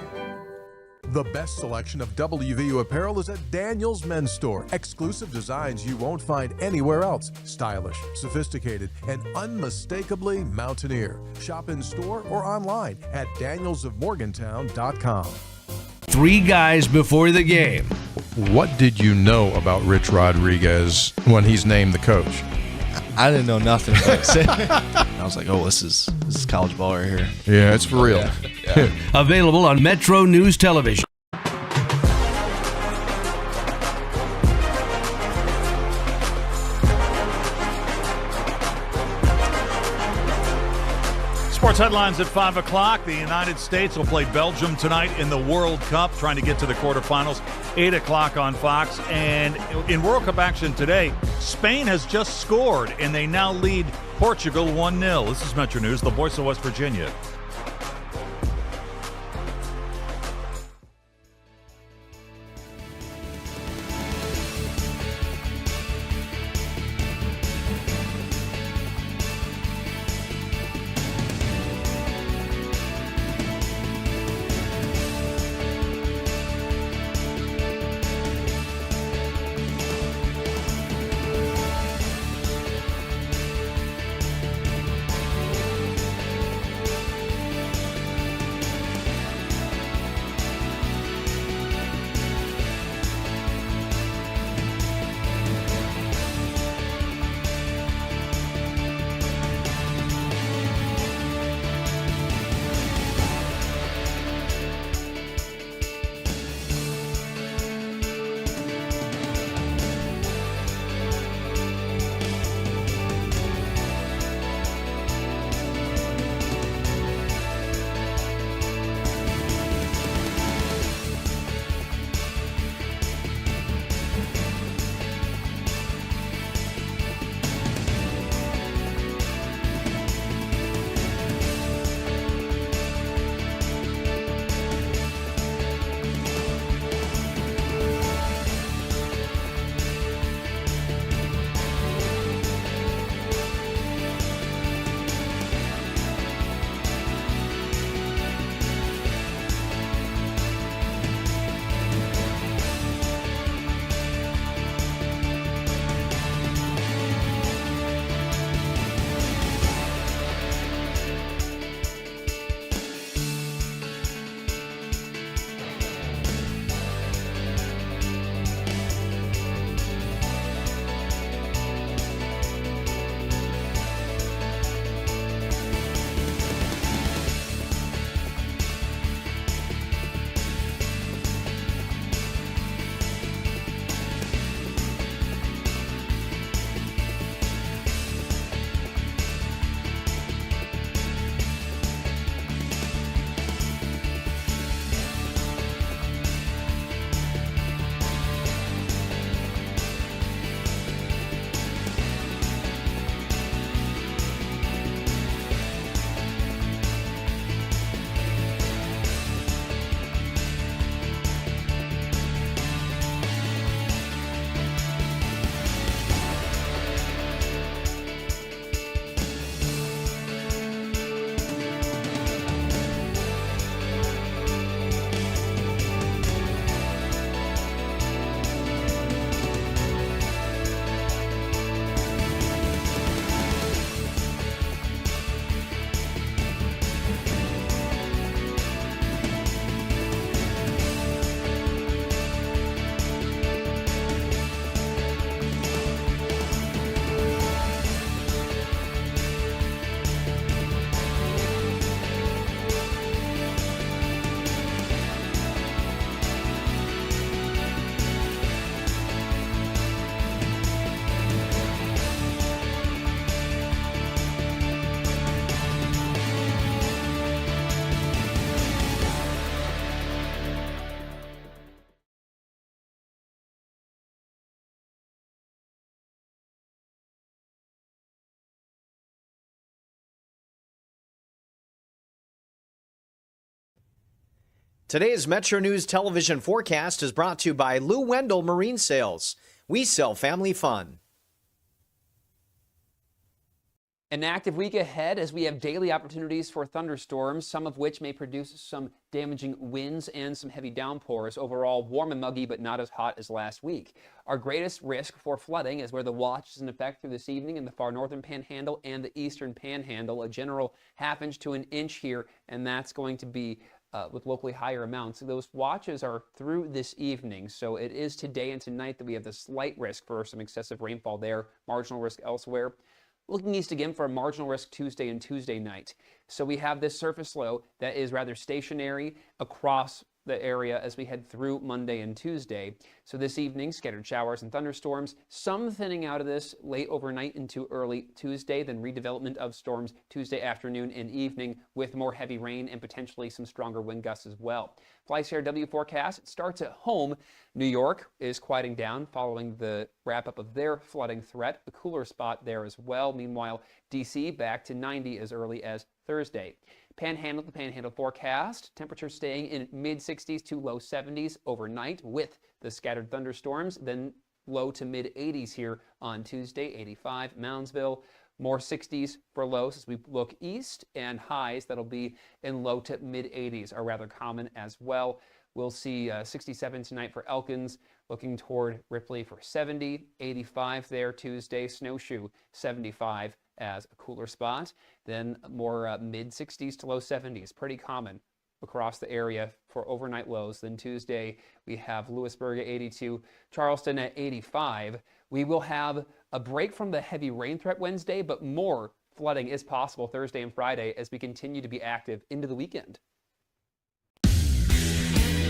The best selection of WVU apparel is at Daniel's Men's Store. Exclusive designs you won't find anywhere else. Stylish, sophisticated, and unmistakably mountaineer. Shop in store or online at danielsofmorgantown.com. 3 guys before the game. What did you know about Rich Rodriguez when he's named the coach? I didn't know nothing. I was like, oh, this is college ball right here. Yeah, it's for real. Yeah. Available on Metro News Television. Sports headlines at 5 o'clock. The United States will play Belgium tonight in the World Cup, trying to get to the quarterfinals. 8 o'clock on Fox. And in World Cup action today, Spain has just scored, and they now lead Portugal 1-0. This is Metro News, the voice of West Virginia. Today's Metro News television forecast is brought to you by Lou Wendell Marine Sales. We sell family fun. An active week ahead as we have daily opportunities for thunderstorms, some of which may produce some damaging winds and some heavy downpours. Overall, warm and muggy, but not as hot as last week. Our greatest risk for flooding is where the watch is in effect through this evening in the far northern panhandle and the eastern panhandle. A general ½ to an inch here, and that's going to be with locally higher amounts. Those watches are through this evening, so it is today and tonight that we have the slight risk for some excessive rainfall there, marginal risk elsewhere. Looking east again for a marginal risk Tuesday and Tuesday night. So we have this surface low that is rather stationary across the area as we head through Monday and Tuesday. So this evening, scattered showers and thunderstorms, some thinning out of this late overnight into early Tuesday, then redevelopment of storms Tuesday afternoon and evening with more heavy rain and potentially some stronger wind gusts as well. FlyCRW forecast, it starts at home. New York is quieting down following the wrap-up of their flooding threat. A cooler spot there as well. Meanwhile, D.C. back to 90 as early as Thursday. Panhandle to panhandle forecast, temperatures staying in mid-60s to low 70s overnight with the scattered thunderstorms, then low to mid-80s here on Tuesday, 85. Moundsville, more 60s for lows as we look east, and highs that'll be in low to mid-80s are rather common as well. We'll see 67 tonight for Elkins, looking toward Ripley for 70, 85 there Tuesday, Snowshoe 75 as a cooler spot, then more mid-60s to low 70s, pretty common across the area for overnight lows. Then Tuesday we have Lewisburg at 82, Charleston at 85. We will have a break from the heavy rain threat Wednesday, but more flooding is possible Thursday and Friday as we continue to be active into the weekend.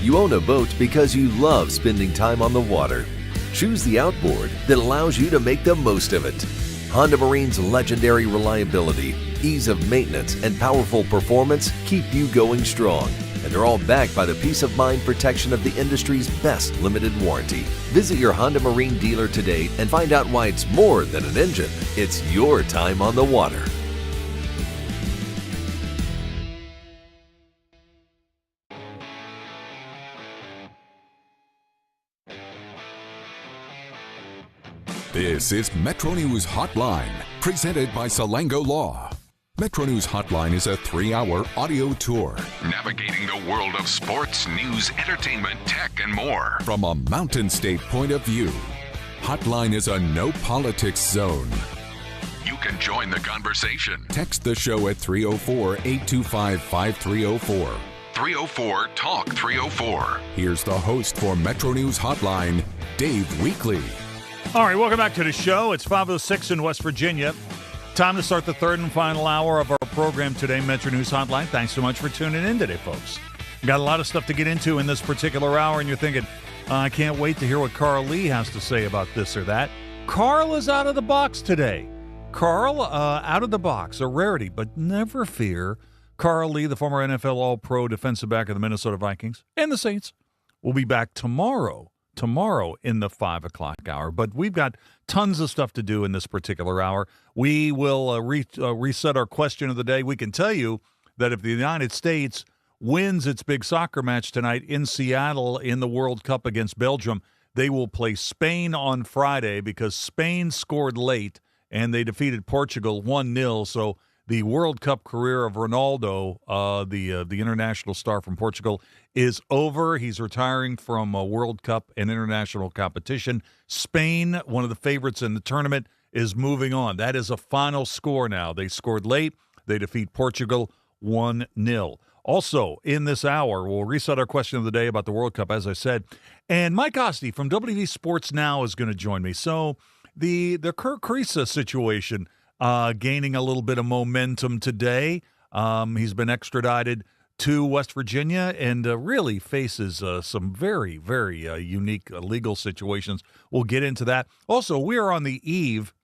You own a boat because you love spending time on the water. Choose the outboard that allows you to make the most of it. Honda Marine's legendary reliability, ease of maintenance, and powerful performance keep you going strong. And they're all backed by the peace of mind protection of the industry's best limited warranty. Visit your Honda Marine dealer today and find out why it's more than an engine. It's your time on the water. This is Metro News Hotline, presented by Salango Law. Metro News Hotline is a 3-hour audio tour, navigating the world of sports, news, entertainment, tech, and more from a Mountain State point of view. Hotline is a no politics zone. You can join the conversation. Text the show at 304-825-5304. 304-TALK-304. Here's the host for Metro News Hotline, Dave Weekley. All right, welcome back to the show. It's 5:06 in West Virginia. Time to start the third and final hour of our program today, Metro News Hotline. Thanks so much for tuning in today, folks. Got a lot of stuff to get into in this particular hour, and you're thinking, I can't wait to hear what Carl Lee has to say about this or that. Carl is out of the box today. Carl, out of the box, a rarity, but never fear. Carl Lee, the former NFL All-Pro defensive back of the Minnesota Vikings and the Saints, will be back tomorrow in the 5 o'clock hour. But we've got tons of stuff to do in this particular hour. We will reset our question of the day. We can tell you that if the United States wins its big soccer match tonight in Seattle in the World Cup against Belgium, they will play Spain on Friday because Spain scored late and they defeated Portugal 1-0. So the World Cup career of Ronaldo, the international star from Portugal, is over. He's retiring from World Cup and international competition. Spain, one of the favorites in the tournament, is moving on. That is a final score now. They scored late. They defeat Portugal 1-0. Also, in this hour, we'll reset our question of the day about the World Cup, as I said. And Mike Asti from WV Sports Now is going to join me. So the Kerr Kriisa situation gaining a little bit of momentum today. He's been extradited to West Virginia and really faces some very, very unique legal situations. We'll get into that. Also, we are on the eve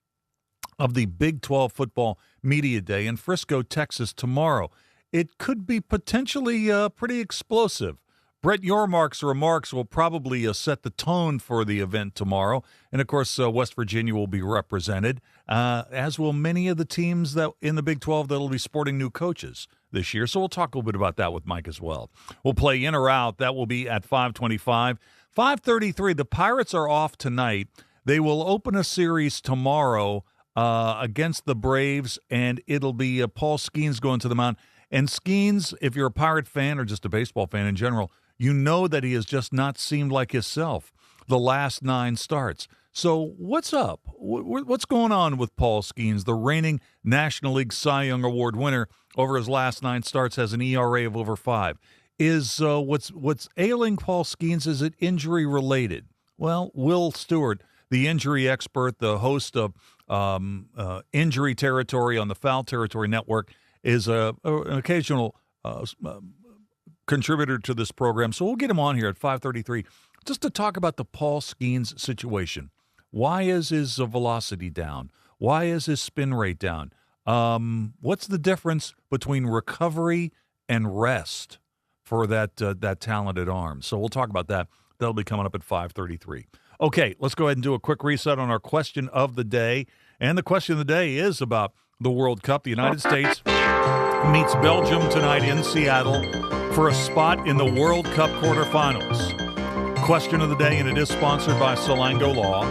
of the Big 12 Football Media Day in Frisco, Texas tomorrow. It could be potentially pretty explosive. Brett Yormark's remarks will probably set the tone for the event tomorrow. And, of course, West Virginia will be represented, as will many of the teams that in the Big 12 that will be sporting new coaches this year. So we'll talk a little bit about that with Mike as well. We'll play in or out. That will be at 5:25. 5:33, the Pirates are off tonight. They will open a series tomorrow against the Braves, and it'll be Paul Skenes going to the mound. And Skenes, if you're a Pirate fan or just a baseball fan in general, you know that he has just not seemed like himself the last 9 starts. So what's up? What's going on with Paul Skenes, the reigning National League Cy Young Award winner? Over his last 9 starts has an ERA of over 5. Is what's ailing Paul Skenes? Is it injury related? Well, Will Stewart, the injury expert, the host of Injury Territory on the Foul Territory Network, is an occasional contributor to this program. So we'll get him on here at 5:33 just to talk about the Paul Skenes situation. Why is his velocity down? Why is his spin rate down? What's the difference between recovery and rest for that talented arm? So we'll talk about that. That'll be coming up at 5:33. Okay, let's go ahead and do a quick reset on our question of the day. And the question of the day is about the World Cup. The United States meets Belgium tonight in Seattle for a spot in the World Cup quarterfinals. Question of the day, and it is sponsored by Salango Law.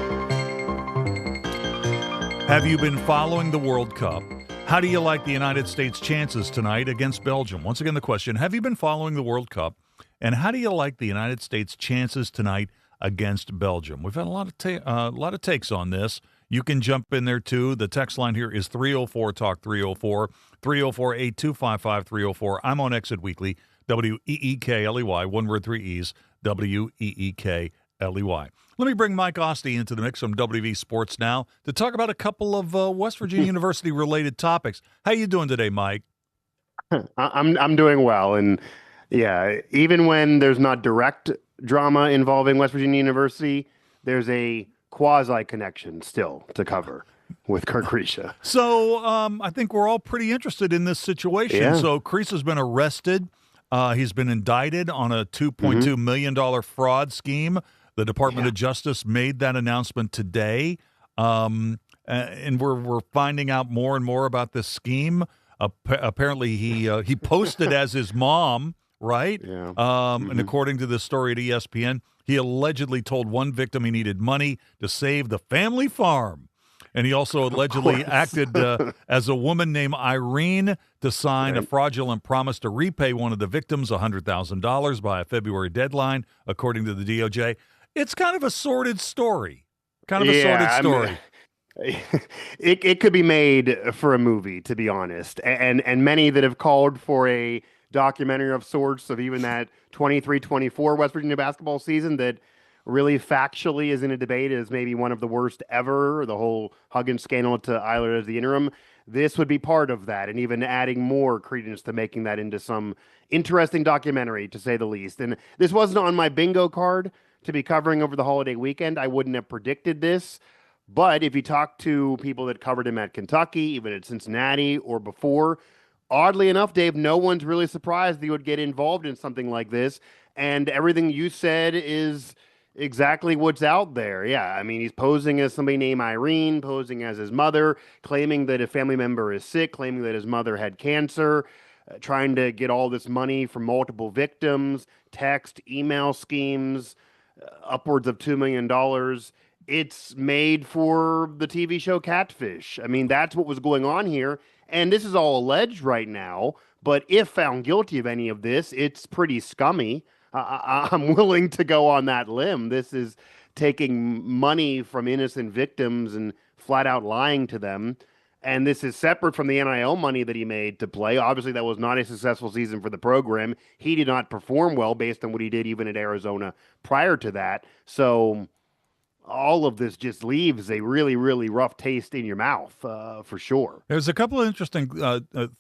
Have you been following the World Cup? How do you like the United States' chances tonight against Belgium? Once again, the question, have you been following the World Cup? And how do you like the United States' chances tonight against Belgium? We've had a lot of takes on this. You can jump in there, too. The text line here is 304-TALK, 304-825-5304. I'm on Exit Weekly, WEEKLEY, one word, 3 E's, WEEKLEY. Let me bring Mike Asti into the mix from WV Sports Now to talk about a couple of West Virginia University-related topics. How you doing today, Mike? I'm doing well, and yeah, even when there's not direct drama involving West Virginia University, there's a quasi-connection still to cover with Kerr Kriisa. So I think we're all pretty interested in this situation. Yeah. So Kriisa's been arrested. He's been indicted on a $2.2 million fraud scheme. The Department of Justice made that announcement today. And we're finding out more and more about this scheme. Apparently, he posted as his mom, right? Yeah. And according to this story at ESPN, he allegedly told one victim he needed money to save the family farm. And he also allegedly acted as a woman named Irene to sign a fraudulent promise to repay one of the victims $100,000 by a February deadline, according to the DOJ. It's kind of a sordid story. It could be made for a movie, to be honest. And many that have called for a documentary of sorts of even that 23-24 West Virginia basketball season that really factually is in a debate as maybe one of the worst ever, the whole Huggins scandal to Eilert as the interim. This would be part of that, and even adding more credence to making that into some interesting documentary, to say the least. And this wasn't on my bingo card to be covering over the holiday weekend. I wouldn't have predicted this. But if you talk to people that covered him at Kentucky, even at Cincinnati or before, oddly enough, Dave, no one's really surprised he would get involved in something like this. And everything you said is exactly what's out there. Yeah, I mean, he's posing as somebody named Irene, posing as his mother, claiming that a family member is sick, claiming that his mother had cancer, trying to get all this money from multiple victims, text, email schemes, upwards of $2 million. It's made for the TV show Catfish. I mean, that's what was going on here. And this is all alleged right now. But if found guilty of any of this, it's pretty scummy. I'm willing to go on that limb. This is taking money from innocent victims and flat out lying to them. And this is separate from the NIL money that he made to play. Obviously, that was not a successful season for the program. He did not perform well based on what he did even at Arizona prior to that. So all of this just leaves a really, really rough taste in your mouth, for sure. There's a couple of interesting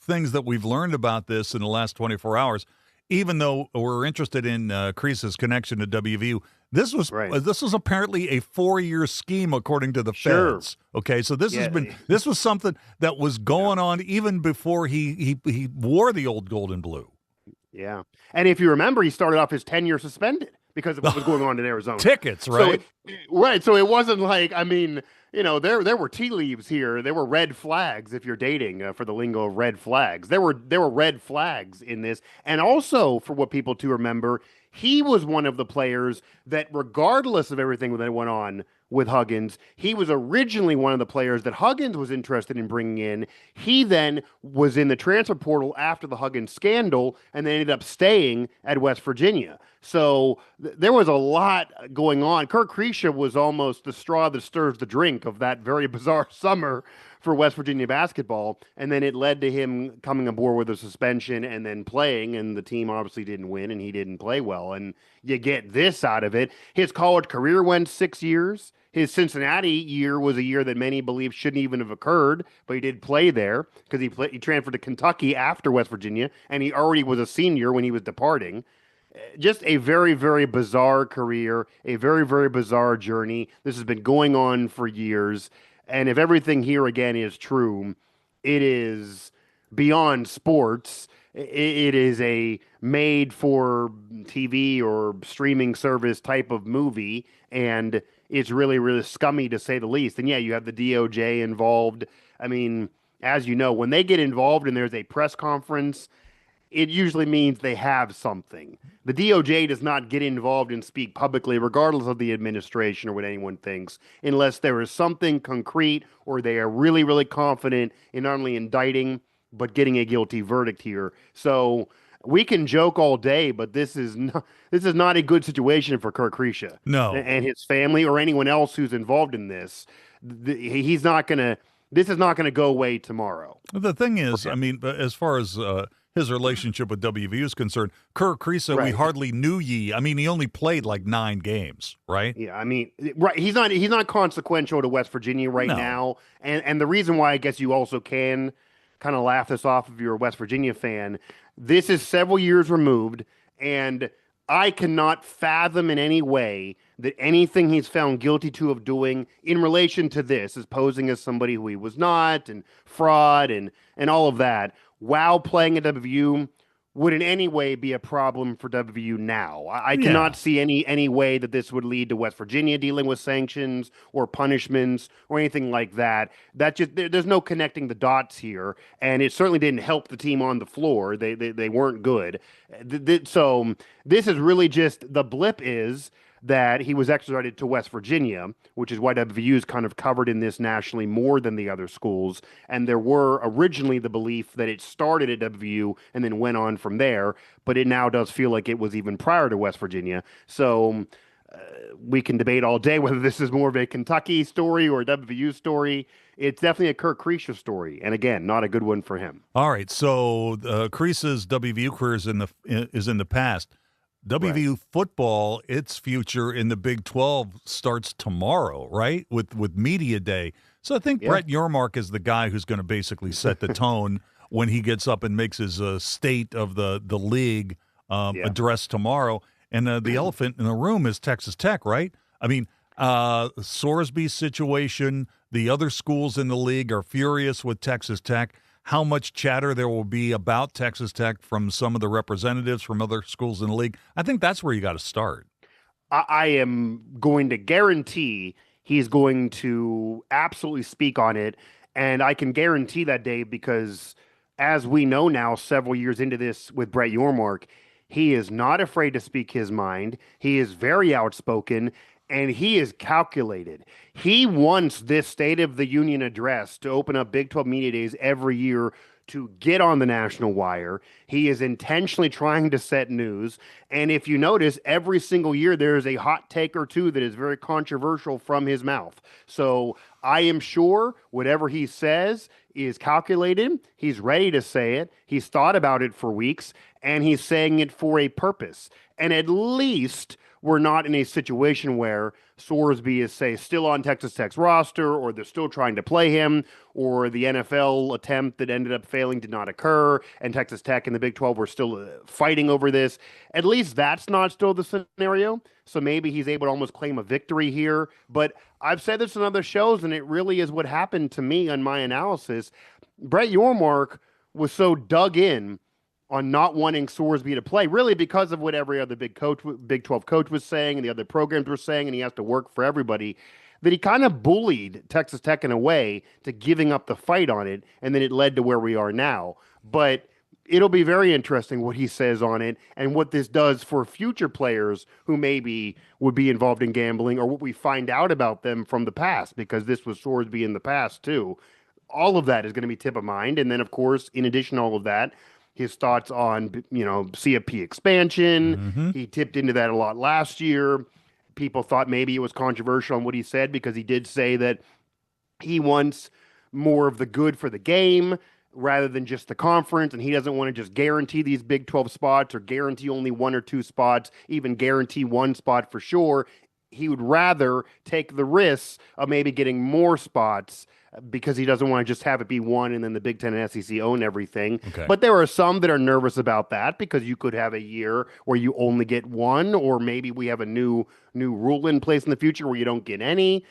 things that we've learned about this in the last 24 hours. Even though we're interested in Kriisa's connection to WVU, this was apparently a 4-year scheme, according to the feds. Okay, so this was something that was going on even before he wore the old gold and blue. Yeah. And if you remember, he started off his tenure suspended because of what was going on in Arizona. Tickets, right? So it wasn't like, I mean, there were tea leaves here. There were red flags, if you're dating, for the lingo of red flags. There were red flags in this. And also, for what people to remember, he was one of the players that, regardless of everything that went on with Huggins, he was originally one of the players that Huggins was interested in bringing in. He then was in the transfer portal after the Huggins scandal and then ended up staying at West Virginia. So there was a lot going on. Kerr Kriisa was almost the straw that stirs the drink of that very bizarre summer for West Virginia basketball, and then it led to him coming aboard with a suspension and then playing, and the team obviously didn't win, and he didn't play well, and you get this out of it. His college career went 6 years. His Cincinnati year was a year that many believe shouldn't even have occurred, but he did play there because he transferred to Kentucky after West Virginia, and he already was a senior when he was departing. Just a very, very bizarre career, a very, very bizarre journey. This has been going on for years. And if everything here again is true, it is beyond sports. It is a made for TV or streaming service type of movie. And it's really, really scummy to say the least. And yeah, you have the DOJ involved. I mean, as you know, when they get involved and there's a press conference, it usually means they have something. The DOJ does not get involved and speak publicly, regardless of the administration or what anyone thinks, unless there is something concrete or they are really, really confident in not only indicting, but getting a guilty verdict here. So we can joke all day, but this is not a good situation for Kerr Kriisa. No. And his family or anyone else who's involved in this. This is not going to go away tomorrow. The thing is, I mean, as far as his relationship with WVU is concerned, Kerr Kriisa, we hardly knew ye. I mean, he only played like 9 games, right? Yeah, I mean, right. He's not consequential to West Virginia now. And the reason why I guess you also can kind of laugh this off if you're a West Virginia fan, this is several years removed, and I cannot fathom in any way that anything he's found guilty to of doing in relation to this is posing as somebody who he was not, and fraud and all of that, while playing at WVU would in any way be a problem for WVU now. I cannot see any way that this would lead to West Virginia dealing with sanctions or punishments or anything like that. There's no connecting the dots here, and it certainly didn't help the team on the floor. They weren't good. So this is really just the blip is that he was extradited to West Virginia, which is why WVU is kind of covered in this nationally more than the other schools. And there were originally the belief that it started at WVU and then went on from there, but it now does feel like it was even prior to West Virginia. So we can debate all day whether this is more of a Kentucky story or a WVU story. It's definitely a Kerr Kriisa story, and again, not a good one for him. All right, so Kriisa's WVU career is in the past. WVU football, its future in the Big 12 starts tomorrow, right? With Media Day. So I think Brett Yormark is the guy who's going to basically set the tone when he gets up and makes his state of the league address tomorrow. And the elephant in the room is Texas Tech, right? I mean, Sorsby's situation, the other schools in the league are furious with Texas Tech. How much chatter there will be about Texas Tech from some of the representatives from other schools in the league. I think that's where you got to start. I am going to guarantee he's going to absolutely speak on it. And I can guarantee that, Dave, because as we know now, several years into this with Brett Yormark, he is not afraid to speak his mind. He is very outspoken. And he is calculated. He wants this State of the Union address to open up Big 12 Media Days every year to get on the national wire. He is intentionally trying to set news. And if you notice, every single year there is a hot take or two that is very controversial from his mouth. So I am sure whatever he says is calculated. He's ready to say it. He's thought about it for weeks, and he's saying it for a purpose. And at least we're not in a situation where Sorsby is, say, still on Texas Tech's roster, or they're still trying to play him, or the NFL attempt that ended up failing did not occur, and Texas Tech and the Big 12 were still fighting over this. At least that's not still the scenario. So maybe he's able to almost claim a victory here. But I've said this on other shows, and it really is what happened to me on my analysis. Brett Yormark was so dug in on not wanting Sorsby to play, really because of what every other Big 12 coach was saying and the other programs were saying, and he has to work for everybody, that he kind of bullied Texas Tech in a way to giving up the fight on it, and then it led to where we are now. But it'll be very interesting what he says on it and what this does for future players who maybe would be involved in gambling, or what we find out about them from the past, because this was Sorsby in the past too. All of that is going to be tip of mind. And then, of course, in addition to all of that, his thoughts on, CFP expansion. Mm-hmm. He tipped into that a lot last year. People thought maybe it was controversial on what he said, because he did say that he wants more of the good for the game rather than just the conference, and he doesn't want to just guarantee these Big 12 spots or guarantee only 1 or 2 spots, even guarantee 1 spot for sure. He would rather take the risks of maybe getting more spots, because he doesn't want to just have it be 1 and then the Big Ten and SEC own everything. Okay. But there are some that are nervous about that, because you could have a year where you only get 1, or maybe we have a new rule in place in the future where you don't get any.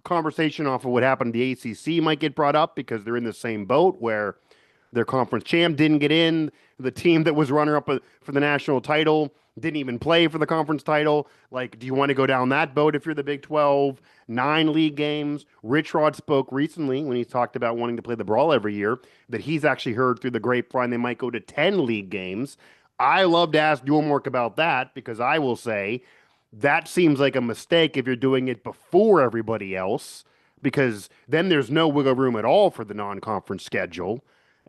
Conversation off of what happened to the ACC might get brought up, because they're in the same boat where their conference champ didn't get in. The team that was runner-up for the national title didn't even play for the conference title. Like, do you want to go down that boat if you're the Big 12? 9 league games. Rich Rod spoke recently when he talked about wanting to play the Brawl every year, that he's actually heard through the grapevine they might go to 10 league games. I love to ask Yormark about that, because I will say that seems like a mistake if you're doing it before everybody else, because then there's no wiggle room at all for the non-conference schedule.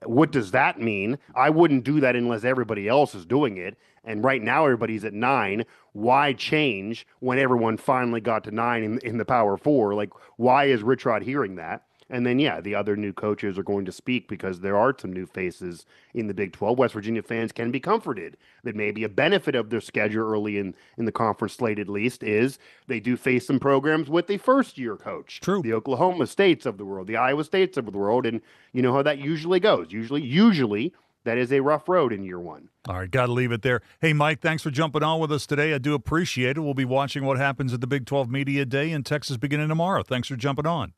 What does that mean? I wouldn't do that unless everybody else is doing it. And right now everybody's at 9. Why change when everyone finally got to 9 in the Power 4? Like, why is Rich Rod hearing that? And then, the other new coaches are going to speak, because there are some new faces in the Big 12. West Virginia fans can be comforted that maybe a benefit of their schedule early in the conference slate, at least, is they do face some programs with a first-year coach. True. The Oklahoma States of the world, the Iowa States of the world, and you know how that usually goes. Usually that is a rough road in year 1. All right, got to leave it there. Hey, Mike, thanks for jumping on with us today. I do appreciate it. We'll be watching what happens at the Big 12 Media Day in Texas beginning tomorrow. Thanks for jumping on.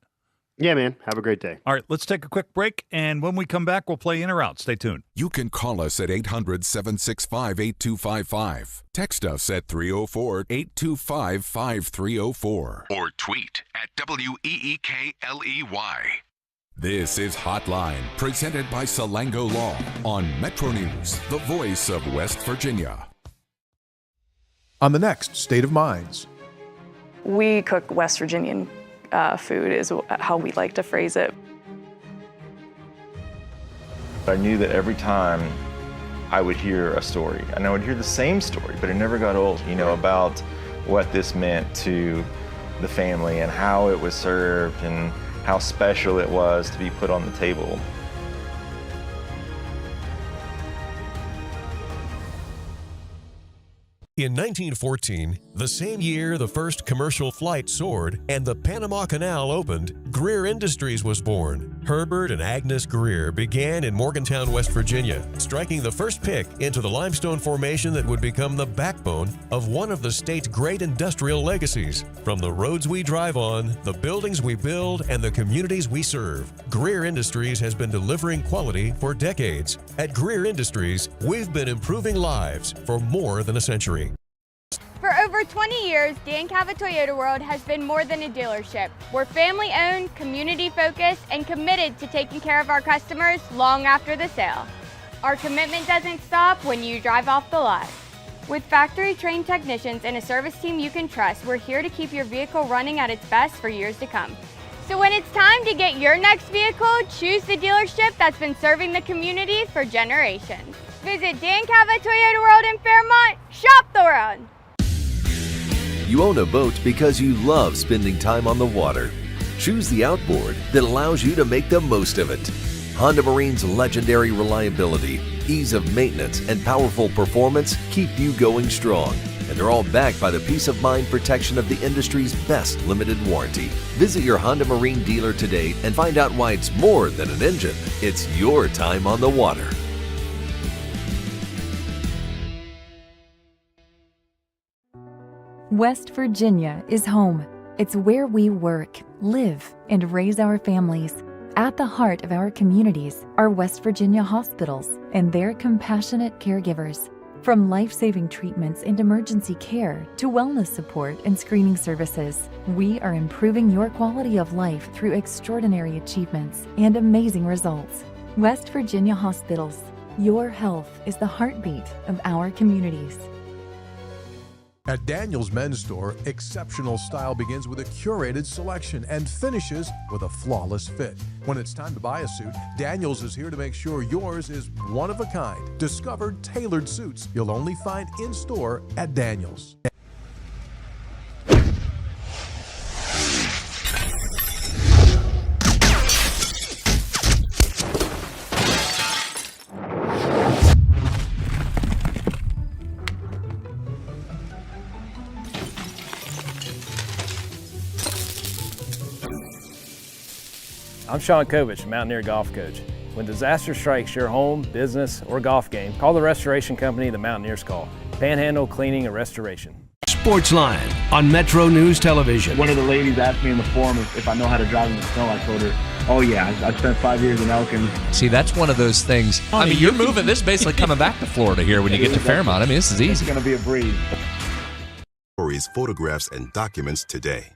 Yeah, man. Have a great day. All right, let's take a quick break, and when we come back, we'll play in or out. Stay tuned. You can call us at 800-765-8255. Text us at 304-825-5304. Or tweet at WEEKLEY. This is Hotline, presented by Salango Law on Metro News, the voice of West Virginia. On the next State of Minds. We cook West Virginian food is how we like to phrase it. I knew that every time I would hear a story, and I would hear the same story, but it never got old, about what this meant to the family and how it was served and how special it was to be put on the table. In 1914, the same year the first commercial flight soared and the Panama Canal opened, Greer Industries was born. Herbert and Agnes Greer began in Morgantown, West Virginia, striking the first pick into the limestone formation that would become the backbone of one of the state's great industrial legacies. From the roads we drive on, the buildings we build, and the communities we serve, Greer Industries has been delivering quality for decades. At Greer Industries, we've been improving lives for more than a century. For over 20 years, Dan Cava Toyota World has been more than a dealership. We're family-owned, community-focused, and committed to taking care of our customers long after the sale. Our commitment doesn't stop when you drive off the lot. With factory-trained technicians and a service team you can trust, we're here to keep your vehicle running at its best for years to come. So when it's time to get your next vehicle, choose the dealership that's been serving the community for generations. Visit Dan Cava Toyota World in Fairmont. Shop the world. You own a boat because you love spending time on the water. Choose the outboard that allows you to make the most of it. Honda Marine's legendary reliability, ease of maintenance, and powerful performance keep you going strong. And they're all backed by the peace of mind protection of the industry's best limited warranty. Visit your Honda Marine dealer today and find out why it's more than an engine. It's your time on the water. West Virginia is home. It's where we work, live, and raise our families. At the heart of our communities are West Virginia hospitals and their compassionate caregivers. From life-saving treatments and emergency care to wellness support and screening services, we are improving your quality of life through extraordinary achievements and amazing results. West Virginia Hospitals. Your health is the heartbeat of our communities. At Daniel's Men's Store, exceptional style begins with a curated selection and finishes with a flawless fit. When it's time to buy a suit, Daniel's is here to make sure yours is one of a kind. Discover tailored suits you'll only find in store at Daniel's. I'm Sean Kovich, Mountaineer Golf Coach. When disaster strikes your home, business, or golf game, call the restoration company the Mountaineers call. Panhandle Cleaning and Restoration. Sportsline on Metro News Television. One of the ladies asked me in the forum if I know how to drive in the snow. I told her, oh yeah, I spent 5 years in Elkin. See, that's one of those things. I mean, you're moving. This is basically coming back to Florida here when you get to Fairmont. I mean, this is easy. It's going to be a breeze. Stories, photographs, and documents today.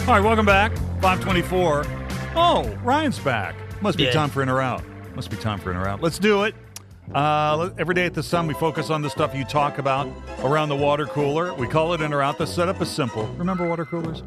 All right, welcome back. 524. Oh, Ryan's back. Must be time for In or Out. Must be time for In or Out. Let's do it. Every day at this time, we focus on the stuff you talk about around the water cooler. We call it In or Out. The setup is simple. Remember water coolers?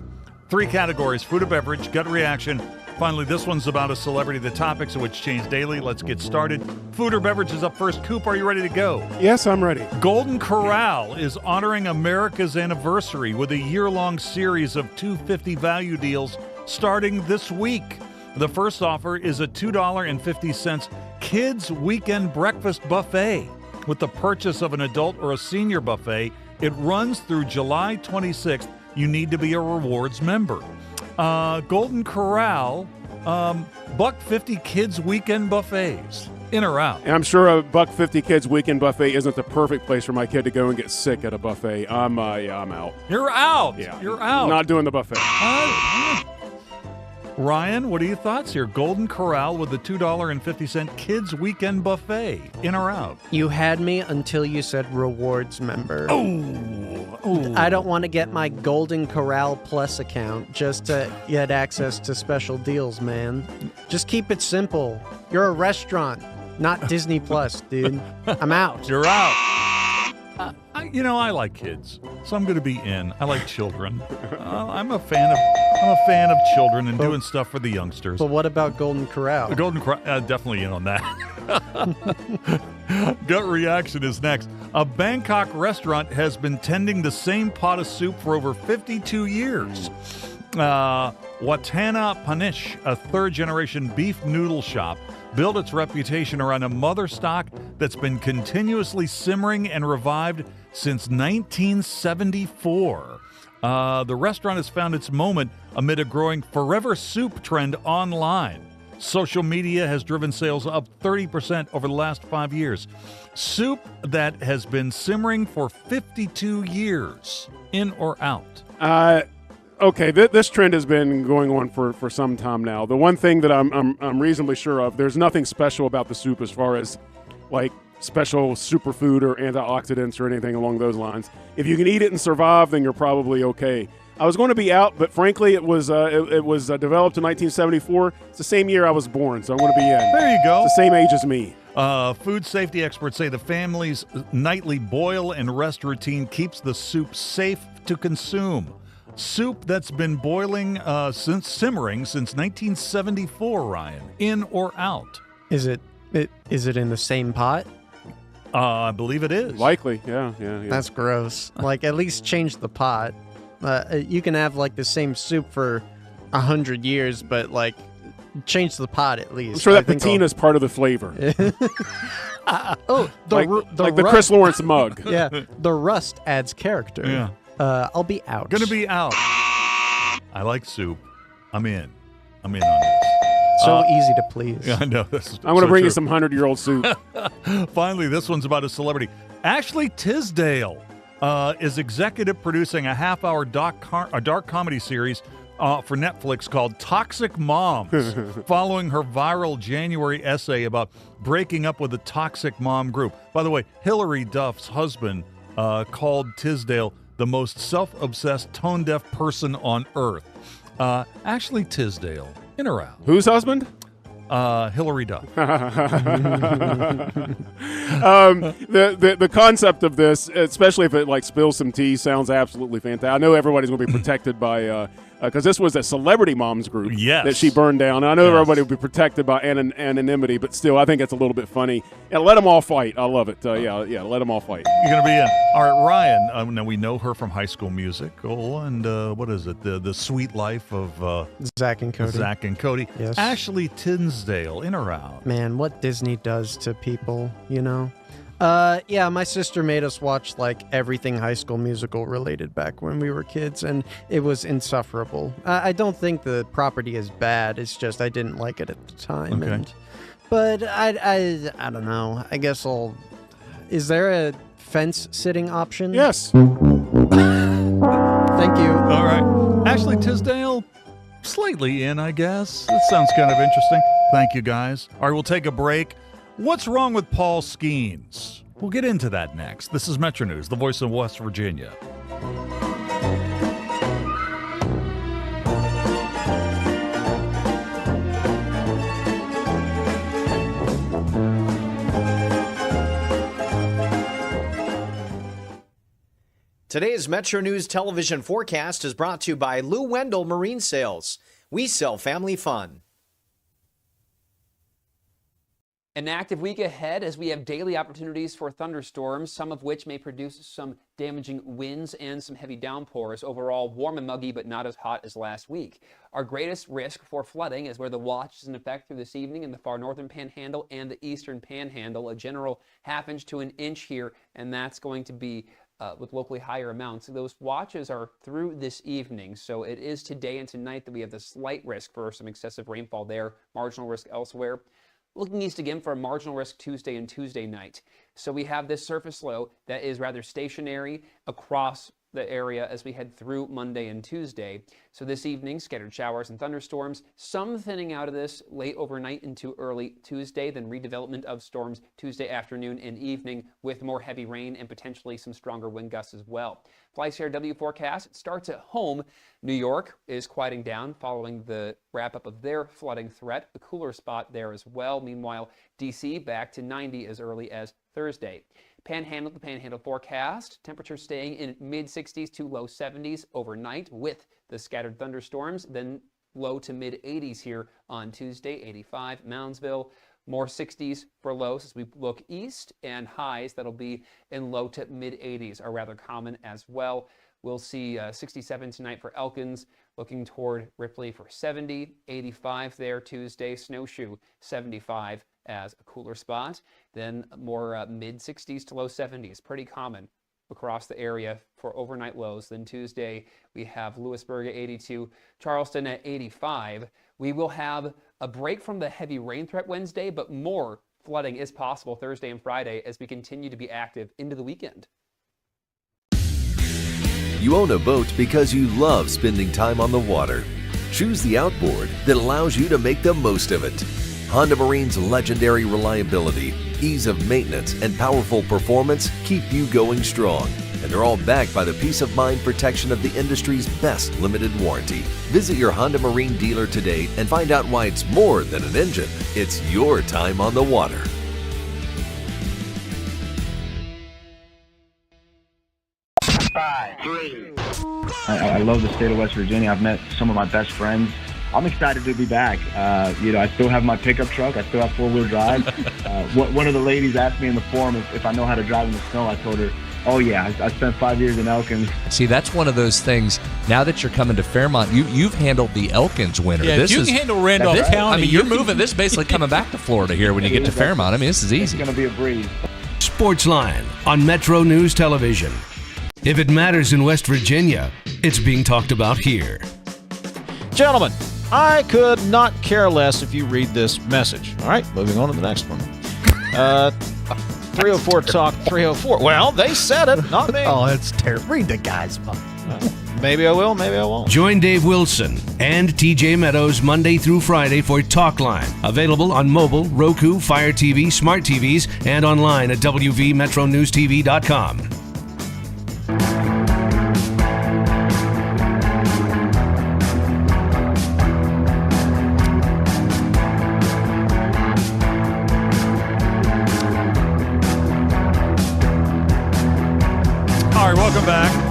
3 categories: food or beverage, gut reaction. Finally, this one's about a celebrity. The topics of which change daily. Let's get started. Food or beverage is up first. Coop, are you ready to go? Yes, I'm ready. Golden Corral is honoring America's anniversary with a year-long series of $2.50 value deals starting this week. The first offer is a $2.50 kids weekend breakfast buffet. With the purchase of an adult or a senior buffet, it runs through July 26th. You need to be a rewards member. Golden Corral, $1.50 kids weekend buffets. In or out? And I'm sure a $1.50 kids weekend buffet isn't the perfect place for my kid to go and get sick at a buffet. I'm out. You're out. Yeah, you're out. Not doing the buffet. Ryan, what are your thoughts here? Golden Corral with the $2.50 kids weekend buffet. In or out? You had me until you said rewards member. Oh. I don't want to get my Golden Corral Plus account just to get access to special deals, man. Just keep it simple. You're a restaurant, not Disney Plus, dude. I'm out. You're out. I like kids, so I'm going to be in. I like children. I'm a fan of children and doing stuff for the youngsters. But what about Golden Corral? The Golden Corral, definitely in on that. Gut reaction is next. A Bangkok restaurant has been tending the same pot of soup for over 52 years. Watana Panish, a third-generation beef noodle shop, built its reputation around a mother stock that's been continuously simmering and revived since 1974. The restaurant has found its moment amid a growing forever soup trend online. Social media has driven sales up 30% over the last 5 years. Soup that has been simmering for 52 years. In or out? Okay, this trend has been going on for some time now. The one thing that I'm reasonably sure of, there's nothing special about the soup as far as like special superfood or antioxidants or anything along those lines. If you can eat it and survive, then you're probably okay. I was going to be out, but frankly, it was developed in 1974. It's the same year I was born, so I'm going to be in. There you go. It's the same age as me. Food safety experts say the family's nightly boil and rest routine keeps the soup safe to consume. Soup that's been boiling simmering since 1974, Ryan. In or out? Is it in the same pot? I believe it is. Likely, yeah. That's gross. Like, at least change the pot. You can have, like, the same soup for 100 years, but, like, change the pot at least. I'm sure that patina is part of the flavor. the Chris Lawrence mug. Yeah, the rust adds character. Yeah. I'll be out. Gonna be out. I like soup. I'm in on this. So easy to please. Yeah, I know. I'm going to bring you some 100-year-old soup. Finally, this one's about a celebrity. Ashley Tisdale is executive producing a half-hour dark comedy series for Netflix called Toxic Moms, following her viral January essay about breaking up with a toxic mom group. By the way, Hillary Duff's husband called Tisdale the most self-obsessed, tone-deaf person on earth. Ashley Tisdale, in or out? Whose husband? Hillary Duff. The concept of this, especially if it spills some tea, sounds absolutely fantastic. I know everybody's going to be protected by because this was a celebrity moms group that she burned down. And I know everybody will be protected by anonymity, but still, I think it's a little bit funny. And let them all fight. I love it. Yeah, let them all fight. You're going to be in. All right, Ryan. Now we know her from High School Musical and what is it? The Sweet Life of Zach and Cody. Zach and Cody. Yes. Ashley Tisdale, in or out? Man, what Disney does to people, you know? Yeah, my sister made us watch everything High School Musical related back when we were kids, and it was insufferable. I don't think the property is bad. It's just I didn't like it at the time. Okay. But I don't know. I guess Is there a fence sitting option? Yes. Thank you. All right, Ashley Tisdale. Slightly in, I guess. That sounds kind of interesting. Thank you, guys. All right, we'll take a break. What's wrong with Paul Skenes? We'll get into that next. This is Metro News, the voice of West Virginia. Today's Metro News television forecast is brought to you by Lou Wendell Marine Sales. We sell family fun. An active week ahead as we have daily opportunities for thunderstorms, some of which may produce some damaging winds and some heavy downpours. Overall, warm and muggy, but not as hot as last week. Our greatest risk for flooding is where the watch is in effect through this evening in the far northern panhandle and the eastern panhandle. A general ½ inch to an inch here, and that's going to be with locally higher amounts. Those watches are through this evening, so it is today and tonight that we have the slight risk for some excessive rainfall there, marginal risk elsewhere. Looking east again for a marginal risk Tuesday and Tuesday night. So we have this surface low that is rather stationary across the area as we head through Monday and Tuesday. So this evening, scattered showers and thunderstorms, some thinning out of this late overnight into early Tuesday, then redevelopment of storms Tuesday afternoon and evening with more heavy rain and potentially some stronger wind gusts as well. FlyCRW forecast, it starts at home. New York is quieting down following the wrap up of their flooding threat. A cooler spot there as well. Meanwhile, DC back to 90 as early as Thursday. Panhandle, the Panhandle forecast, temperatures staying in mid-60s to low 70s overnight with the scattered thunderstorms, then low to mid-80s here on Tuesday, 85. Moundsville, more 60s for lows as we look east, and highs that'll be in low to mid-80s are rather common as well. We'll see 67 tonight for Elkins, looking toward Ripley for 70, 85 there Tuesday, Snowshoe 75 as a cooler spot. Then more mid-60s to low 70s, pretty common across the area for overnight lows. Then Tuesday, we have Lewisburg at 82, Charleston at 85. We will have a break from the heavy rain threat Wednesday, but more flooding is possible Thursday and Friday as we continue to be active into the weekend. You own a boat because you love spending time on the water. Choose the outboard that allows you to make the most of it. Honda Marine's legendary reliability, ease of maintenance, and powerful performance keep you going strong. And they're all backed by the peace of mind protection of the industry's best limited warranty. Visit your Honda Marine dealer today and find out why it's more than an engine. It's your time on the water. I love the state of West Virginia. I've met some of my best friends. I'm excited to be back. I still have my pickup truck. I still have four-wheel drive. One of the ladies asked me in the forum if I know how to drive in the snow. I told her, oh yeah, I spent 5 years in Elkins. See, that's one of those things. Now that you're coming to Fairmont, you've handled the Elkins winter. Yeah, this you can handle Randolph County. I mean, you're moving. This is basically coming back to Florida here when you get to Fairmont. I mean, this is easy. It's going to be a breeze. Sportsline on Metro News Television. If it matters in West Virginia, it's being talked about here. Gentlemen, I could not care less if you read this message. All right, moving on to the next one. 304 Talk 304. Well, they said it, not me. Oh, it's terrible. Read the guy's book. Maybe I will, maybe I won't. Join Dave Wilson and TJ Meadows Monday through Friday for Talkline. Available on mobile, Roku, Fire TV, smart TVs, and online at WVMetroNewsTV.com. All right, welcome back.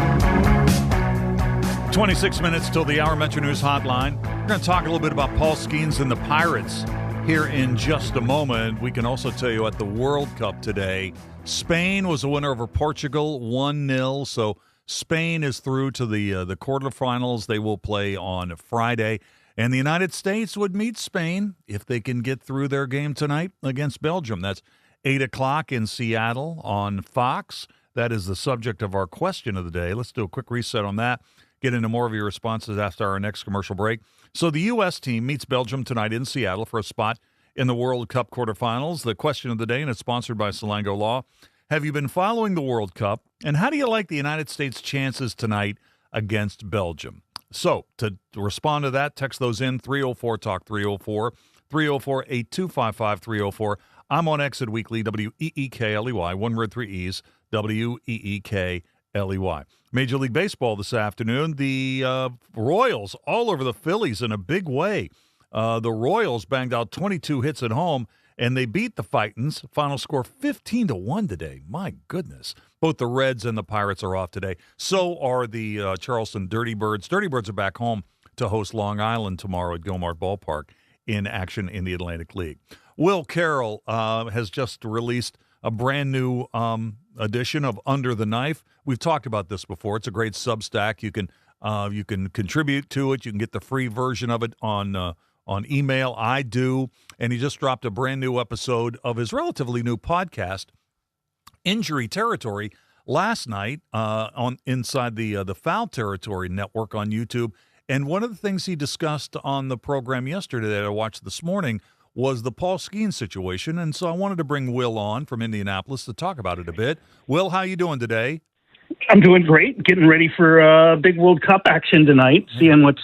26 minutes till the hour. Metro News Hotline. We're going to talk a little bit about Paul Skenes and the Pirates here in just a moment. We can also tell you at the World Cup today, Spain was a winner over Portugal, 1-0. So Spain is through to the quarterfinals. They will play on Friday. And the United States would meet Spain if they can get through their game tonight against Belgium. That's 8 o'clock in Seattle on Fox. That is the subject of our question of the day. Let's do a quick reset on that. Get into more of your responses after our next commercial break. So the U.S. team meets Belgium tonight in Seattle for a spot in the World Cup quarterfinals. The question of the day, and it's sponsored by Salango Law. Have you been following the World Cup, and how do you like the United States' chances tonight against Belgium? So to respond to that, text those in, 304-TALK 304, 304-8255 304. I'm on Exit Weekly, W-E-E-K-L-E-Y, one word, 3 E's, W-E-E-K-L-E-Y. Major League Baseball this afternoon, the Royals all over the Phillies in a big way. The Royals banged out 22 hits at home, and they beat the Titans. Final score 15-1 today. My goodness. Both the Reds and the Pirates are off today. So are the Charleston Dirty Birds. Dirty Birds are back home to host Long Island tomorrow at Gilmart Ballpark in action in the Atlantic League. Will Carroll has just released a brand new edition of Under the Knife. We've talked about this before. It's a great Substack. You can contribute to it. You can get the free version of it on email. I do. And he just dropped a brand new episode of his relatively new podcast, Injury Territory, last night on inside the Foul Territory Network on YouTube. And one of the things he discussed on the program yesterday that I watched this morning was the Paul Skenes situation. And so I wanted to bring Will on from Indianapolis to talk about it a bit. Will, how you doing today? I'm doing great. Getting ready for big World Cup action tonight, seeing what's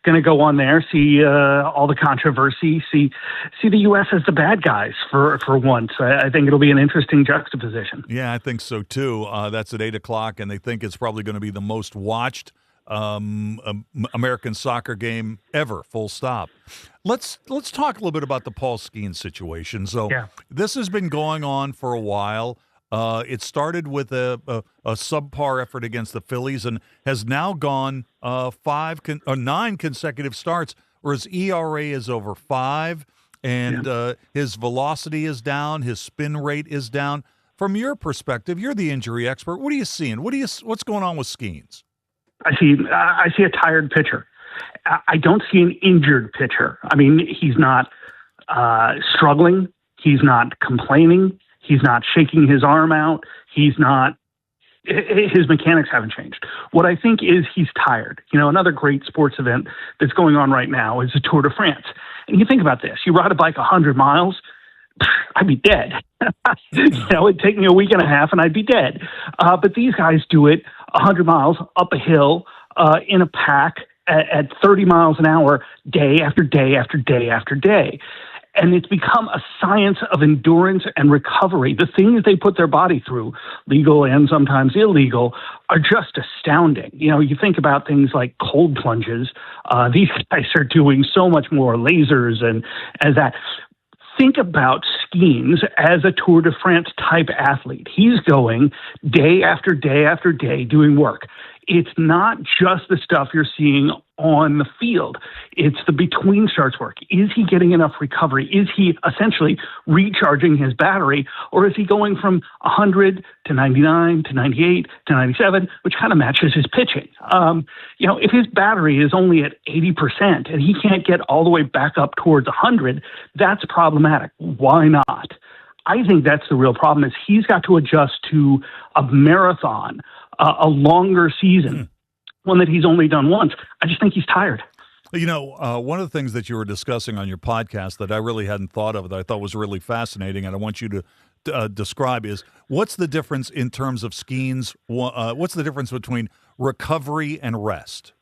going to go on there, see all the controversy, see the U.S. as the bad guys for once. I think it'll be an interesting juxtaposition. Yeah, I think so too. That's at 8 o'clock, and they think it's probably going to be the most watched American soccer game ever, full stop. Let's talk a little bit about the Paul Skenes situation. So This has been going on for a while. It started with a subpar effort against the Phillies and has now gone 9 consecutive starts where his ERA is over 5 and his velocity is down, his spin rate is down. From your perspective, you're the injury expert. What are you seeing? What's going on with Skenes? I see a tired pitcher. I don't see an injured pitcher. I mean, he's not struggling. He's not complaining. He's not shaking his arm out. His mechanics haven't changed. What I think is he's tired. You know, another great sports event that's going on right now is the Tour de France. And you think about this. You ride a bike 100 miles, I'd be dead. It'd take me a week and a half and I'd be dead. But these guys do it 100 miles up a hill in a pack at 30 miles an hour, day after day after day after day. And it's become a science of endurance and recovery. The things they put their body through, legal and sometimes illegal, are just astounding. You know, you think about things like cold plunges. These guys are doing so much more, lasers and that. Think about Skenes as a Tour de France type athlete. He's going day after day after day doing work. It's not just the stuff you're seeing on the field. It's the between starts work. Is he getting enough recovery? Is he essentially recharging his battery? Or is he going from 100 to 99 to 98 to 97, which kind of matches his pitching? If his battery is only at 80% and he can't get all the way back up towards 100, that's problematic. Why not? I think that's the real problem is he's got to adjust to a marathon, a longer season, one that he's only done once. I just think he's tired. You know, one of the things that you were discussing on your podcast that I really hadn't thought of, that I thought was really fascinating, and I want you to describe, is what's the difference in terms of Skenes? What's the difference between recovery and rest?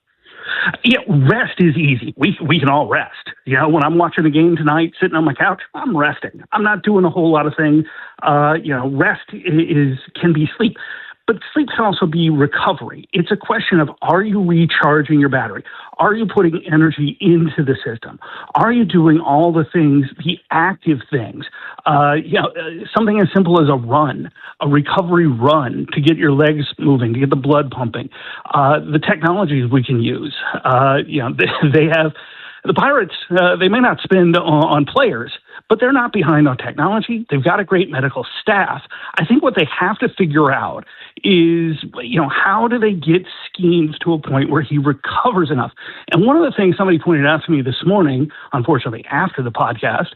Yeah, rest is easy. We can all rest. You know, when I'm watching a game tonight, sitting on my couch, I'm resting. I'm not doing a whole lot of things. Rest can be sleep. But sleep can also be recovery. It's a question of, are you recharging your battery? Are you putting energy into the system? Are you doing all the things, the active things? Something as simple as a run, a recovery run to get your legs moving, to get the blood pumping. The technologies we can use. They have the Pirates. They may not spend on players, but they're not behind on technology. They've got a great medical staff. I think what they have to figure out is, how do they get Skenes to a point where he recovers enough? And one of the things somebody pointed out to me this morning, unfortunately after the podcast,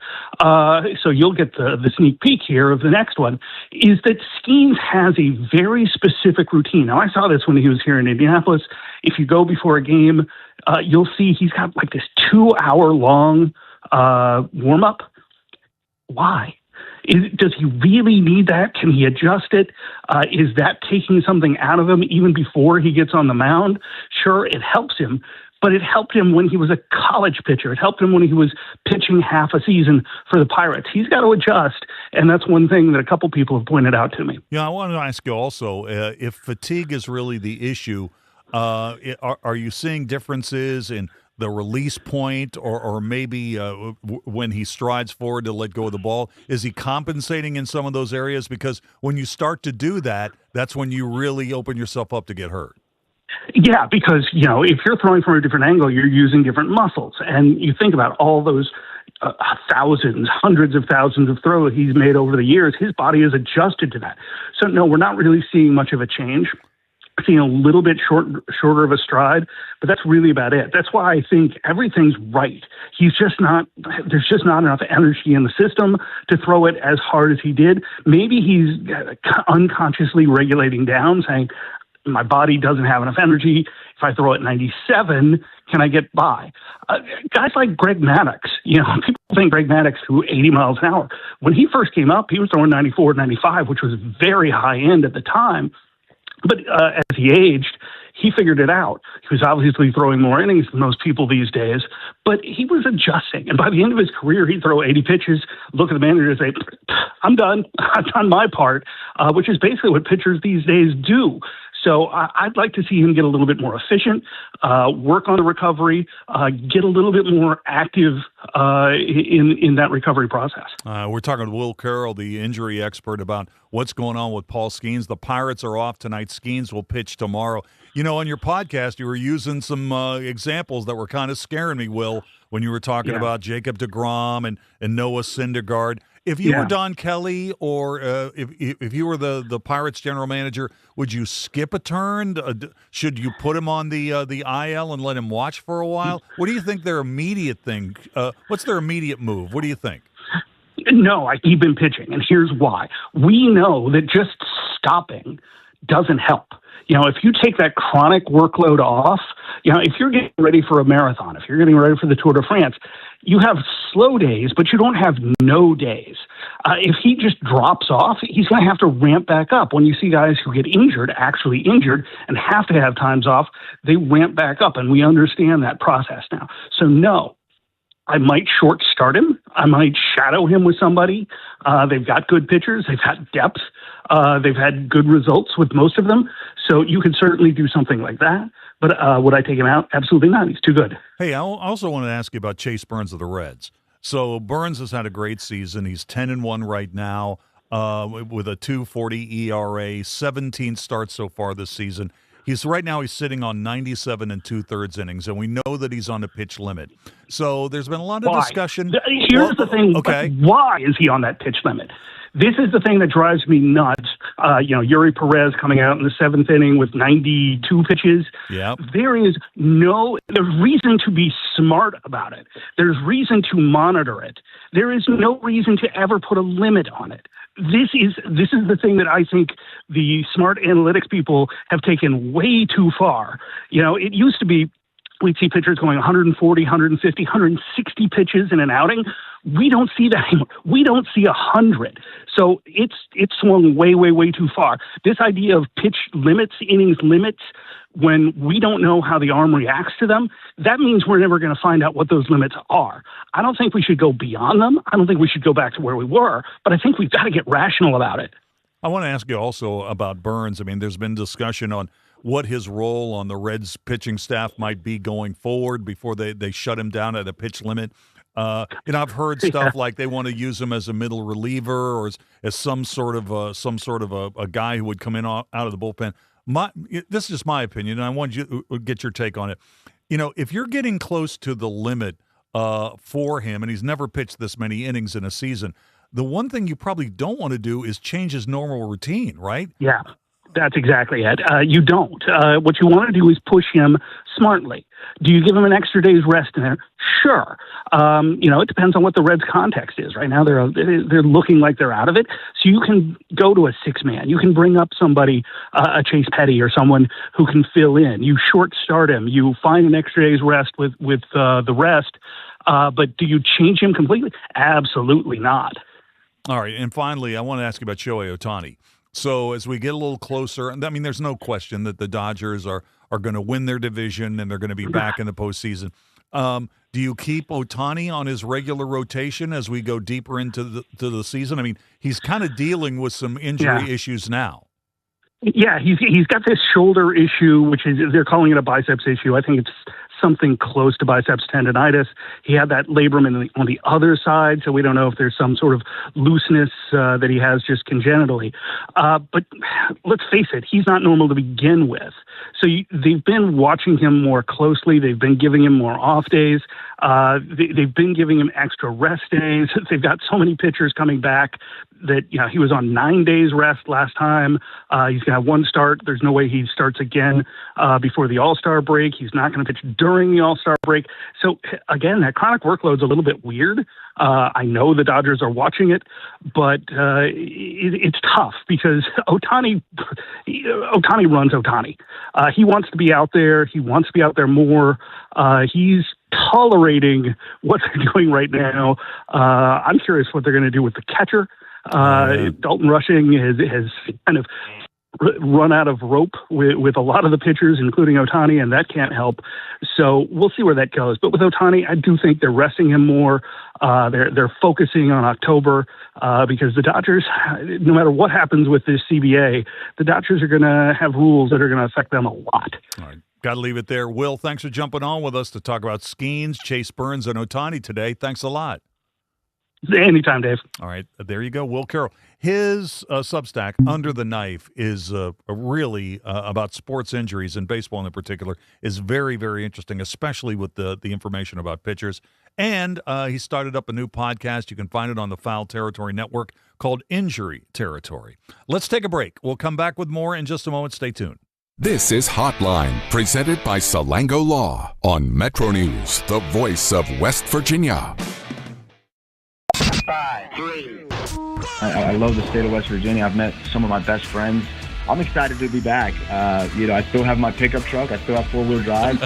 so you'll get the sneak peek here of the next one, is that Skenes has a very specific routine. Now, I saw this when he was here in Indianapolis. If you go before a game, you'll see he's got like this 2-hour-long warm-up. Why? Does he really need that? Can he adjust it? Is that taking something out of him even before he gets on the mound? Sure, it helps him, but it helped him when he was a college pitcher. It helped him when he was pitching half a season for the Pirates. He's got to adjust, and that's one thing that a couple people have pointed out to me. Yeah, I want to ask you also, if fatigue is really the issue, are you seeing differences in the release point, or maybe when he strides forward to let go of the ball? Is he compensating in some of those areas? Because when you start to do that, that's when you really open yourself up to get hurt. Yeah, because, if you're throwing from a different angle, you're using different muscles. And you think about all those thousands, hundreds of thousands of throws he's made over the years, his body is adjusted to that. So, no, we're not really seeing much of a change. Seeing a little bit shorter of a stride, but that's really about it. That's why I think everything's right. There's just not enough energy in the system to throw it as hard as he did. Maybe he's unconsciously regulating down, saying, my body doesn't have enough energy. If I throw it 97, can I get by? Guys like Greg Maddux, people think Greg Maddux threw 80 miles an hour. When he first came up, he was throwing 94, 95, which was very high end at the time. But as he aged, he figured it out. He was obviously throwing more innings than most people these days, but he was adjusting. And by the end of his career, he'd throw 80 pitches, look at the manager and say, I'm done. I've done my part, which is basically what pitchers these days do. So I'd like to see him get a little bit more efficient, work on the recovery, get a little bit more active in that recovery process. We're talking with Will Carroll, the injury expert, about what's going on with Paul Skenes. The Pirates are off tonight. Skenes will pitch tomorrow. On your podcast, you were using some examples that were kind of scaring me, Will, when you were talking about Jacob deGrom and Noah Syndergaard. If you were Don Kelly, or if you were the Pirates general manager, would you skip a turn? Should you put him on the IL and let him watch for a while? What do you think their immediate thing? What's their immediate move? What do you think? No, I keep him pitching, and here's why. We know that just stopping doesn't help. If you take that chronic workload off, if you're getting ready for a marathon, if you're getting ready for the Tour de France, you have slow days, but you don't have no days. If he just drops off, he's going to have to ramp back up. When you see guys who get injured, actually injured, and have to have times off, they ramp back up, and we understand that process now. So no, I might short start him. I might shadow him with somebody. They've got good pitchers. They've got depth. They've had good results with most of them. So you could certainly do something like that. But would I take him out? Absolutely not. He's too good. Hey, I also want to ask you about Chase Burns of the Reds. So Burns has had a great season. He's 10-1 right now with a 2.40 ERA, 17 starts so far this season. He's sitting on 97 2/3 innings, and we know that he's on the pitch limit. So there's been a lot of discussion. Here's the thing. Okay. Why is he on that pitch limit? This is the thing that drives me nuts. Yuri Perez coming out in the 7th inning with 92 pitches. Yeah. There's reason to be smart about it. There's reason to monitor it. There is no reason to ever put a limit on it. This is the thing that I think the smart analytics people have taken way too far. It used to be, we'd see pitchers going 140, 150, 160 pitches in an outing. We don't see that anymore. We don't see 100. So it's swung way, way, way too far. This idea of pitch limits, innings limits, when we don't know how the arm reacts to them, that means we're never going to find out what those limits are. I don't think we should go beyond them. I don't think we should go back to where we were, but I think we've got to get rational about it. I want to ask you also about Burns. I mean, there's been discussion on what his role on the Reds pitching staff might be going forward before they shut him down at a pitch limit. I've heard stuff like they want to use him as a middle reliever or as some sort of a guy who would come in out of the bullpen. This is just my opinion, and I want you to get your take on it. If you're getting close to the limit for him, and he's never pitched this many innings in a season, the one thing you probably don't want to do is change his normal routine, right? Yeah, that's exactly it. You don't. What you want to do is push him smartly. Do you give him an extra day's rest in there? Sure. It depends on what the Reds' context is. Right now, they're looking like they're out of it. So you can go to a six-man. You can bring up somebody, a Chase Petty or someone who can fill in. You short start him. You find an extra day's rest with the rest. But do you change him completely? Absolutely not. All right, and finally, I want to ask you about Shohei Ohtani. So as we get a little closer, and I mean, there's no question that the Dodgers are going to win their division and they're going to be back in the postseason. Do you keep Ohtani on his regular rotation as we go deeper into the season? I mean, he's kind of dealing with some injury issues now. Yeah, he's got this shoulder issue, which is they're calling it a biceps issue. I think it's something close to biceps tendonitis. He had that labrum on the other side, so we don't know if there's some sort of looseness that he has just congenitally. But let's face it, he's not normal to begin with. So they've been watching him more closely. They've been giving him more off days. They've been giving him extra rest days. They've got so many pitchers coming back that, he was on 9 days rest last time. He's going to have one start. There's no way he starts again before the All-Star break. He's not going to pitch during the All-Star break. So, again, that chronic workload's a little bit weird. I know the Dodgers are watching it, but it's tough because Ohtani runs Ohtani. He wants to be out there. He wants to be out there more. He's tolerating what they're doing right now. I'm curious what they're going to do with the catcher. Dalton Rushing has kind of run out of rope with a lot of the pitchers, including Ohtani, and that can't help. So we'll see where that goes. But with Ohtani, I do think they're resting him more. They're focusing on October because the Dodgers, no matter what happens with this CBA, the Dodgers are going to have rules that are going to affect them a lot. All right. Got to leave it there. Will, thanks for jumping on with us to talk about Skenes, Chase Burns, and Ohtani today. Thanks a lot. Anytime, Dave. All right. There you go. Will Carroll. His Substack, Under the Knife, is really about sports injuries, and baseball in particular, is very, very interesting, especially with the information about pitchers. And he started up a new podcast. You can find it on the Foul Territory Network called Injury Territory. Let's take a break. We'll come back with more in just a moment. Stay tuned. This is Hotline, presented by Salango Law on Metro News, the voice of West Virginia. 5, 3. I love the state of West Virginia. I've met some of my best friends. I'm excited to be back. I still have my pickup truck. I still have four-wheel drive.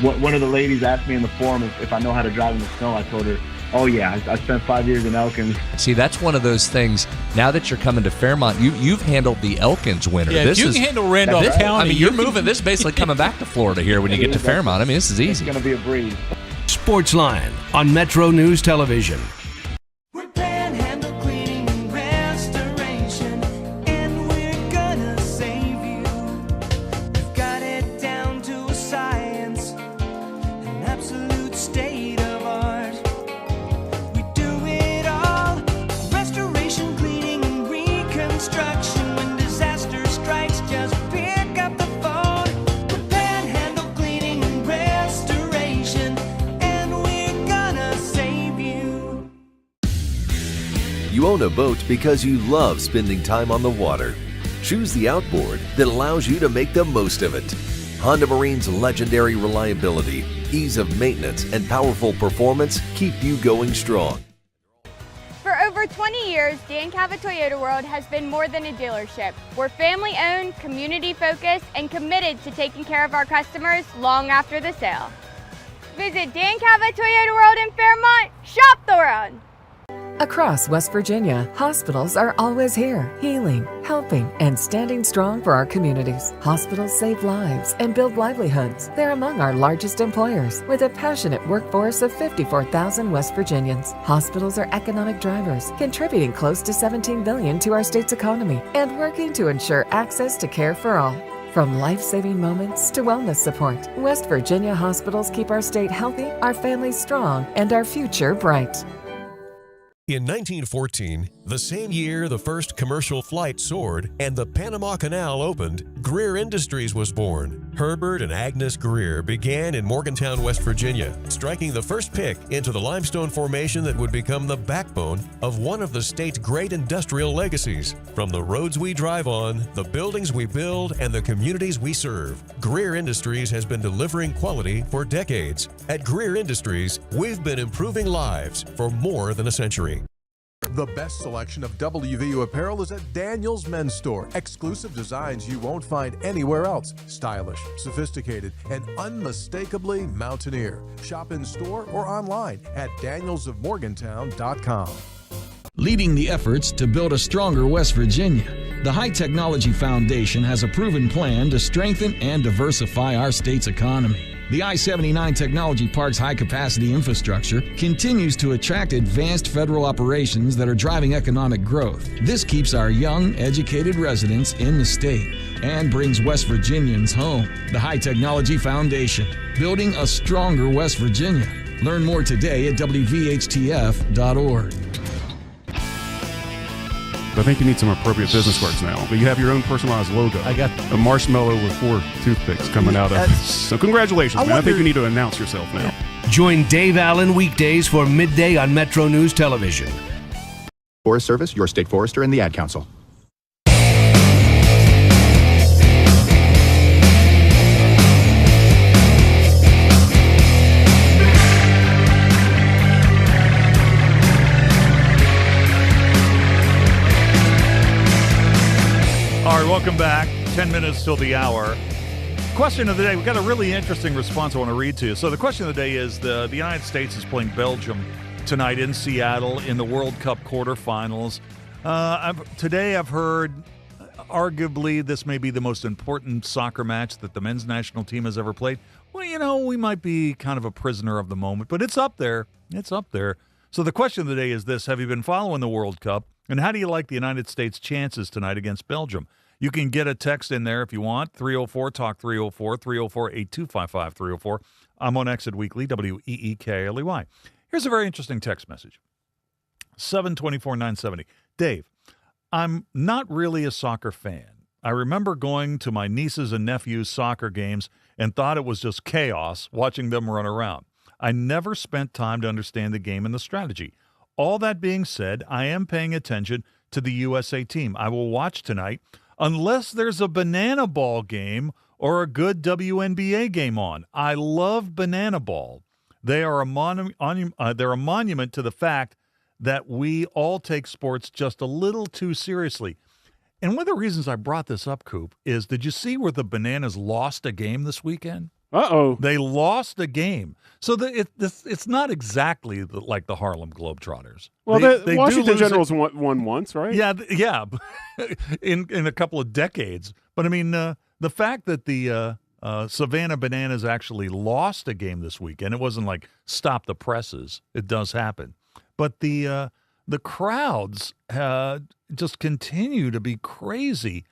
One of the ladies asked me in the forum if I know how to drive in the snow. I told her, oh, yeah, I spent 5 years in Elkins. See, that's one of those things. Now that you're coming to Fairmont, you've handled the Elkins winter. Yeah, if you can handle Randolph County. I mean, you're moving. This basically coming back to Florida here when you get to Fairmont. I mean, this is easy. It's going to be a breeze. Sportsline on Metro News Television. You own a boat because you love spending time on the water. Choose the outboard that allows you to make the most of it. Honda Marine's legendary reliability, ease of maintenance, and powerful performance keep you going strong. For over 20 years, Dan Cava Toyota World has been more than a dealership. We're family-owned, community-focused, and committed to taking care of our customers long after the sale. Visit Dan Cava Toyota World in Fairmont. Shop the world! Across West Virginia, hospitals are always here, healing, helping, and standing strong for our communities. Hospitals save lives and build livelihoods. They're among our largest employers, with a passionate workforce of 54,000 West Virginians. Hospitals are economic drivers, contributing close to $17 billion to our state's economy and working to ensure access to care for all. From life-saving moments to wellness support, West Virginia hospitals keep our state healthy, our families strong, and our future bright. In 1914, the same year the first commercial flight soared and the Panama Canal opened, Greer Industries was born. Herbert and Agnes Greer began in Morgantown, West Virginia, striking the first pick into the limestone formation that would become the backbone of one of the state's great industrial legacies. From the roads we drive on, the buildings we build, and the communities we serve, Greer Industries has been delivering quality for decades. At Greer Industries, we've been improving lives for more than a century. The best selection of WVU apparel is at Daniel's Men's Store. Exclusive designs you won't find anywhere else. Stylish, sophisticated, and unmistakably mountaineer. Shop in store or online at danielsofmorgantown.com. Leading the efforts to build a stronger West Virginia, the High Technology Foundation has a proven plan to strengthen and diversify our state's economy. The I-79 Technology Park's high-capacity infrastructure continues to attract advanced federal operations that are driving economic growth. This keeps our young, educated residents in the state and brings West Virginians home. The High Technology Foundation, building a stronger West Virginia. Learn more today at WVHTF.org. I think you need some appropriate business cards now. But you have your own personalized logo. I got a marshmallow with 4 toothpicks coming out of it. So congratulations, man. I think you need to announce yourself now. Join Dave Allen weekdays for midday on Metro News Television. Forest Service, your state forester, and the Ad Council. All right, welcome back. 10 minutes till the hour. Question of the day. We've got a really interesting response I want to read to you. So the question of the day is the United States is playing Belgium tonight in Seattle in the World Cup quarterfinals. Today I've heard arguably this may be the most important soccer match that the men's national team has ever played. Well, you know, we might be kind of a prisoner of the moment, but it's up there. It's up there. So the question of the day is this. Have you been following the World Cup? And how do you like the United States' chances tonight against Belgium? You can get a text in there if you want. 304-TALK 304, 304-8255 304. I'm on Exit Weekly, WEEKLEY. Here's a very interesting text message. 724-970. Dave, I'm not really a soccer fan. I remember going to my nieces and nephews' soccer games and thought it was just chaos watching them run around. I never spent time to understand the game and the strategy. All that being said, I am paying attention to the USA team. I will watch tonight unless there's a banana ball game or a good WNBA game on. I love banana ball. They are a monument to the fact that we all take sports just a little too seriously. And one of the reasons I brought this up, Coop, is did you see where the Bananas lost a game this weekend? Uh-oh. They lost a game. So it's not exactly like the Harlem Globetrotters. Well, they Washington Generals won once, right? Yeah, in a couple of decades. But, I mean, the fact that the Savannah Bananas actually lost a game this weekend, it wasn't like stop the presses. It does happen. But the crowds just continue to be crazy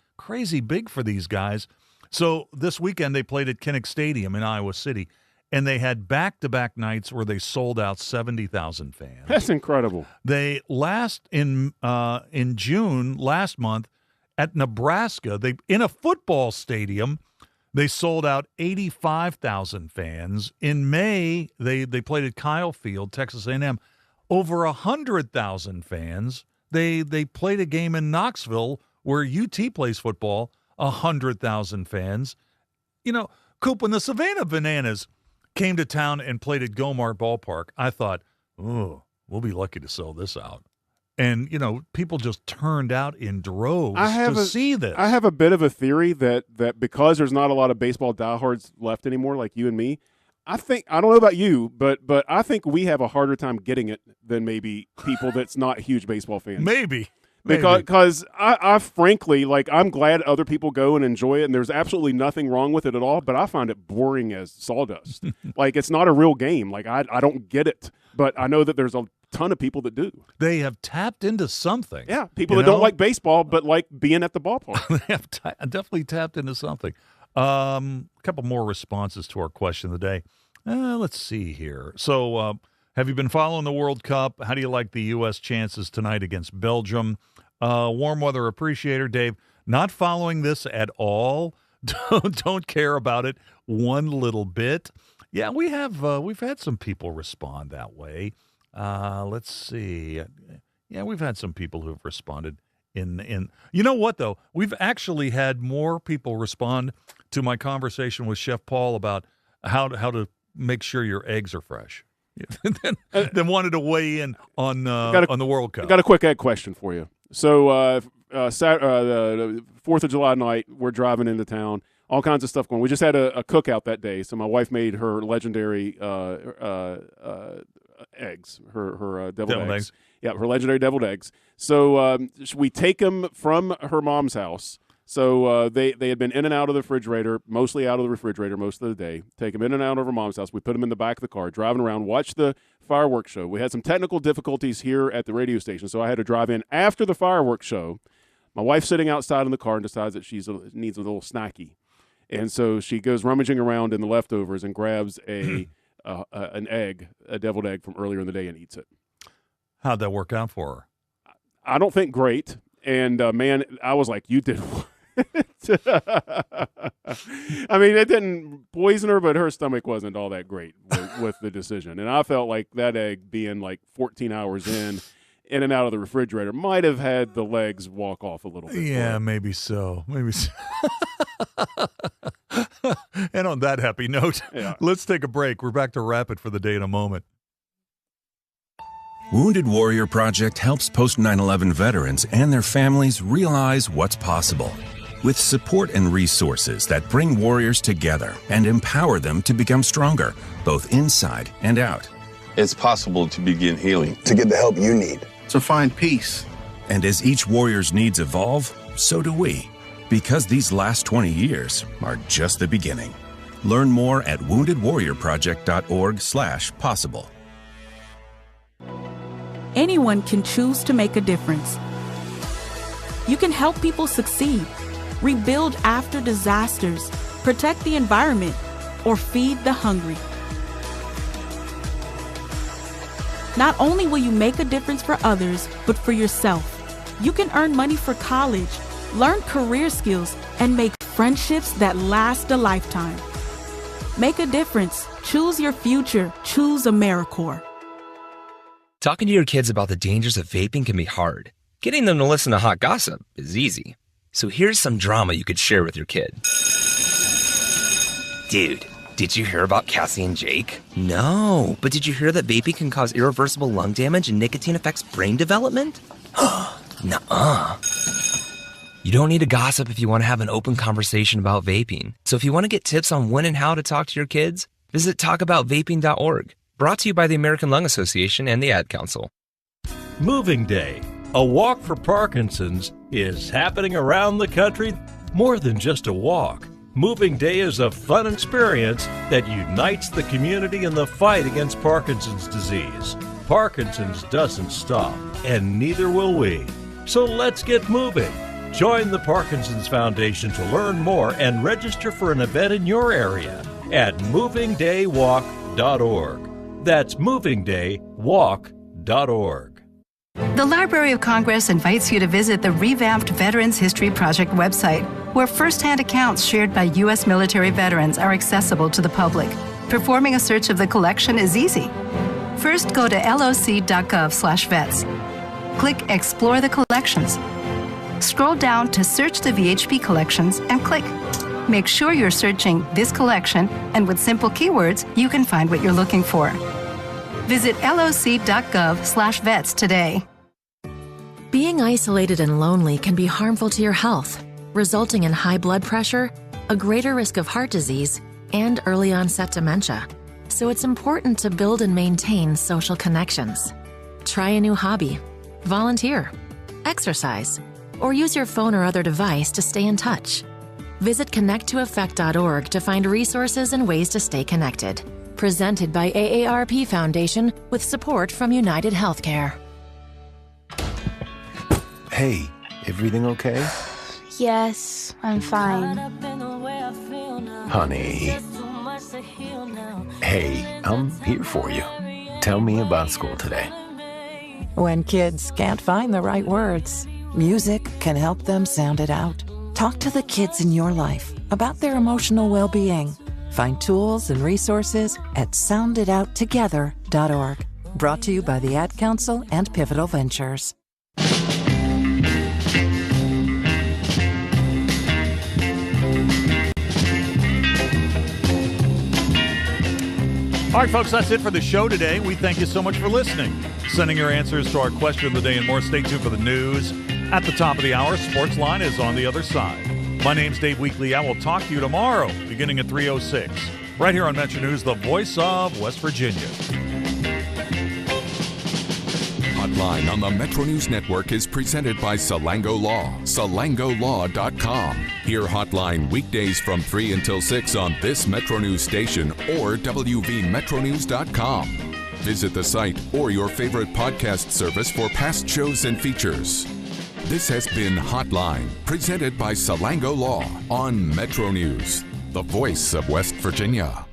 big for these guys. So this weekend they played at Kinnick Stadium in Iowa City, and they had back-to-back nights where they sold out 70,000 fans. That's incredible. They in June last month at Nebraska, in a football stadium, they sold out 85,000 fans. In May, they played at Kyle Field, Texas A&M, over 100,000 fans. They played a game in Knoxville where UT plays football. 100,000 fans. You know, Coop, when the Savannah Bananas came to town and played at Gomart Ballpark, I thought, oh, we'll be lucky to sell this out. And, people just turned out in droves to see this. I have a bit of a theory that because there's not a lot of baseball diehards left anymore, like you and me, I don't know about you, but I think we have a harder time getting it than maybe people that's not huge baseball fans. Maybe. Because I frankly, I'm glad other people go and enjoy it, and there's absolutely nothing wrong with it at all, but I find it boring as sawdust. It's not a real game. I don't get it, but I know that there's a ton of people that do. They have tapped into something. Yeah, people that don't like baseball but like being at the ballpark. They have definitely tapped into something. A couple more responses to our question of the day. Let's see here. So, have you been following the World Cup? How do you like the U.S. chances tonight against Belgium? Warm weather appreciator Dave, not following this at all. Don't care about it one little bit. Yeah, we've had some people respond that way. Let's see. Yeah, we've had some people who've responded in. You know what though? We've actually had more people respond to my conversation with Chef Paul about how to make sure your eggs are fresh. Then wanted to weigh in on the World Cup. I got a quick egg question for you. So the 4th of July night, we're driving into town. All kinds of stuff going. We just had a cookout that day, so my wife made her legendary eggs, her deviled eggs. Yeah, her legendary deviled eggs. So we take them from her mom's house. So they had been in and out of the refrigerator, mostly out of the refrigerator most of the day. Take them in and out of her mom's house. We put them in the back of the car, driving around, watch the fireworks show. We had some technical difficulties here at the radio station, so I had to drive in after the fireworks show. My wife's sitting outside in the car and decides that she needs a little snacky. And so she goes rummaging around in the leftovers and grabs an egg, a deviled egg from earlier in the day, and eats it. How'd that work out for her? I don't think great. And, man, I was like, you did what? I mean, it didn't poison her, but her stomach wasn't all that great with the decision. And I felt like that egg being 14 hours in and out of the refrigerator might have had the legs walk off a little bit. Yeah, maybe so. And on that happy note, Let's take a break. We're back to Rapid for the Day in a moment. Wounded Warrior Project helps post 9/11 veterans and their families realize what's possible. With support and resources that bring warriors together and empower them to become stronger, both inside and out. It's possible to begin healing, to get the help you need, to find peace. And as each warrior's needs evolve, so do we. Because these last 20 years are just the beginning. Learn more at woundedwarriorproject.org/possible. Anyone can choose to make a difference. You can help people succeed, rebuild after disasters, protect the environment, or feed the hungry. Not only will you make a difference for others, but for yourself. You can earn money for college, learn career skills, and make friendships that last a lifetime. Make a difference. Choose your future. Choose AmeriCorps. Talking to your kids about the dangers of vaping can be hard. Getting them to listen to hot gossip is easy. So here's some drama you could share with your kid. Dude, did you hear about Cassie and Jake? No, but did you hear that vaping can cause irreversible lung damage and nicotine affects brain development? Nuh-uh. You don't need to gossip if you want to have an open conversation about vaping. So if you want to get tips on when and how to talk to your kids, visit talkaboutvaping.org. Brought to you by the American Lung Association and the Ad Council. Moving Day, a walk for Parkinson's, is happening around the country. More than just a walk. Moving Day is a fun experience that unites the community in the fight against Parkinson's disease. Parkinson's doesn't stop, and neither will we. So let's get moving. Join the Parkinson's Foundation to learn more and register for an event in your area at movingdaywalk.org. That's movingdaywalk.org. The Library of Congress invites you to visit the revamped Veterans History Project website, where first-hand accounts shared by U.S. military veterans are accessible to the public. Performing a search of the collection is easy. First, go to loc.gov/vets. Click Explore the Collections. Scroll down to Search the VHP Collections and click. Make sure you're searching this collection, and with simple keywords, you can find what you're looking for. Visit loc.gov/vets today. Being isolated and lonely can be harmful to your health, resulting in high blood pressure, a greater risk of heart disease, and early onset dementia. So it's important to build and maintain social connections. Try a new hobby, volunteer, exercise, or use your phone or other device to stay in touch. Visit connecttoeffect.org to find resources and ways to stay connected. Presented by AARP Foundation with support from United Healthcare. Hey, everything okay? Yes, I'm fine. Honey. Hey, I'm here for you. Tell me about school today. When kids can't find the right words, music can help them sound it out. Talk to the kids in your life about their emotional well-being. Find tools and resources at sounditouttogether.org. Brought to you by the Ad Council and Pivotal Ventures. All right, folks, that's it for the show today. We thank you so much for listening. Sending your answers to our question of the day and more. Stay tuned for the news. At the top of the hour, Sports Line is on the other side. My name's Dave Weekley. I will talk to you tomorrow, beginning at 3:06, right here on Metro News, the voice of West Virginia. Hotline on the Metro News Network is presented by Salango Law, salangolaw.com. Hear Hotline weekdays from 3 until 6 on this Metro News station or wvmetronews.com. Visit the site or your favorite podcast service for past shows and features. This has been Hotline, presented by Salango Law on Metro News, the voice of West Virginia.